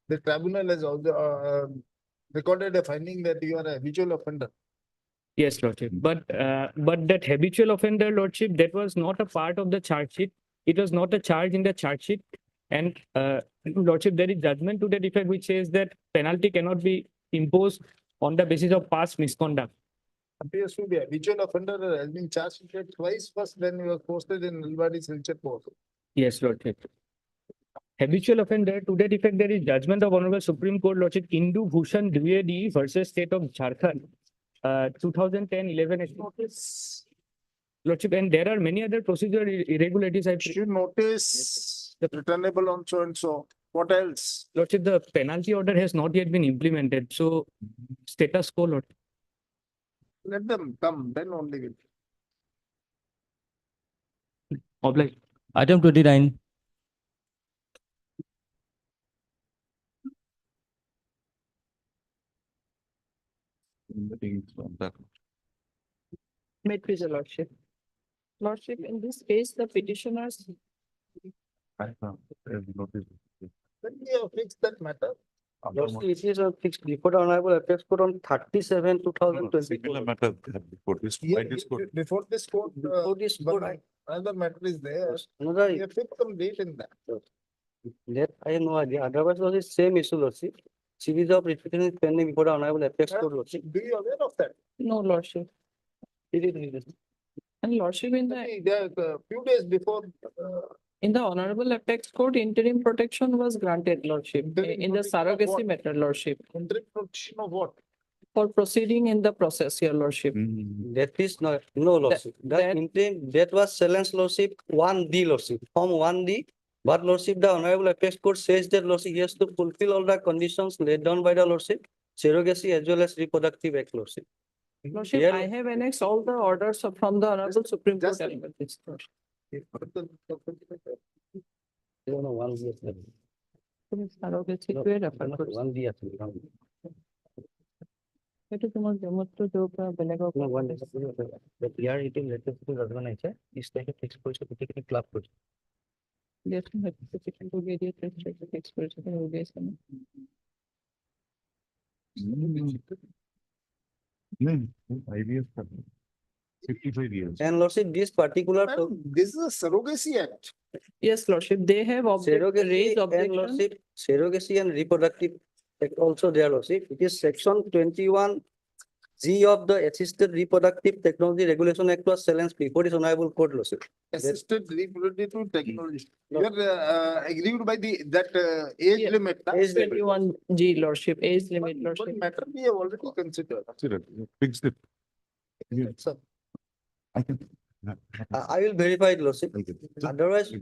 Speaker 1: the tribunal has also recorded a finding that you are a habitual offender.
Speaker 19: Yes, Lordship. But that habitual offender, Lordship, that was not a part of the charge sheet. It was not a charge in the charge sheet. And Lordship, there is judgment to that effect which says that penalty cannot be imposed on the basis of past misconduct.
Speaker 1: Appears to be a habitual offender has been charged twice. First, when he was posted in Nilwari Silchar Court.
Speaker 19: Yes, Lordship. Habitual offender, to that effect, there is judgment of Honorable Supreme Court, Lordship, Indu Bhushan Dwivedi versus State of Jharkhand, 2010-11. Lordship, and there are many other procedural irregularities. I
Speaker 1: should notice the returnable on so and so. What else?
Speaker 19: Lordship, the penalty order has not yet been implemented. So, status quo, Lord.
Speaker 1: Let them come, then only will.
Speaker 19: Oblige.
Speaker 14: Item 29.
Speaker 20: May it please your lordship. Lordship, in this case, the petitioners.
Speaker 1: Then we have fixed that matter.
Speaker 18: Lordship, it is fixed before the Honorable Apex Court on 37/2024.
Speaker 3: Similar matter before this.
Speaker 1: Yeah,
Speaker 3: By this court.
Speaker 1: before this court.
Speaker 18: Before this court,
Speaker 1: Another matter is there.
Speaker 18: Another,
Speaker 1: We have fixed some date in that.
Speaker 18: that I have no idea. Otherwise, was the same issue, Lordship. Series of petitions is pending before the Honorable Apex Court, Lordship.
Speaker 1: Do you aware of that?
Speaker 20: No, lordship. And lordship, in the
Speaker 1: There are few days before.
Speaker 20: in the Honorable Apex Court, interim protection was granted, lordship, in the
Speaker 1: protection of
Speaker 20: surrogacy
Speaker 1: what?
Speaker 20: matter, lordship,
Speaker 1: Interim protection of what?
Speaker 20: for proceeding in the process, your lordship.
Speaker 18: That is not, no, Lordship. That interim, that was challenge, Lordship, 1D, Lordship, Form 1D. But Lordship, the Honorable Apex Court says that Lordship, he has to fulfill all the conditions laid down by the Lordship, surrogacy as well as reproductive act, Lordship.
Speaker 20: Lordship,
Speaker 18: Here-
Speaker 20: I have annexed all the orders from the Honorable Supreme Court. element. It's lordship.
Speaker 18: No, no, 1D.
Speaker 20: তুমি surrogacy কে refer করছো?
Speaker 18: 1D actually.
Speaker 20: এটা তোমার যেমত্র যোগা বেলেগক
Speaker 18: No, 1D. But here it is latest to organize, is like a fixed position, particularly club position.
Speaker 20: দেখুন certificate to get it fixed করেছে তো হয়ে গেছে না?
Speaker 3: No, 5 years. 55 years.
Speaker 18: And Lordship, this particular.
Speaker 1: This is a surrogacy act.
Speaker 20: Yes, lordship, they have
Speaker 18: Surrogacy
Speaker 20: raised
Speaker 18: and
Speaker 20: objection.
Speaker 18: Lordship, surrogacy and reproductive act also there, Lordship. It is section 21 G of the Assisted Reproductive Technology Regulation Act was challenged before this honorable court, Lordship.
Speaker 1: Assisted reproductive technology. You are aggrieved by that age limit. na?
Speaker 18: Age limit.
Speaker 20: 21G, Lordship, age limit,
Speaker 1: But
Speaker 20: Lordship.
Speaker 1: matter we have already considered.
Speaker 3: Fix it.
Speaker 1: Sir,
Speaker 3: I can.
Speaker 18: I will verify it, Lordship. Otherwise,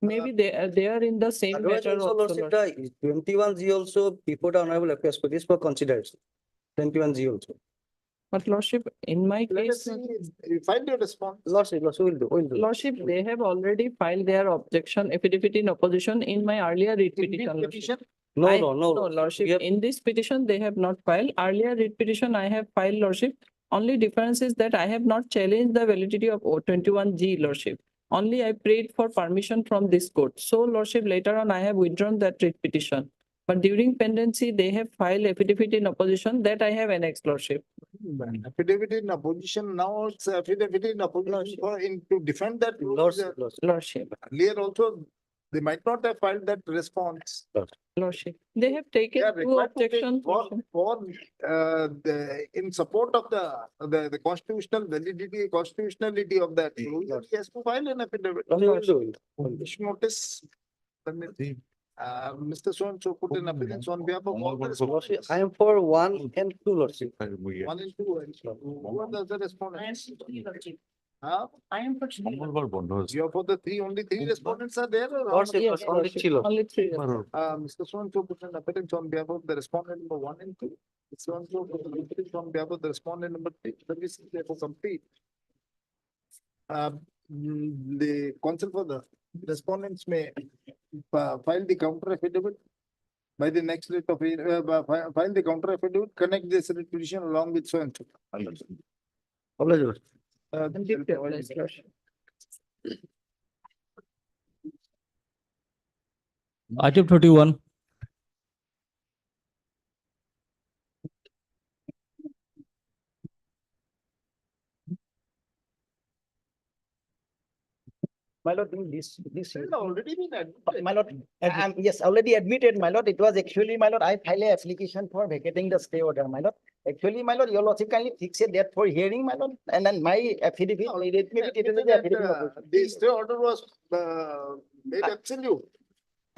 Speaker 20: Maybe they are in the same
Speaker 18: otherwise
Speaker 20: matter
Speaker 18: also,
Speaker 20: also,
Speaker 18: Lordship,
Speaker 20: Lordship.
Speaker 18: the 21G also before the honorable appeals court is for consideration. 21G also.
Speaker 20: But Lordship, in my
Speaker 1: let us
Speaker 20: case,
Speaker 1: see, find your response.
Speaker 18: Lordship, will do.
Speaker 20: Lordship, they have already filed their objection affidavit in opposition in my earlier writ
Speaker 1: In
Speaker 20: petition.
Speaker 1: which
Speaker 20: Lordship.
Speaker 1: petition?
Speaker 18: No,
Speaker 20: I-
Speaker 18: no, no.
Speaker 20: No, Lordship,
Speaker 18: We have-
Speaker 20: in this petition, they have not filed. Earlier writ petition, I have filed, Lordship. Only difference is that I have not challenged the validity of 21G, Lordship. Only I prayed for permission from this court. So, Lordship, later on, I have withdrawn that writ petition. But during pendency, they have filed affidavit in opposition that I have annexed, Lordship.
Speaker 1: Affidavit in opposition, now it's affidavit in opposition for to defend that.
Speaker 20: Lordship.
Speaker 1: Earlier also, they might not have filed that response.
Speaker 20: Lordship. They have taken
Speaker 1: They are
Speaker 20: two
Speaker 1: required to take
Speaker 20: objections.
Speaker 1: for in support of the constitutional validity, constitutionality of that rule, he has to file an affidavit. Publish notice. Mr. So and so put in appearance on behalf of all the respondents.
Speaker 18: I am for 1 and 2, Lordship.
Speaker 1: 1 and 2. And who are the other respondents? Huh?
Speaker 20: I am for
Speaker 1: You are for the three, only 3 respondents are there? Or how
Speaker 18: Lordship,
Speaker 1: many?
Speaker 18: yes, only 3, Lordship.
Speaker 20: Only 3.
Speaker 1: Mr. So and so put an appearance on behalf of the respondent number 1 and 2. So and so put an appearance on behalf of the respondent number 3. Service is therefore complete. The counsel for the respondents may file the counter affidavit by the next date of file the counter affidavit, connect this petition along with so and so.
Speaker 14: Item 21.
Speaker 2: My lord, this.
Speaker 1: Already been admitted.
Speaker 2: My lord, yes, already admitted, my lord. It was actually, my lord, I filed an application for vacating the stay order, my lord. Actually, my lord, your lordship kindly fix a date for hearing, my lord, and then my affidavit, it may be taken as the affidavit.
Speaker 1: The stay order was made absolute.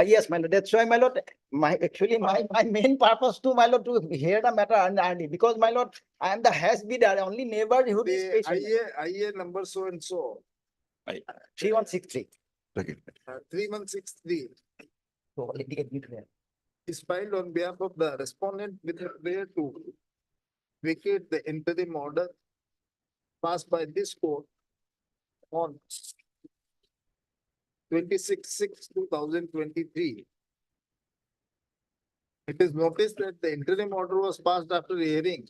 Speaker 2: Yes, my lord, that's why, my lord, my main purpose to, my lord, to hear the matter and because, my lord, I am the has bidder, only neighborhood is
Speaker 1: The
Speaker 2: patient.
Speaker 1: IA number so and so.
Speaker 2: 3163.
Speaker 1: 3163
Speaker 2: So already admitted.
Speaker 1: is filed on behalf of the respondent with a prayer to vacate the interim order passed by this court on 26/6/2023. It is noticed that the interim order was passed after hearing.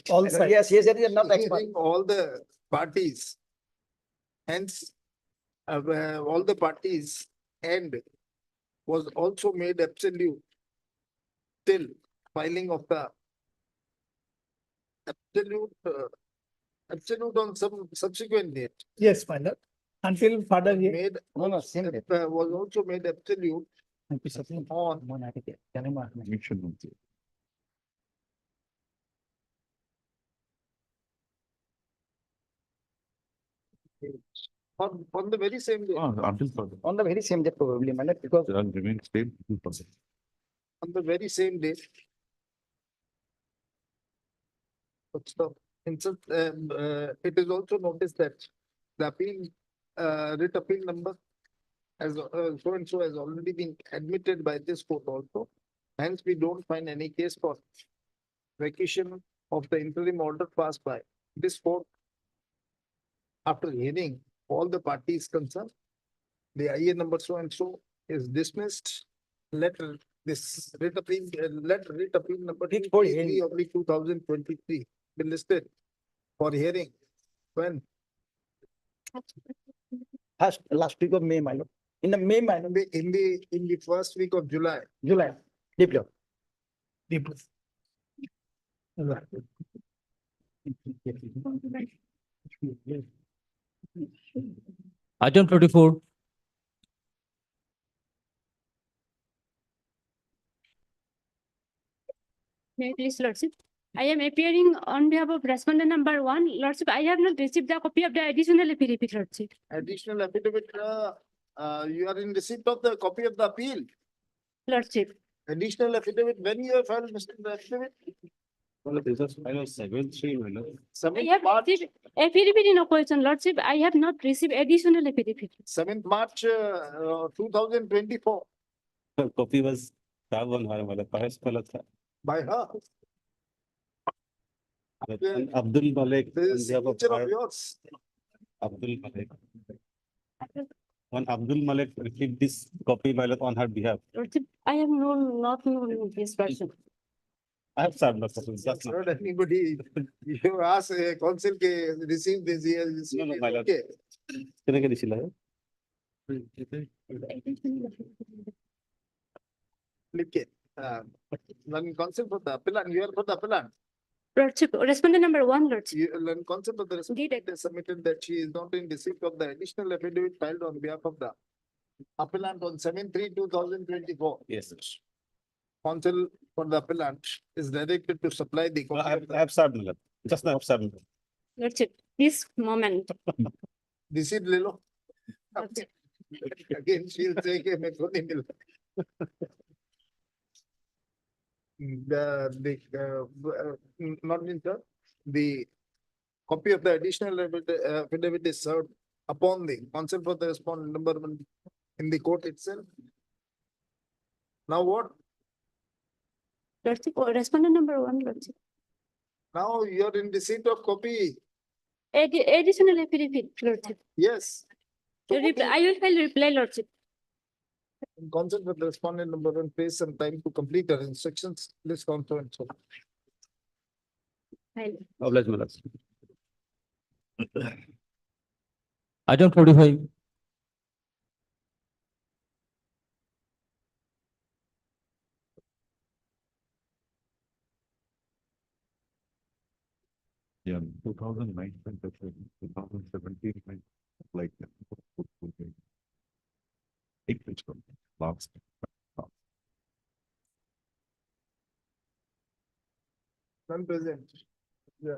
Speaker 2: All sides. Yes, that is not expert.
Speaker 1: Hearing all the parties. Hence, all the parties and was also made absolute till filing of the absolute on some subsequent date.
Speaker 4: Yes, my lord. Until further hearing.
Speaker 1: Made,
Speaker 2: same date.
Speaker 1: was also made absolute on on the very same day.
Speaker 3: Until further.
Speaker 2: On the very same day probably, my lord, because
Speaker 3: There are remain same.
Speaker 1: On the very same day. But so, it is also noticed that the appeal, writ appeal number as so and so has already been admitted by this court also. Hence, we don't find any case for vacation of the interim order passed by this court. After hearing all the parties concerned, the IA number so and so is dismissed. Let this writ appeal, let writ appeal number 2023 be listed for hearing. When?
Speaker 2: last week of May, my lord. In the May, my lord.
Speaker 1: In the first week of July.
Speaker 2: July. Deep lord.
Speaker 4: Deep.
Speaker 14: Item 24.
Speaker 21: May I please, Lordship?
Speaker 10: I am appearing on behalf of respondent number one. Lordship, I have not received the copy of the additional affidavit, Lordship.
Speaker 1: Additional affidavit, you are in receipt of the copy of the appeal.
Speaker 10: Lordship.
Speaker 1: Additional affidavit, when you have filed, Mr. Affidavit?
Speaker 15: Well, this is final 7/3, my lord.
Speaker 10: I have received affidavit in opposition, Lordship. I have not received additional affidavit.
Speaker 1: 7th March 2024
Speaker 15: Copy was tab on her, my lord. Perhaps गलत था.
Speaker 1: by her.
Speaker 15: And Abdul Malik.
Speaker 1: This is
Speaker 15: on behalf
Speaker 1: signature of
Speaker 15: her-
Speaker 1: yours.
Speaker 15: Abdul Malik. When Abdul Malik received this copy, my lord, on her behalf.
Speaker 10: Lordship, I have not known this person.
Speaker 15: I have served, Lord, just now.
Speaker 1: Not anybody, you ask council ke receive this, he has received
Speaker 15: No, no,
Speaker 1: it,
Speaker 15: my lord.
Speaker 1: okay.
Speaker 15: कितने के दिसिला है?
Speaker 1: Okay. Learn council for the appellant, you are for the appellant.
Speaker 10: Lordship, respondent number one, Lordship.
Speaker 1: You learn council for the respondent has submitted that she is not in receipt of the additional affidavit filed on behalf of the appellant on 7/3/2024.
Speaker 15: Yes, sir.
Speaker 1: Council for the appellant is directed to supply the.
Speaker 15: No,
Speaker 1: copy
Speaker 15: I
Speaker 1: of the-
Speaker 15: have served, my lord. Just now I have served.
Speaker 10: Lordship, this moment.
Speaker 1: Receipt ले लो. Again, she'll say कि मेरे को नहीं मिला. Not in turn, the copy of the additional affidavit is served upon the counsel for the respondent number one in the court itself. Now what?
Speaker 10: Lordship, respondent number one, Lordship.
Speaker 1: Now you are in receipt of copy.
Speaker 10: Additional affidavit, Lordship.
Speaker 1: Yes. So what
Speaker 10: I will file reply, Lordship.
Speaker 1: counsel for the respondent number one pays some time to complete her instructions. This conference.
Speaker 10: File.
Speaker 15: Oblige, my lord.
Speaker 14: Item 45.
Speaker 3: Yeah, 2009, 2017, like. Acreage from last.
Speaker 1: None present. Yeah.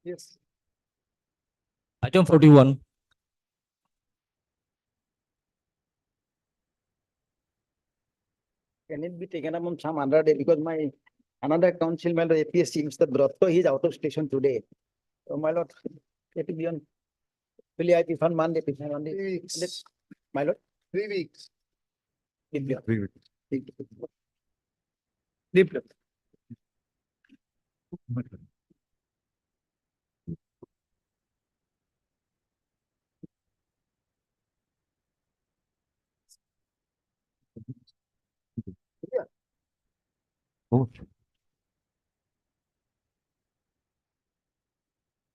Speaker 1: Yes.
Speaker 14: Item 41.
Speaker 2: Can it be taken up on some other day because my another council member APSC, Mr. Bratto, he is out of station today. So my lord, let it be on. Will I prefer Monday, prefer Monday?
Speaker 1: 3 weeks.
Speaker 2: My lord.
Speaker 1: 3 weeks.
Speaker 2: It be on.
Speaker 3: 3 weeks.
Speaker 2: Deep.